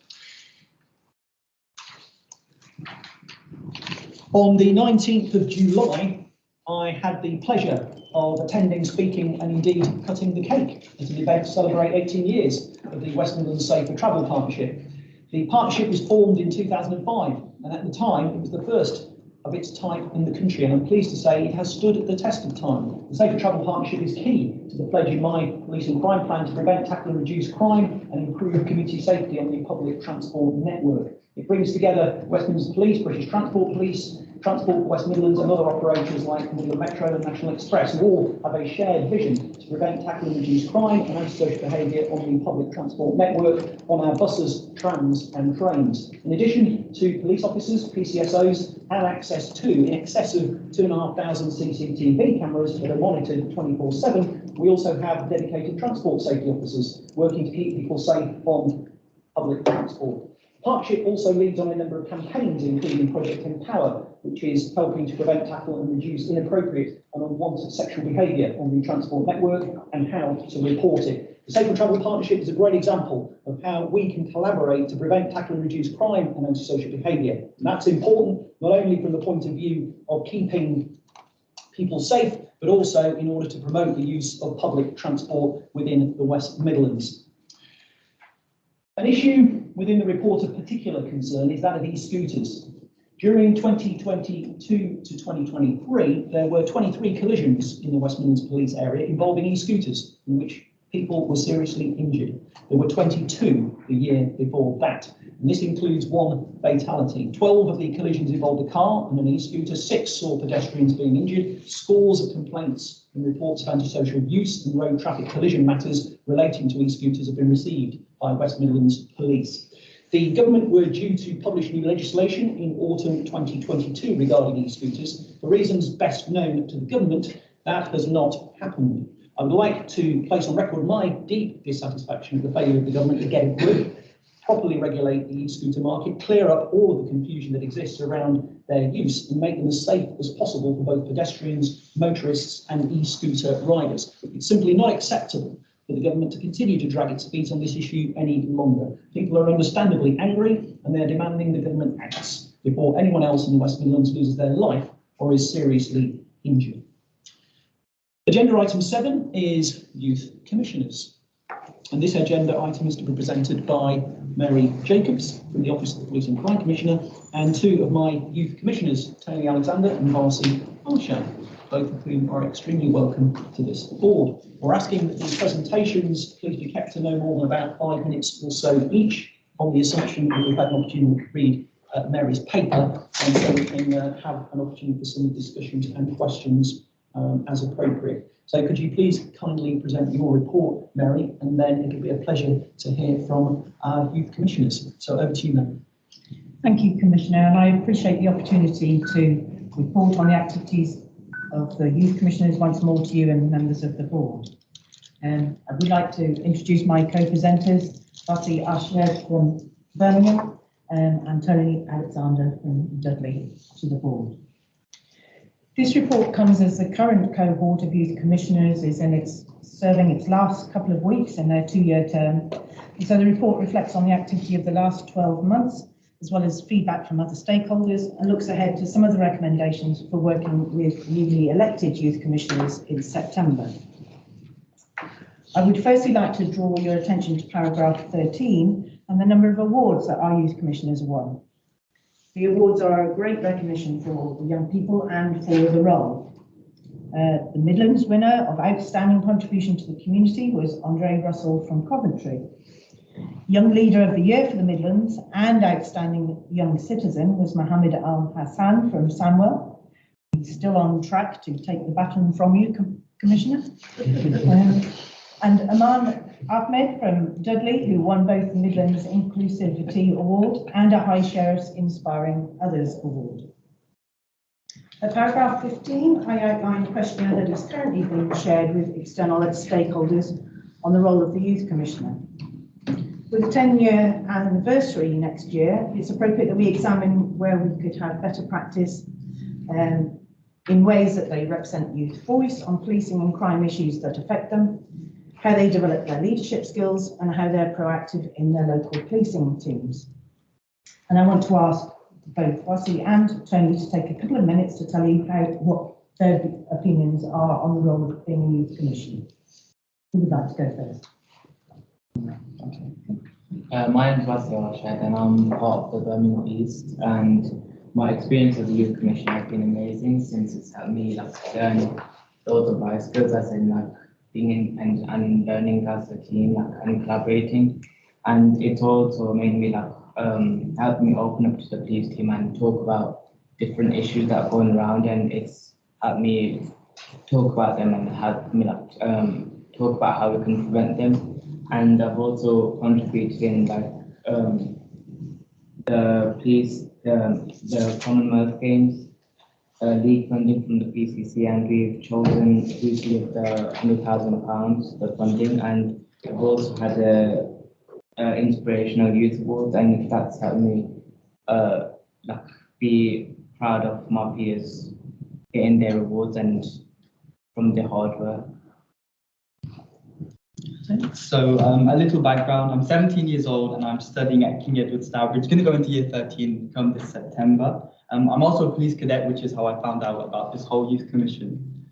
On the 19th of July, I had the pleasure of attending, speaking and indeed cutting the cake at an event to celebrate 18 years of the West Midlands Safer Travel Partnership. The partnership was formed in 2005 and at the time it was the first of its type in the country, and I'm pleased to say it has stood the test of time. The Safer Travel Partnership is key to the pledge in my police and crime plan to prevent, tackle and reduce crime and improve community safety on the public transport network. It brings together West Midlands Police, British Transport Police, Transport West Midlands and other operators like Midland Metro and National Express, who all have a shared vision to prevent, tackle and reduce crime and antisocial behaviour on the public transport network, on our buses, trams and trains. In addition to police officers, PCSOs have access to in excess of 2,500 CCTV cameras that are monitored 24/7. We also have dedicated transport safety officers working to keep people safe on public transport. The partnership also leads on a number of campaigns, including Project Empower, which is helping to prevent, tackle and reduce inappropriate and unwanted sexual behaviour on the transport network and how to report it. The Safer Travel Partnership is a great example of how we can collaborate to prevent, tackle and reduce crime and antisocial behaviour. And that's important not only from the point of view of keeping people safe, but also in order to promote the use of public transport within the West Midlands. An issue within the report of particular concern is that of e-scooters. During 2022 to 2023, there were 23 collisions in the West Midlands police area involving e-scooters, in which people were seriously injured. There were 22 the year before that, and this includes 1 fatality. 12 of the collisions involved a car and an e-scooter, 6 saw pedestrians being injured, scores of complaints and reports of antisocial use and road traffic collision matters relating to e-scooters have been received by West Midlands Police. The government were due to publish new legislation in autumn 2022 regarding e-scooters. For reasons best known to the government, that has not happened. I would like to place on record my deep dissatisfaction with the failure of the government to get it good, properly regulate the e-scooter market, clear up all of the confusion that exists around their use and make them as safe as possible for both pedestrians, motorists and e-scooter riders. It's simply not acceptable for the government to continue to drag its feet on this issue any longer. People are understandably angry and they're demanding the government acts before anyone else in the West Midlands loses their life or is seriously injured. Agenda item 7 is youth commissioners. And this agenda item is to be presented by Mary Jacobs from the Office of the Police and Crime Commissioner and 2 of my youth commissioners, Tony Alexander and Marcy Harshaw, both of whom are extremely welcome to this board. We're asking that these presentations please be kept to no more than about 5 minutes or so each, on the assumption that we've had an opportunity to read Mary's paper, and so we can have an opportunity for some discussions and questions as appropriate. So could you please kindly present your report, Mary, and then it'll be a pleasure to hear from our youth commissioners. So over to you, Mary. Thank you, Commissioner, and I appreciate the opportunity to report on the activities of the youth commissioners once more to you and members of the board. I would like to introduce my co-presenters, Marcy Harshaw from Birmingham and Tony Alexander from Dudley, to the board. This report comes as the current cohort of youth commissioners is serving its last couple of weeks in their 2-year term. And so the report reflects on the activity of the last 12 months, as well as feedback from other stakeholders, and looks ahead to some of the recommendations for working with newly elected youth commissioners in September. I would firstly like to draw your attention to paragraph 13 and the number of awards that our youth commissioners won. The awards are a great recognition for young people and for the role. The Midlands winner of Outstanding Contribution to the Community was Andre Russell from Coventry. Young Leader of the Year for the Midlands and Outstanding Young Citizen was Mohammed Al Hassan from Sandwell. He's still on track to take the baton from you, Commissioner. And Aman Ahmed from Dudley, who won both the Midlands Inclusivity Award and a High Sheriff's Inspiring Others Award. At paragraph 15, I outline a questionnaire that is currently being shared with external stakeholders on the role of the Youth Commissioner. With a 10-year anniversary next year, it's appropriate that we examine where we could have better practice in ways that they represent youth voice on policing and crime issues that affect them, how they develop their leadership skills, and how they're proactive in their local policing teams. And I want to ask both Marcy and Tony to take a couple of minutes to tell you what their opinions are on the role of being a youth commissioner. Who would like to go first? My name is Marcy Harshaw and I'm part of the Birmingham East, and my experience as a youth commissioner has been amazing since it's helped me learn loads of life skills, as in being independent and learning as a team and collaborating. And it's also made me helped me open up to the police team and talk about different issues that are going around, and it's helped me talk about them and helped me talk about how we can prevent them. And I've also contributed in the police, the Commonwealth Games, league funding from the PCC, and we've chosen recently the £100,000 the funding, and we've also had a inspirational youth awards, and that's helped me be proud of my peers getting their awards and from their hard work. So a little background, I'm 17 years old and I'm studying at King Edward Stourbridge, going to go into year 13 come this September. I'm also a police cadet, which is how I found out about this whole youth commission.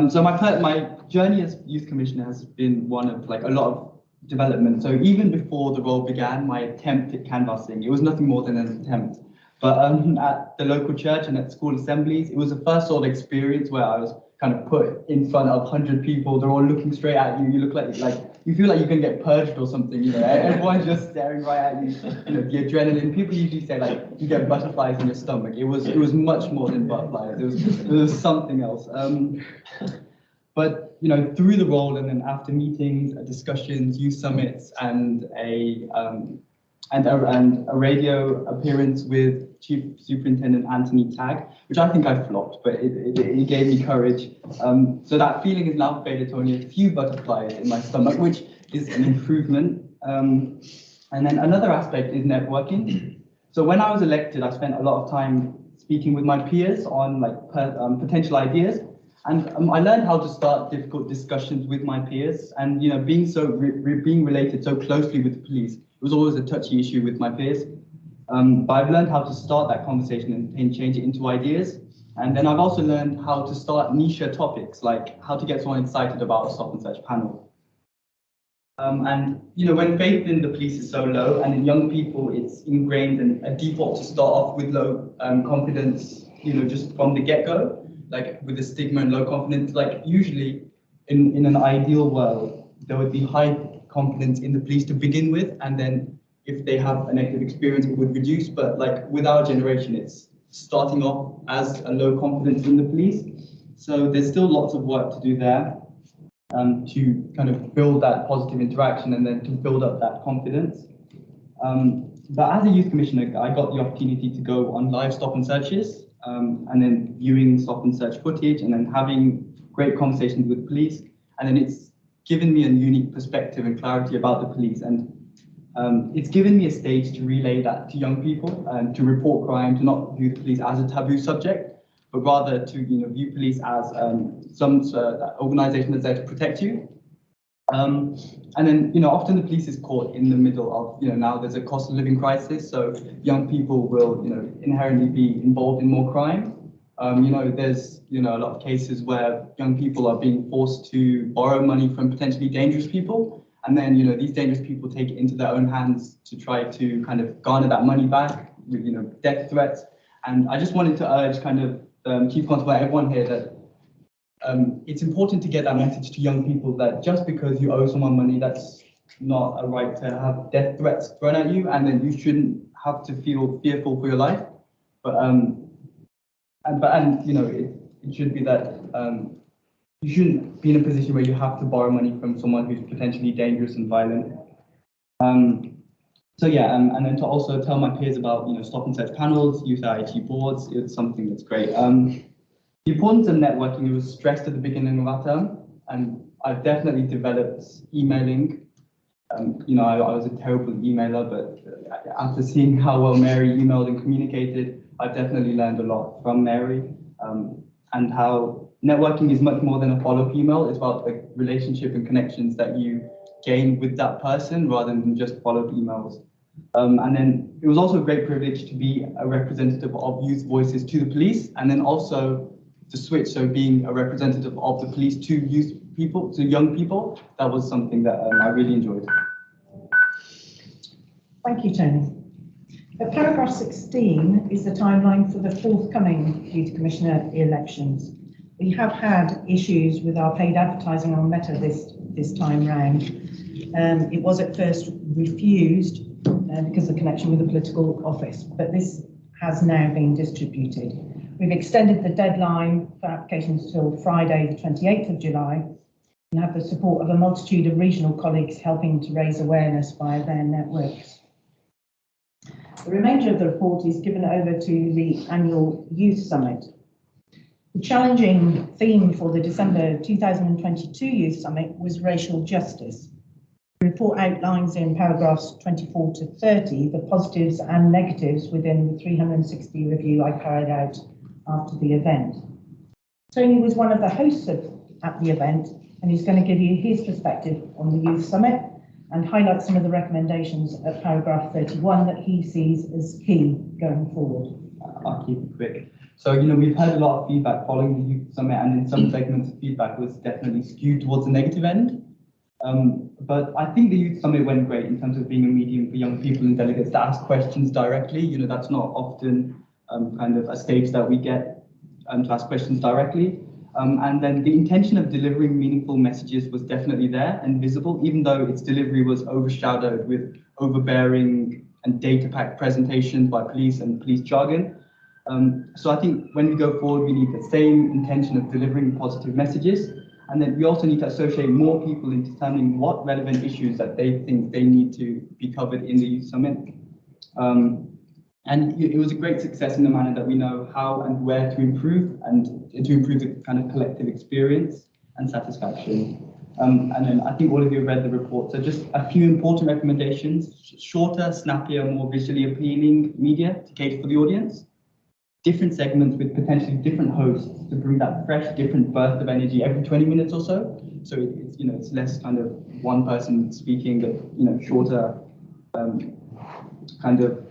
So my journey as youth commissioner has been one of a lot of development. So even before the role began, my attempt at canvassing, it was nothing more than an attempt. But at the local church and at school assemblies, it was the first sort of experience where I was kind of put in front of 100 people. They're all looking straight at you. You look like you feel like you're gonna get purged or something. You know, everyone's just staring right at you. You know, the adrenaline. People usually say like you get butterflies in your stomach. It was much more than butterflies. It was something else. But you know, through the role and then after meetings, discussions, youth summits, and a radio appearance with Chief Superintendent Anthony Tagg, which I think I flopped, but it gave me courage. So that feeling is now faded to only a few butterflies in my stomach, which is an improvement. And then another aspect is networking. So when I was elected, I spent a lot of time speaking with my peers on potential ideas. And I learned how to start difficult discussions with my peers, and you know, being being related so closely with the police, it was always a touchy issue with my peers. But I've learned how to start that conversation and change it into ideas. And then I've also learned how to start niche topics, like how to get someone excited about a stop and search panel. And you know, when faith in the police is so low, and in young people it's ingrained and a default to start off with low confidence, you know, just from the get-go. Like with the stigma and low confidence, like usually in an ideal world, there would be high confidence in the police to begin with, and then if they have a negative experience, it would reduce. But like with our generation, it's starting off as a low confidence in the police. So there's still lots of work to do there to kind of build that positive interaction and then to build up that confidence. But as a youth commissioner, I got the opportunity to go on live stop and searches. And then viewing stop and search footage and then having great conversations with police. And then it's given me a unique perspective and clarity about the police. And it's given me a stage to relay that to young people and to report crime, to not view the police as a taboo subject, but rather to view police as some organization that's there to protect you. And then, often the police is caught in the middle of, now there's a cost of living crisis, so young people will, inherently be involved in more crime. There's, a lot of cases where young people are being forced to borrow money from potentially dangerous people. And then, these dangerous people take it into their own hands to try to kind of garner that money back with, death threats. And I just wanted to urge Chief Constable, everyone here that it's important to get that message to young people that just because you owe someone money, that's not a right to have death threats thrown at you, and then you shouldn't have to feel fearful for your life. But it should be that you shouldn't be in a position where you have to borrow money from someone who's potentially dangerous and violent. So yeah, and then to also tell my peers about stop and search panels, youth IT boards, it's something that's great. The importance of networking was stressed at the beginning of our term, and I've definitely developed emailing. I was a terrible emailer, but after seeing how well Mary emailed and communicated, I've definitely learned a lot from Mary, and how networking is much more than a follow-up email. It's about the relationship and connections that you gain with that person rather than just follow-up emails. And then it was also a great privilege to be a representative of youth voices to the police, and then also to switch, so being a representative of the police to youth people, to young people, that was something that I really enjoyed. Thank you, Tony. Paragraph 16 is the timeline for the forthcoming Youth Commissioner elections. We have had issues with our paid advertising on Meta this time round. It was at first refused because of the connection with the political office, but this has now been distributed. We've extended the deadline for applications till Friday, the 28th of July, and have the support of a multitude of regional colleagues helping to raise awareness via their networks. The remainder of the report is given over to the annual Youth Summit. The challenging theme for the December 2022 Youth Summit was racial justice. The report outlines in paragraphs 24 to 30 the positives and negatives within the 360 review I carried out after the event. Tony was one of the hosts at the event, and he's going to give you his perspective on the Youth Summit and highlight some of the recommendations at paragraph 31 that he sees as key going forward. I'll keep it quick. So, we've had a lot of feedback following the Youth Summit, and in some segments of feedback was definitely skewed towards the negative end. But I think the Youth Summit went great in terms of being a medium for young people and delegates to ask questions directly. You know, that's not often kind of a stage that we get to ask questions directly. And then the intention of delivering meaningful messages was definitely there and visible, even though its delivery was overshadowed with overbearing and data-packed presentations by police and police jargon. So I think when we go forward, we need the same intention of delivering positive messages. And then we also need to associate more people in determining what relevant issues that they think they need to be covered in the Youth Summit. And it was a great success in the manner that we know how and where to improve and to improve the kind of collective experience and satisfaction. And then I think all of you have read the report. So just a few important recommendations: shorter, snappier, more visually appealing media to cater for the audience. Different segments with potentially different hosts to bring that fresh, different burst of energy every 20 minutes or so. So it's, you know, it's less kind of one person speaking, but, you know, shorter kind of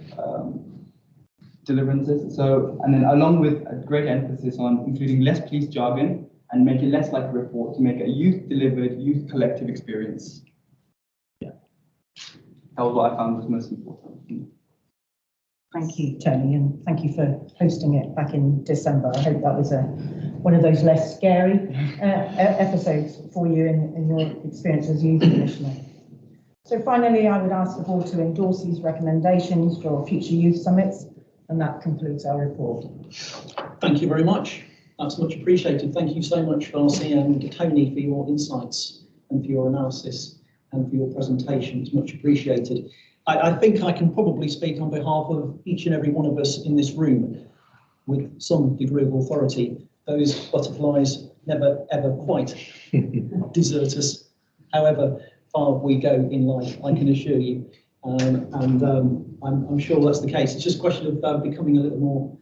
deliverances. So, and then along with a great emphasis on including less police jargon and make it less like a report to make it a youth-delivered, youth-collective experience. Yeah, that was what I found was most important. Thank you, Tony, and thank you for hosting it back in December. I hope that was one of those less scary episodes for you in your experience as Youth Commissioner. So finally, I would ask the board to endorse these recommendations for future youth summits, and that concludes our report. Thank you very much. That's much appreciated. Thank you so much, Darcy and Tony, for your insights and for your analysis and for your presentation. It's much appreciated. I think I can probably speak on behalf of each and every one of us in this room with some degree of authority. Those butterflies never, ever quite desert us, however far we go in life, I can assure you. I'm sure that's the case. It's just a question of becoming a little more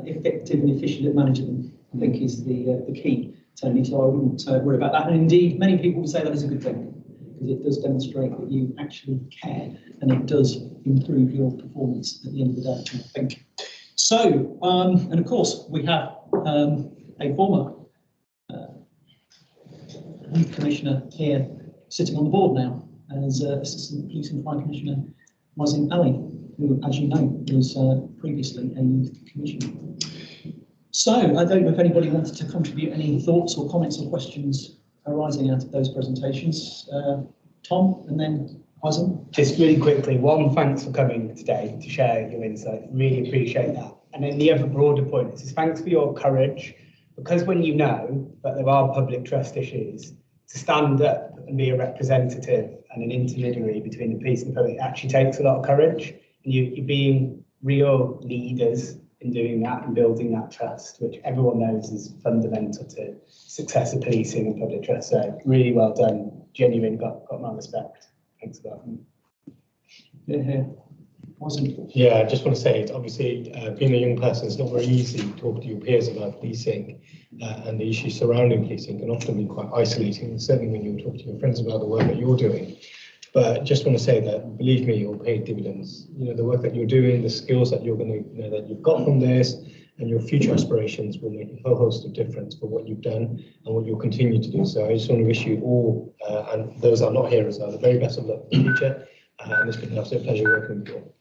effective and efficient at managing them, I think is the key, Tony, so I wouldn't worry about that. And indeed, many people would say that is a good thing, because it does demonstrate that you actually care and it does improve your performance at the end of the day, I think. So, and of course, we have a former Youth Commissioner here sitting on the board now as Assistant Police and Crime Commissioner Mazin Ali, who, as you know, was previously a Youth Commissioner. So, I don't know if anybody wanted to contribute any thoughts or comments or questions arising out of those presentations. Tom, and then Mazin. Just really quickly, one, thanks for coming today to share your insights. Really appreciate that. And then the other broader point is thanks for your courage, because when you know that there are public trust issues, to stand up and be a representative and an intermediary between the police and the public actually takes a lot of courage. And you're being real leaders in doing that and building that trust, which everyone knows is fundamental to success of policing and public trust. So really well done. Genuinely got my respect. Thanks for that. Yeah. Yeah, I just want to say, it's obviously, being a young person, it's not very easy to talk to your peers about policing, and the issues surrounding policing can often be quite isolating, certainly when you talk to your friends about the work that you're doing. But just want to say that, believe me, you'll pay dividends. You know, the work that you're doing, the skills that you're going to, you know, that you've got from this, and your future aspirations will make a whole host of difference for what you've done and what you'll continue to do. So I just want to wish you all, and those that are not here as well, the very best of luck in the future. And it's been an absolute pleasure working with you all.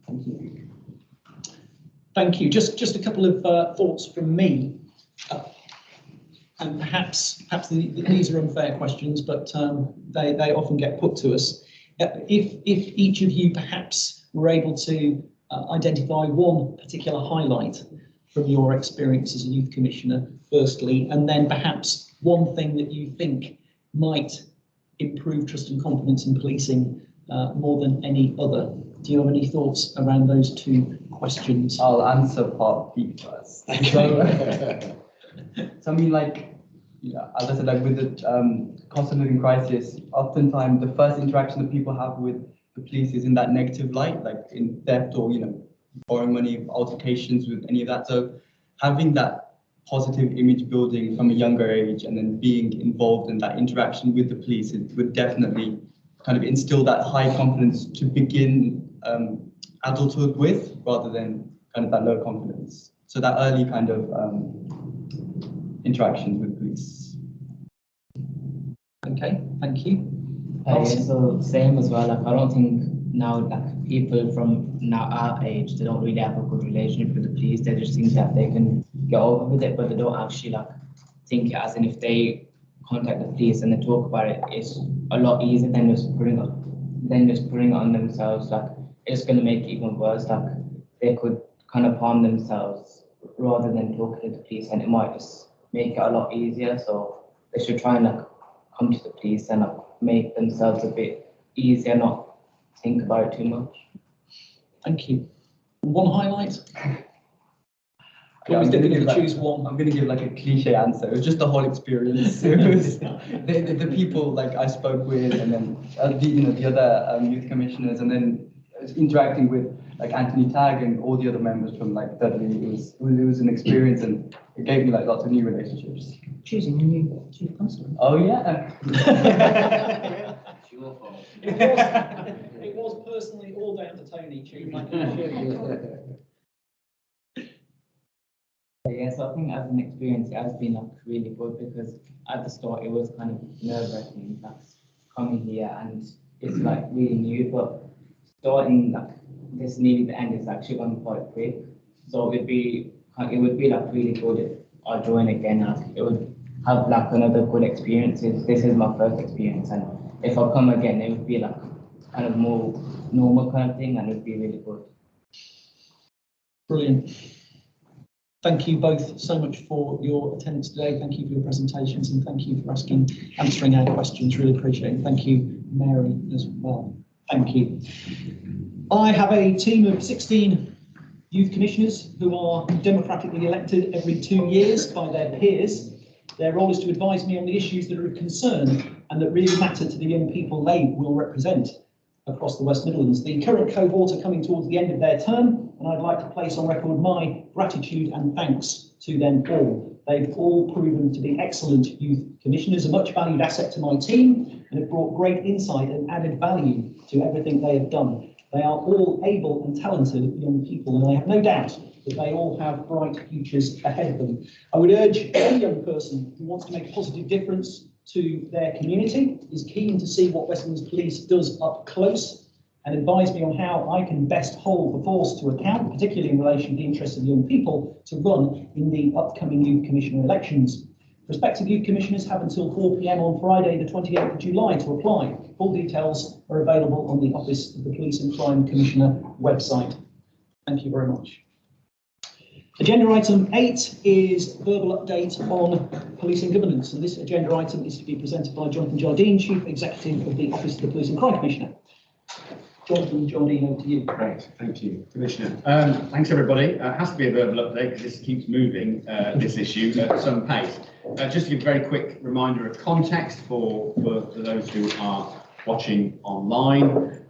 Thank you. Thank you. Just a couple of thoughts from me, and perhaps these are unfair questions, but they often get put to us. If each of you perhaps were able to identify one particular highlight from your experience as a Youth Commissioner, firstly, and then perhaps one thing that you think might improve trust and confidence in policing more than any other. Do you have any thoughts around those two questions? I'll answer part B first. So I mean, like, yeah, as I said, like with the cost of living crisis, oftentimes the first interaction that people have with the police is in that negative light, like in theft or, you know, borrowing money, altercations with any of that. So having that positive image building from a younger age and then being involved in that interaction with the police, it would definitely kind of instill that high confidence to begin adulthood with, rather than kind of that low confidence. So that early kind of interactions with police. Thank Okay, thank you. Yeah, so same as well. Like I don't think now like people from now our age, they don't really have a good relationship with the police. They just think that they can get over with it, but they don't actually like think it as in if they contact the police and they talk about it, it's a lot easier than just putting it on themselves. Like it's gonna make it even worse. Like they could kind of harm themselves rather than talking to the police, and it might just make it a lot easier. So they should try and like come to the police and like make themselves a bit easier, not think about it too much. Thank you. One highlight? Yeah, Always I'm gonna difficult to give choose one. I'm gonna give like a cliche answer. It was just the whole experience. It was the people like I spoke with, and then the other youth commissioners, and then interacting with like Anthony Tagg and all the other members from like Dudley. It was an experience, and it gave me like lots of new relationships. Choosing a new chief constable. Oh yeah. It was personally all down to Tony, Chief. I can assure you. Yeah, so I think as an experience, it has been like really good because at the start it was kind of nerve-wracking, like coming here, and it's like really new, but starting like this nearly the end is actually gone quite quick. So it would be like really good if I join again. Like it would have like another good experience. This is my first experience, and if I come again, it would be like kind of more normal kind of thing, and it would be really good. Brilliant. Thank you both so much for your attendance today. Thank you for your presentations, and thank you for answering our questions. Really appreciate it. Thank you, Mary, as well. Thank you. I have a team of 16 youth commissioners who are democratically elected every 2 years by their peers. Their role is to advise me on the issues that are of concern and that really matter to the young people they will represent across the West Midlands. The current cohort are coming towards the end of their term, and I'd like to place on record my gratitude and thanks to them all. They've all proven to be excellent youth commissioners, a much valued asset to my team, and have brought great insight and added value to everything they have done. They are all able and talented young people, and I have no doubt that they all have bright futures ahead of them. I would urge any young person who wants to make a positive difference to their community, is keen to see what West Midlands Police does up close, and advise me on how I can best hold the force to account, particularly in relation to the interests of young people, to run in the upcoming Youth Commissioner elections. Prospective youth commissioners have until 4 p.m. on Friday, the 28th of July to apply. Full details are available on the Office of the Police and Crime Commissioner website. Thank you very much. Agenda item 8 is verbal update on policing governance, and this agenda item is to be presented by Jonathan Jardine, Chief Executive of the Office of the Police and Crime Commissioner. Jonathan Jardine, over to you. Great, thank you, Commissioner. Thanks everybody. It has to be a verbal update because this keeps moving, this issue at some pace. Just to give a very quick reminder of context for those who are watching online.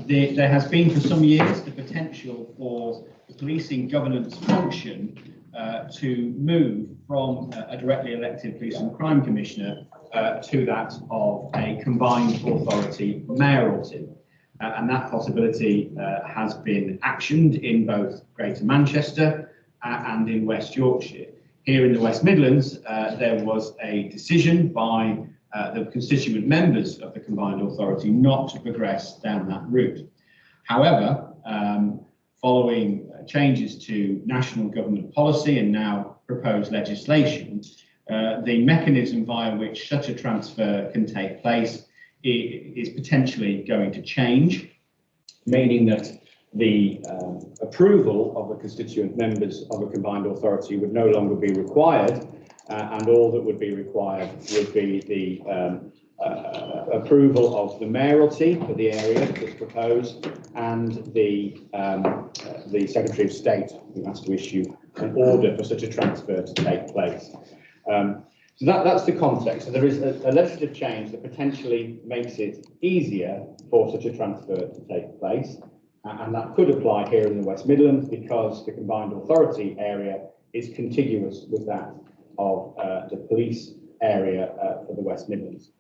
There has been for some years the potential for the policing governance function to move from a directly elected police and crime commissioner to that of a combined authority mayoralty. And that possibility has been actioned in both Greater Manchester and in West Yorkshire. Here in the West Midlands, there was a decision by the constituent members of the combined authority not to progress down that route. However, following changes to national government policy and now proposed legislation, the mechanism via which such a transfer can take place is potentially going to change, meaning that the approval of the constituent members of a combined authority would no longer be required, and all that would be required would be the approval of the mayoralty for the area that's proposed, and the Secretary of State who has to issue an order for such a transfer to take place. So that's the context. So there is a legislative change that potentially makes it easier for such a transfer to take place, and that could apply here in the West Midlands because the combined authority area is contiguous with that of the police area for the West Midlands.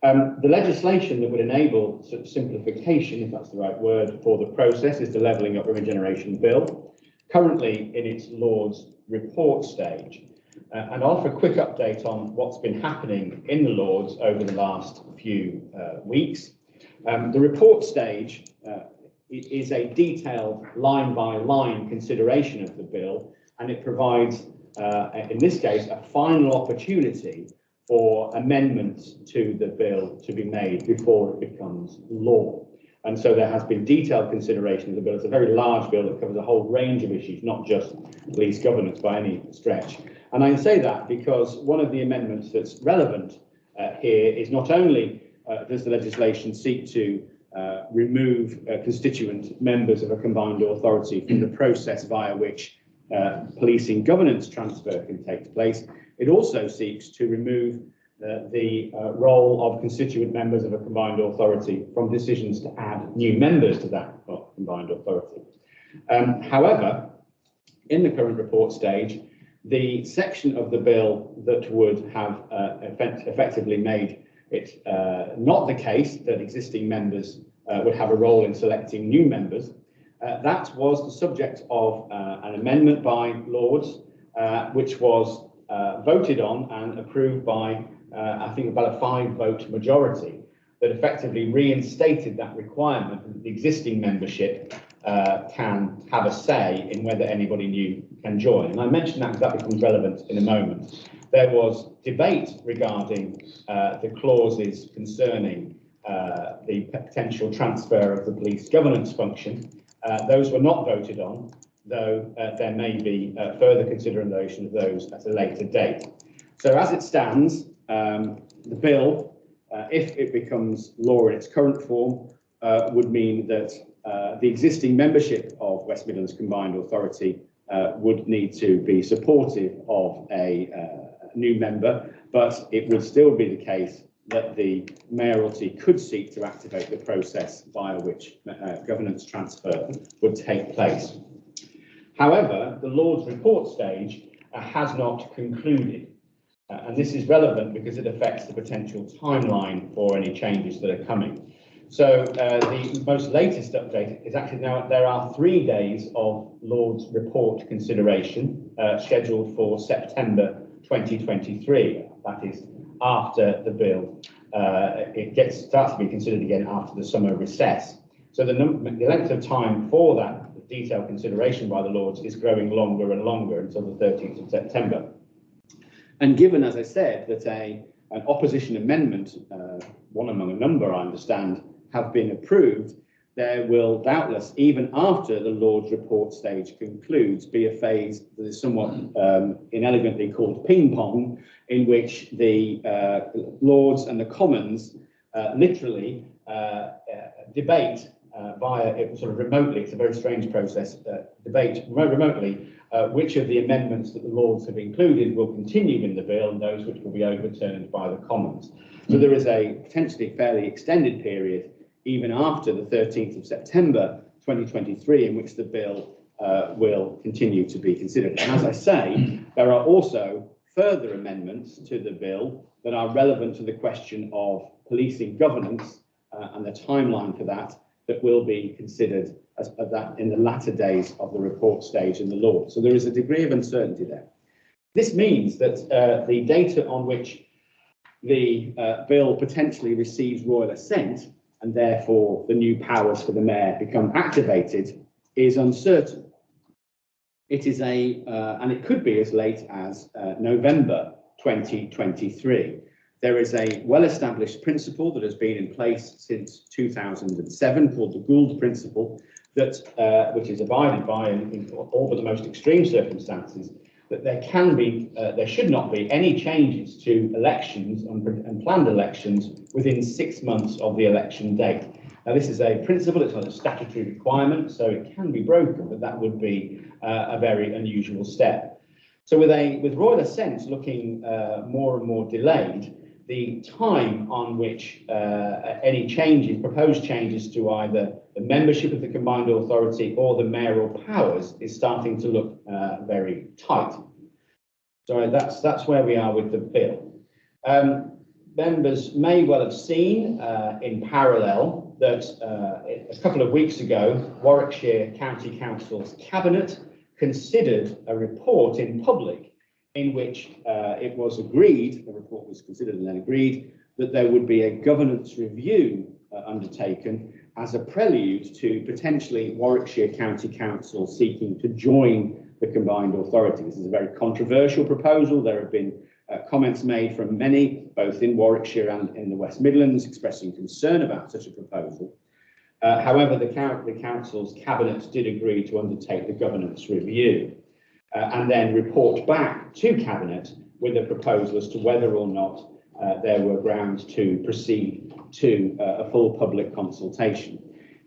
The legislation that would enable such simplification, if that's the right word, for the process is the Levelling Up Regeneration Bill, currently in its Lord's report stage. and I'll offer a quick update on what's been happening in the Lords over the last few weeks. The report stage is a detailed line-by-line consideration of the bill, and it provides, in this case, a final opportunity for amendments to the bill to be made before it becomes law. And so there has been detailed consideration of the bill. It's a very large bill that covers a whole range of issues, not just police governance by any stretch. And I say that because one of the amendments that's relevant here is not only does the legislation seek to remove constituent members of a combined authority from the process via which policing governance transfer can take place, it also seeks to remove the role of constituent members of a combined authority from decisions to add new members to that combined authority. However, in the current report stage, the section of the bill that would have effectively made it not the case that existing members would have a role in selecting new members, that was the subject of an amendment by Lords, which was voted on and approved by, I think, about a 5-vote majority, that effectively reinstated that requirement that the existing membership can have a say in whether anybody new can join. And I mention that because that becomes relevant in a moment. There was debate regarding the clauses concerning the potential transfer of the police governance function. Those were not voted on, though there may be further consideration of those at a later date. So as it stands, the bill, if it becomes law in its current form, would mean that the existing membership of West Midlands Combined Authority would need to be supportive of a new member, but it would still be the case that the mayoralty could seek to activate the process via which governance transfer would take place. However, the Lords report stage has not concluded, and this is relevant because it affects the potential timeline for any changes that are coming. So the most latest update is actually now there are 3 days of Lords report consideration scheduled for September 2023. That is after the bill starts to be considered again after the summer recess. So the length of time for that detailed consideration by the Lords is growing longer and longer until the 13th of September. And given, as I said, that an opposition amendment, one among a number, I understand, have been approved, there will doubtless, even after the Lords report stage concludes, be a phase that is somewhat inelegantly called ping pong, in which the Lords and the Commons literally debate via it sort of remotely. It's a very strange process. Debate remotely which of the amendments that the Lords have included will continue in the bill and those which will be overturned by the Commons. So there is a potentially fairly extended period, even after the 13th of September 2023, in which the bill will continue to be considered. And as I say, there are also further amendments to the bill that are relevant to the question of policing governance and the timeline for that will be considered as that in the latter days of the report stage in the Lords. So there is a degree of uncertainty there. This means that the data on which the bill potentially receives royal assent, and therefore the new powers for the mayor become activated, is uncertain. It is and it could be as late as November 2023. There is a well-established principle that has been in place since 2007 called the Gould principle, that which is abided by in all but the most extreme circumstances, that there should not be any changes to elections and planned elections within 6 months of the election date. Now, this is a principle, it's not a statutory requirement, so it can be broken, but that would be a very unusual step. So with royal assent looking more and more delayed, the time on which any changes, proposed changes to either the membership of the combined authority or the mayoral powers is starting to look very tight. So that's where we are with the bill. Members may well have seen in parallel that a couple of weeks ago, Warwickshire County Council's Cabinet considered a report in public in which it was agreed, the report was considered and then agreed, that there would be a governance review undertaken as a prelude to potentially Warwickshire County Council seeking to join the combined authority. This is a very controversial proposal. There have been comments made from many, both in Warwickshire and in the West Midlands, expressing concern about such a proposal. However, the council's cabinet did agree to undertake the governance review and then report back to cabinet with a proposal as to whether or not there were grounds to proceed to a full public consultation.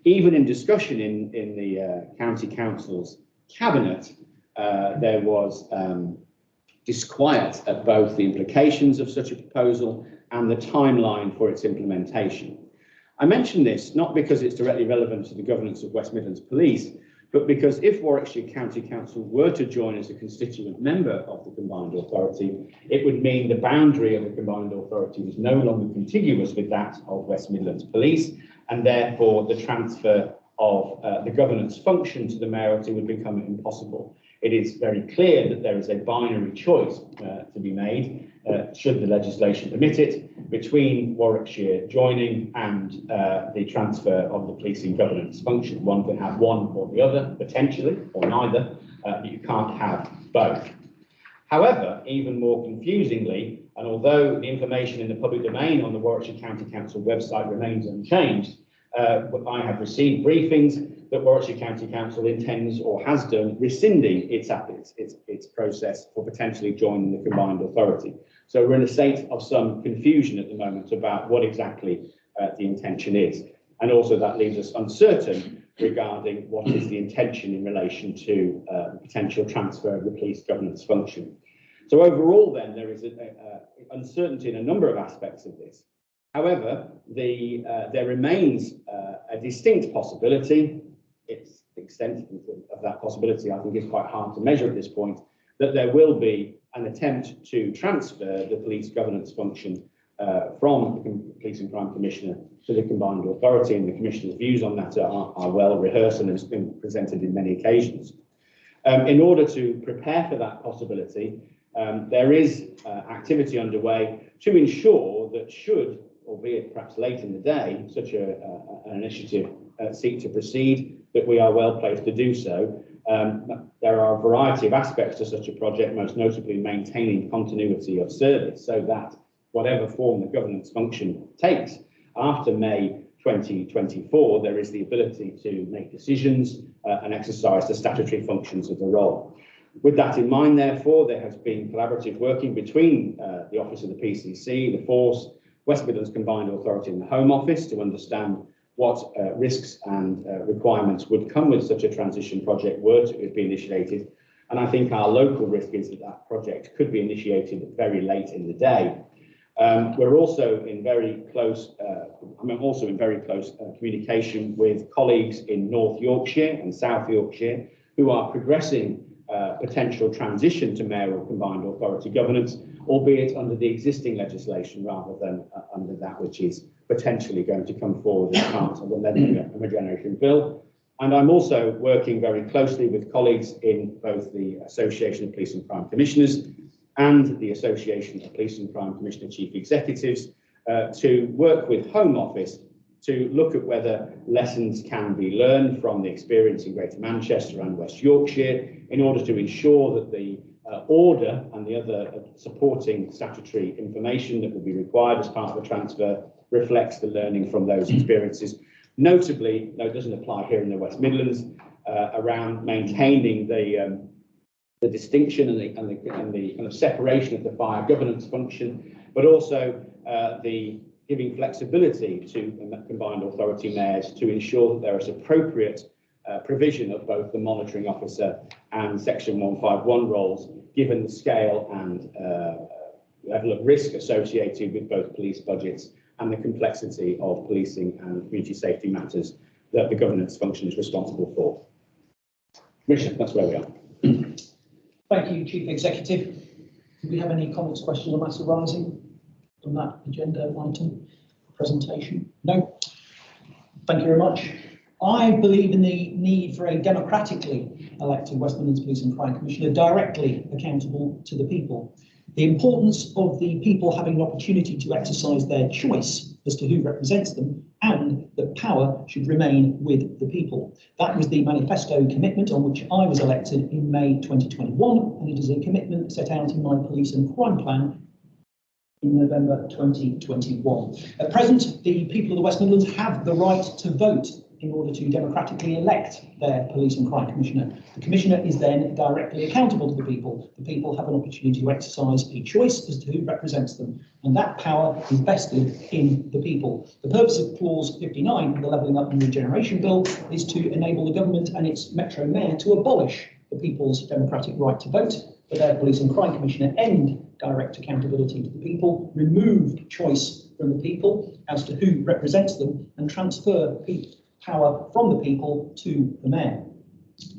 Even in discussion in the county council's cabinet, there was disquiet at both the implications of such a proposal and the timeline for its implementation. I mention this not because it's directly relevant to the governance of West Midlands Police, but because if Warwickshire County Council were to join as a constituent member of the combined authority, it would mean the boundary of the combined authority was no longer contiguous with that of West Midlands Police, and therefore the transfer of the governance function to the mayoralty would become impossible. It is very clear that there is a binary choice to be made, should the legislation permit it, between Warwickshire joining and the transfer of the policing governance function. One can have one or the other, potentially, or neither, but you can't have both. However, even more confusingly, and although the information in the public domain on the Warwickshire County Council website remains unchanged, I have received briefings that Warwickshire County Council intends or has done rescinding its process for potentially joining the combined authority. So we're in a state of some confusion at the moment about what exactly the intention is. And also that leaves us uncertain regarding what is the intention in relation to the potential transfer of the police governance function. So overall then there is uncertainty in a number of aspects of this. However, there remains a distinct possibility. Its extent of that possibility, I think, is quite hard to measure at this point, that there will be an attempt to transfer the police governance function from the Police and Crime Commissioner to the combined authority, and the Commissioner's views on that are well rehearsed and has been presented in many occasions. In order to prepare for that possibility, there is activity underway to ensure that should, albeit perhaps late in the day, such an initiative seek to proceed, that we are well placed to do so. There are a variety of aspects to such a project, most notably maintaining continuity of service, so that whatever form the governance function takes after May 2024, there is the ability to make decisions and exercise the statutory functions of the role. With that in mind, therefore, there has been collaborative working between the Office of the PCC, the Force, West Midlands Combined Authority and the Home Office to understand what risks and requirements would come with such a transition project were to be initiated. And I think our local risk is that that project could be initiated very late in the day. We're also in very close, communication with colleagues in North Yorkshire and South Yorkshire who are progressing potential transition to mayoral combined authority governance, albeit under the existing legislation rather than under that which is potentially going to come forward as part of the regeneration bill. And I'm also working very closely with colleagues in both the Association of Police and Crime Commissioners and the Association of Police and Crime Commissioner Chief Executives to work with Home Office to look at whether lessons can be learned from the experience in Greater Manchester and West Yorkshire in order to ensure that the order and the other supporting statutory information that will be required as part of the transfer reflects the learning from those experiences. Notably, no, it doesn't apply here in the West Midlands, around maintaining the distinction and the kind of separation of the fire governance function, but also the giving flexibility to combined authority mayors to ensure that there is appropriate provision of both the monitoring officer and Section 151 roles, given the scale and level of risk associated with both police budgets and the complexity of policing and community safety matters that the governance function is responsible for. Commissioner, that's where we are. Thank you, Chief Executive. Do we have any comments, questions or matters arising on that agenda item presentation? No. Thank you very much. I believe in the need for a democratically elected West Midlands Police and Crime Commissioner directly accountable to the people. The importance of the people having an opportunity to exercise their choice as to who represents them, and that power should remain with the people. That was the manifesto commitment on which I was elected in May 2021, and it is a commitment set out in my police and crime plan in November 2021. At present, the people of the West Midlands have the right to vote in order to democratically elect their police and crime commissioner. The commissioner is then directly accountable to the people. The people have an opportunity to exercise a choice as to who represents them, and that power is vested in the people. The purpose of clause 59 of the Levelling Up and Regeneration Bill is to enable the government and its Metro Mayor to abolish the people's democratic right to vote for their police and crime commissioner, end direct accountability to the people, remove choice from the people as to who represents them, and transfer power from the people to the mayor.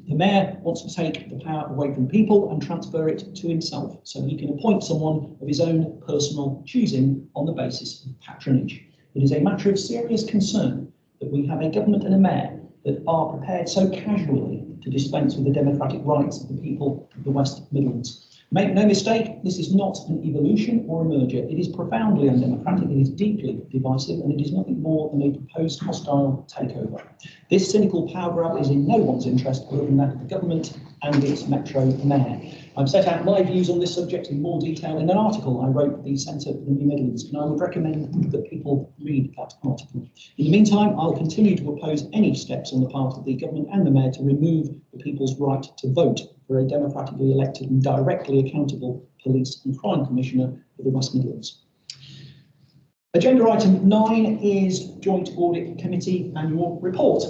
The mayor wants to take the power away from people and transfer it to himself, so he can appoint someone of his own personal choosing on the basis of patronage. It is a matter of serious concern that we have a government and a mayor that are prepared so casually to dispense with the democratic rights of the people of the West Midlands. Make no mistake, this is not an evolution or a merger. It is profoundly undemocratic, it is deeply divisive, and it is nothing more than a proposed hostile takeover. This cynical power grab is in no one's interest other than that of the government and its Metro Mayor. I've set out my views on this subject in more detail in an article I wrote for the Centre for the New Midlands, and I would recommend that people read that article. In the meantime, I'll continue to oppose any steps on the part of the government and the mayor to remove the people's right to vote for a democratically elected and directly accountable police and crime commissioner for the West Midlands. Agenda item 9 is Joint Audit Committee Annual Report.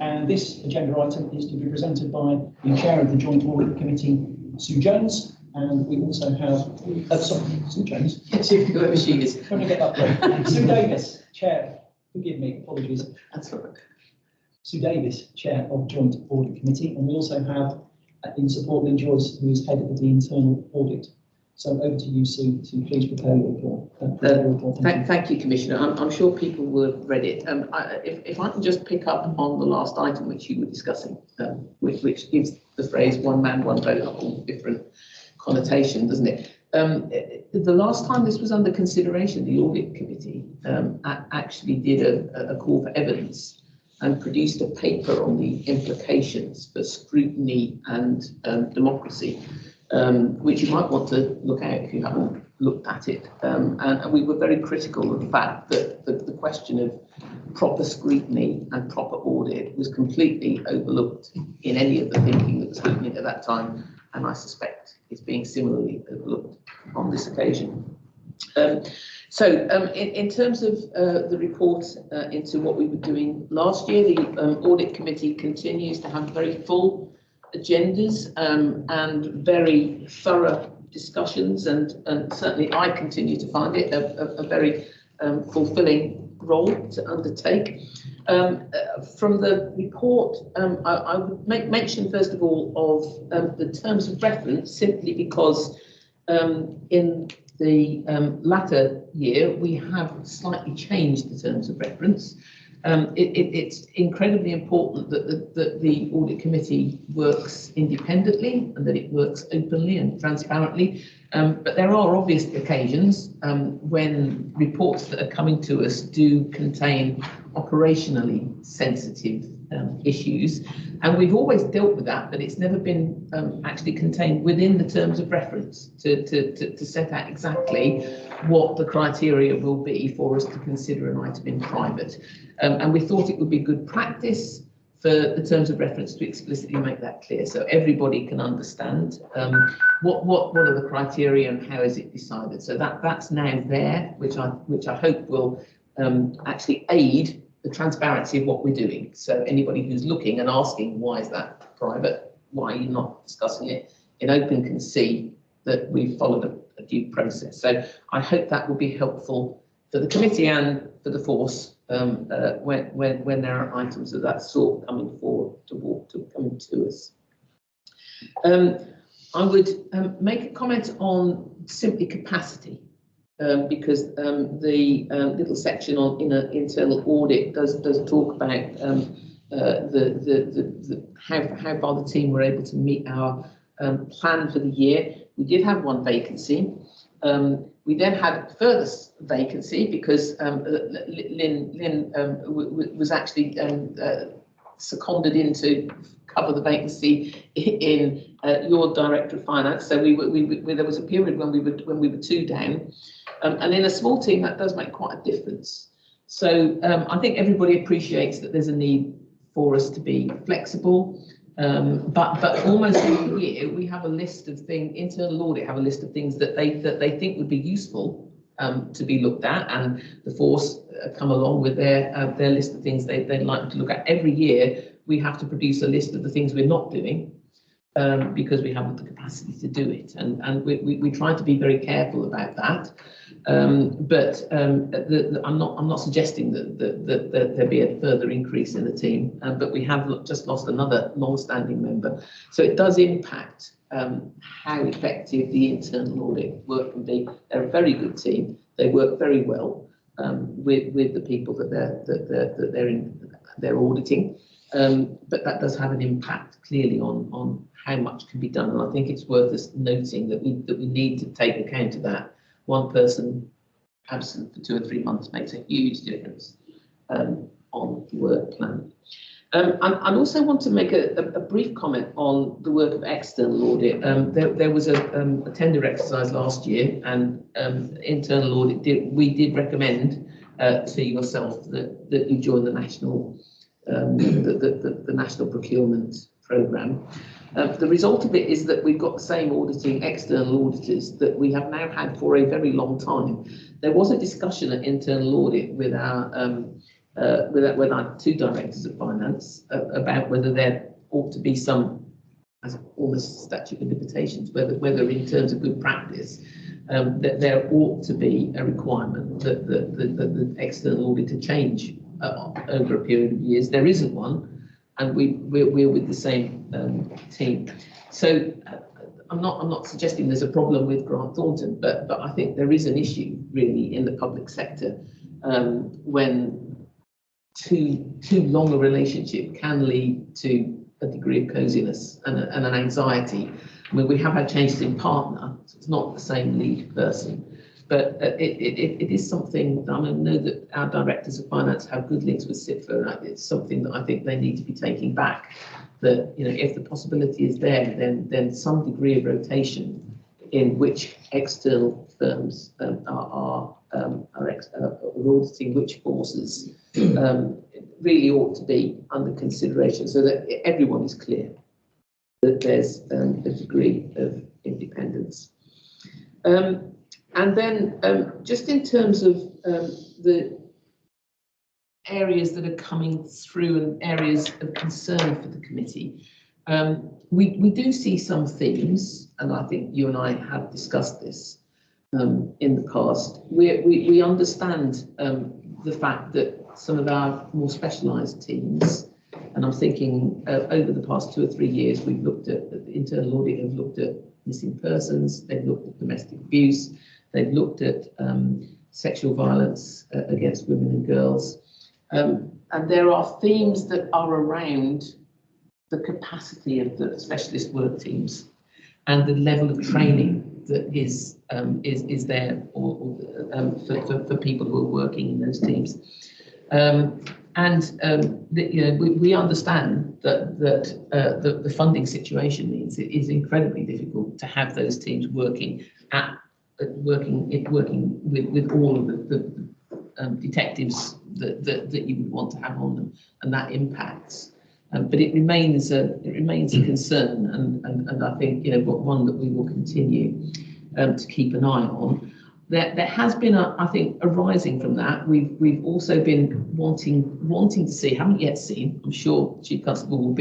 And this agenda item is to be presented by the Chair of the Joint Audit Committee, Sue Jones, and we also have, Sue Jones. Whoever she is. When I get that right. Sue Davis, Chair, forgive me, apologies. That's all right. Sue Davis, Chair of Joint Audit Committee, and we also have in support Lynn Joyce, who is head of the internal audit. So over to you, Sue, to please prepare your report. Thank you, Commissioner. I'm sure people will have read it. If I can just pick up on the last item which you were discussing, which gives the phrase "one man, one vote" all different connotation, doesn't it? The last time this was under consideration, the Audit Committee actually did a call for evidence and produced a paper on the implications for scrutiny and democracy, which you might want to look at if you haven't looked at it. And we were very critical of the fact that the question of proper scrutiny and proper audit was completely overlooked in any of the thinking that was happening at that time, and I suspect it's being similarly overlooked on this occasion. In terms of the report into what we were doing last year, the Audit Committee continues to have very full agendas and very thorough discussions, and certainly I continue to find it a very fulfilling role to undertake. From the report, I would make mention first of all of the terms of reference, simply because in the latter year we have slightly changed the terms of reference. It's incredibly important that the Audit Committee works independently and that it works openly and transparently. But there are obvious occasions when reports that are coming to us do contain operationally sensitive issues, and we've always dealt with that, but it's never been actually contained within the terms of reference to set out exactly what the criteria will be for us to consider an item in private. And we thought it would be good practice for the terms of reference to explicitly make that clear, so everybody can understand what are the criteria and how is it decided. So that's now there, which I hope will actually aid the transparency of what we're doing. So anybody who's looking and asking, why is that private? Why are you not discussing it in open, can see that we've followed a due process. So I hope that will be helpful for the committee and for the force when there are items of that sort coming forward coming to us. I would make a comment on simply capacity. Because the little section on internal audit does talk about how far the team were able to meet our plan for the year. We did have one vacancy. We then had further vacancy because Lynn was actually seconded in to cover the vacancy in your Director of Finance. So there was a period when we were 2 down, and in a small team that does make quite a difference. So I think everybody appreciates that there's a need for us to be flexible. But almost every year we have a list of things. Internal audit have a list of things that they think would be useful to be looked at, and the force come along with their list of things they'd like to look at. Every year we have to produce a list of the things we're not doing because we haven't the capacity to do it, and we try to be very careful about that. But I'm not suggesting that there be a further increase in the team, but we have just lost another long-standing member, so it does impact how effective the internal audit work can be. They're a very good team. They work very well with the people that they're auditing, but that does have an impact clearly on how much can be done. And I think it's worth us noting that we need to take account of that. One person absent for 2 or 3 months makes a huge difference on the work plan. I also want to make a brief comment on the work of external audit. There was a tender exercise last year, and internal audit we did recommend to yourself that you join the national national procurement programme. The result of it is that we've got the same auditing external auditors that we have now had for a very long time. There was a discussion at internal audit with our 2 directors of finance about whether there ought to be some almost statute of limitations, whether in terms of good practice that there ought to be a requirement that the external auditor change over a period of years. There isn't one, and we're with the same team. So I'm not suggesting there's a problem with Grant Thornton, but I think there is an issue really in the public sector when too long a relationship can lead to a degree of coziness and an anxiety. I mean, we have had changes in partner, so it's not the same lead person. But it is something that I know that our directors of finance have good links with CIPFA. It's something that I think they need to be taking back. That if the possibility is there, then some degree of rotation in which external firms are auditing which forces really ought to be under consideration, so that everyone is clear that there's a degree of independence. And then just in terms of the areas that are coming through and areas of concern for the committee, we do see some themes, and I think you and I have discussed this in the past. We understand the fact that some of our more specialised teams, and I'm thinking over the past 2 or 3 years, we've looked at the internal audit, have looked at missing persons, they've looked at domestic abuse, they've looked at sexual violence against women and girls. And there are themes that are around the capacity of the specialist work teams and the level of training that is there for people who are working in those teams. We understand that the funding situation means it is incredibly difficult to have those teams working with all of the detectives that you would want to have on them, and that impacts. But it remains a concern, and I think one that we will continue to keep an eye on. There has been I think arising from that. We've also been wanting to see, haven't yet seen. I'm sure Chief Constable will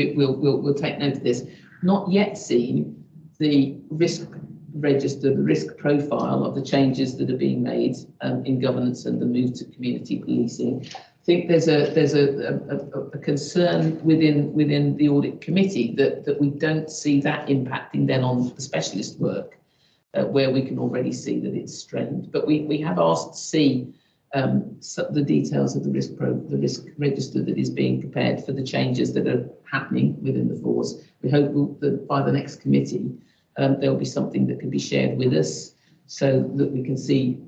take note of this. Not yet seen the risk register, the risk profile of the changes that are being made in governance and the move to community policing. I think there's a concern within the audit committee that we don't see that impacting then on the specialist work, where we can already see that it's strained. But we have asked to see the details of the risk register that is being prepared for the changes that are happening within the force. We hope that by the next committee, there will be something that can be shared with us so that we can see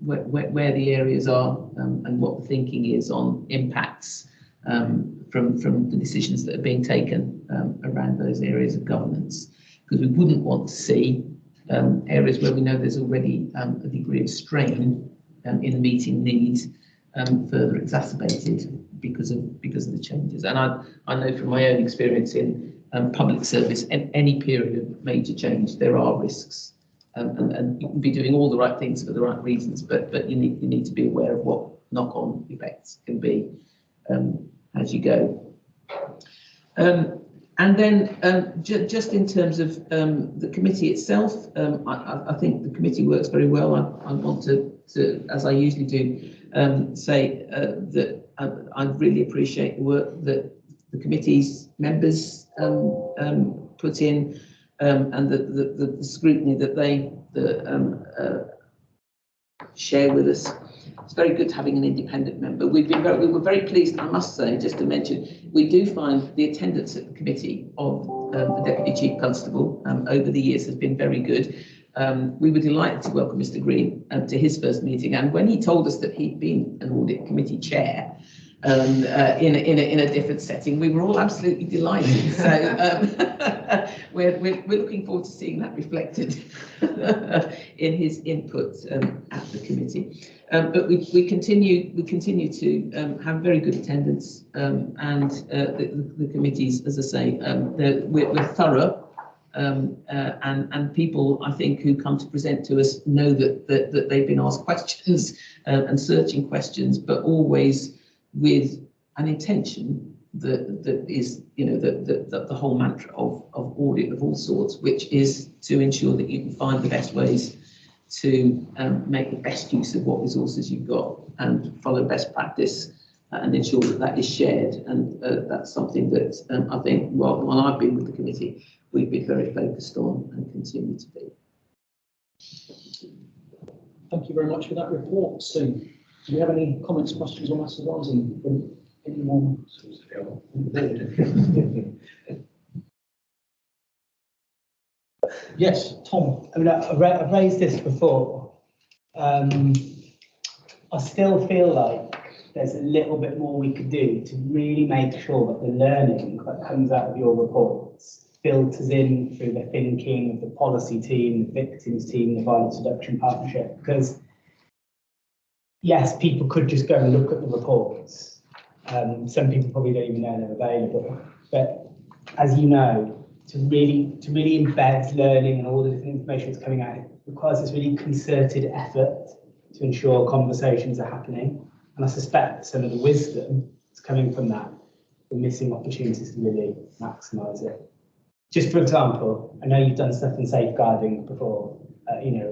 where the areas are and what the thinking is on impacts from the decisions that are being taken around those areas of governance. Because we wouldn't want to see areas where we know there's already a degree of strain in the meeting needs further exacerbated because of the changes. And I know from my own experience in public service, in any period of major change, there are risks. And you can be doing all the right things for the right reasons, but you need to be aware of what knock-on effects can be as you go. And then just in terms of the committee itself, I think the committee works very well. I want to, as I usually do, say that I really appreciate the work that the committee's members put in and the scrutiny that they share with us. It's very good having an independent member. We were very pleased, I must say, just to mention, we do find the attendance at the committee of the Deputy Chief Constable over the years has been very good. We were delighted to welcome Mr. Green to his first meeting, and when he told us that he'd been an audit committee chair in a different setting, we were all absolutely delighted. So we're looking forward to seeing that reflected in his input at the committee. But we continue to have very good attendance, and the committees, as I say, we're thorough. And people, I think, who come to present to us know that they've been asked questions and searching questions, but always with an intention that is, the whole mantra of audit of all sorts, which is to ensure that you can find the best ways to make the best use of what resources you've got and follow best practice and ensure that is shared. And that's something that I think, well, while I've been with the committee, we've been very focused on and continue to be. Thank you very much for that report, Steve. Do you have any comments, questions, or matters arising from anyone? Yes, Tom. I mean, I've raised this before. I still feel like there's a little bit more we could do to really make sure that the learning that comes out of your reports filters in through the thinking of the policy team, the victims team, the violence reduction partnership. Because yes, people could just go and look at the reports. Some people probably don't even know they're available. But as you know, to really embed learning and all the different information that's coming out, it requires this really concerted effort to ensure conversations are happening. And I suspect some of the wisdom that's coming from that, we're missing opportunities to really maximise it. Just for example, I know you've done stuff in safeguarding before,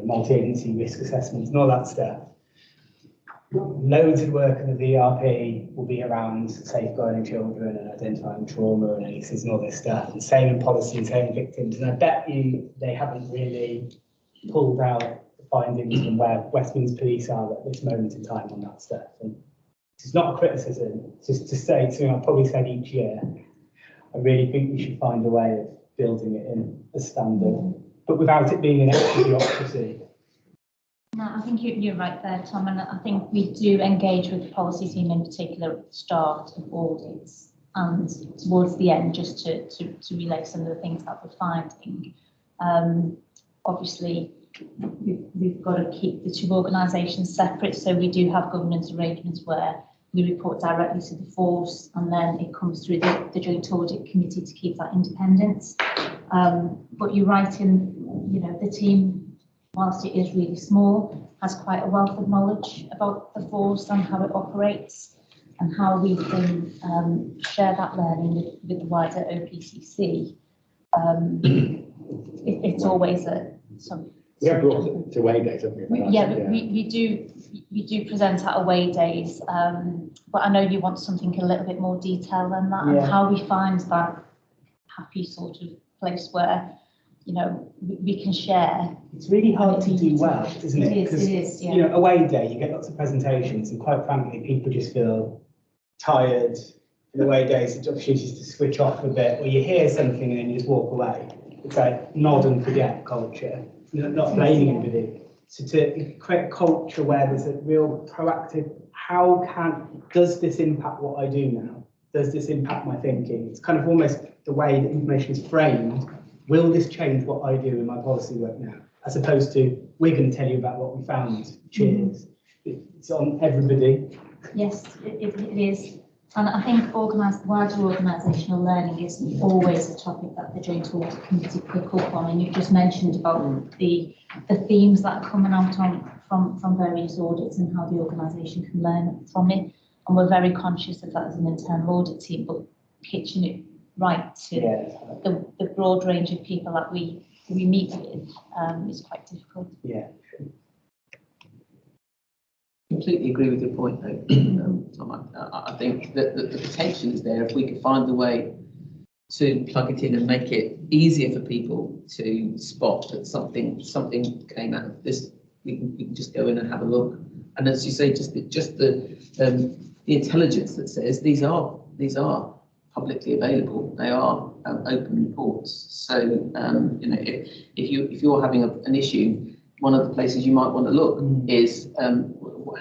multi-agency risk assessments and all that stuff. Loads of work in the VRP will be around safeguarding children and identifying trauma and ACEs and all this stuff, and same in policy and same in victims. And I bet you they haven't really pulled out the findings from where West Midlands Police are at this moment in time on that stuff. And it's not a criticism, it's just to say something I've probably said each year. I really think we should find a way of building it in as standard, but without it being an extra bureaucracy. No, I think you're right there, Tom, and I think we do engage with the policy team in particular at the start of audits and towards the end, just to relay some of the things that we're finding. Obviously, we've got to keep the two organisations separate, so we do have governance arrangements where we report directly to the force, and then it comes through the joint audit committee to keep that independence. But you're right in, the team, whilst it is really small, has quite a wealth of knowledge about the force and how it operates and how we can share that learning with the wider OPCC. It's always some. We have brought it to away days, haven't we? We do present at away days, but I know you want something a little bit more detailed than that, and how we find that happy sort of place where we can share. It's really hard to do well, isn't it? It is, yeah. You know, away day, you get lots of presentations, and quite frankly, people just feel tired. In away days, it's opportunities to switch off a bit, or you hear something and then you just walk away. It's like nod and forget culture, not blaming anybody. So to create a culture where there's a real proactive, does this impact what I do now? Does this impact my thinking? It's kind of almost the way that information is framed. Will this change what I do in my policy work now? As opposed to, we're going to tell you about what we found. Cheers. It's on everybody. Yes, it is. And I think wider organisational learning isn't always a topic that the Joint Audit Committee pick up on. And you've just mentioned about the themes that are coming out from various audits and how the organisation can learn from it. And we're very conscious of that as an internal audit team, but pitching it right to the broad range of people that we meet with is quite difficult. Yeah. Completely agree with your point, though, Tom. I think that the potential is there if we could find the way to plug it in and make it easier for people to spot that something came out of this. We can just go in and have a look, and as you say, just the intelligence that says these are publicly available. They are open reports. So if you're having an issue, one of the places you might want to look is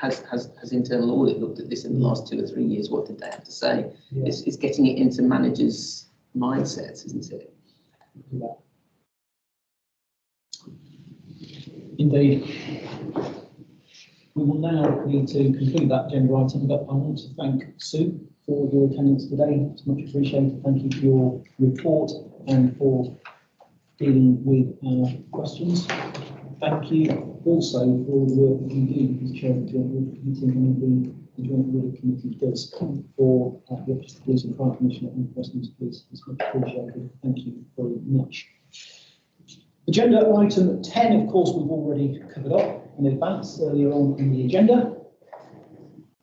has internal audit looked at this in the last 2 or 3 years? What did they have to say? Yeah. It's getting it into managers' mindsets, isn't it? Yeah. Indeed. We will now need to conclude that agenda item, but I want to thank Sue for your attendance today. It's much appreciated. Thank you for your report and for dealing with our questions. Thank you also for all the work that you do as chair of the Joint Audit Committee and the Joint Audit Committee does for the Office of the Police and Crime Commissioner and Westminster Police. It's much appreciated. Thank you very much. Agenda item 10, of course, we've already covered up in advance earlier on in the agenda.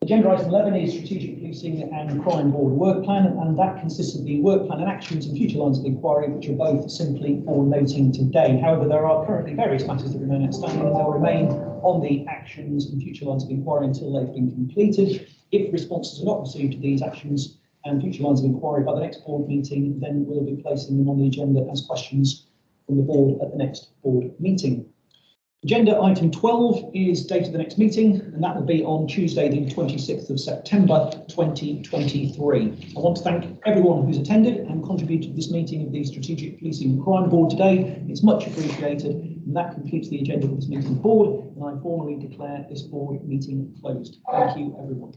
Agenda item 11 is Strategic Policing and Crime Board Work Plan, and that consists of the work plan and actions and future lines of inquiry, which are both simply for noting today. However, there are currently various matters that remain outstanding, and they'll remain on the actions and future lines of inquiry until they've been completed. If responses are not received to these actions and future lines of inquiry by the next board meeting, then we'll be placing them on the agenda as questions from the board at the next board meeting. Agenda item 12 is date of the next meeting, and that will be on Tuesday, the 26th of September 2023. I want to thank everyone who's attended and contributed to this meeting of the Strategic Policing and Crime Board today. It's much appreciated, and that completes the agenda of this meeting board, and I formally declare this board meeting closed. Thank you, everyone.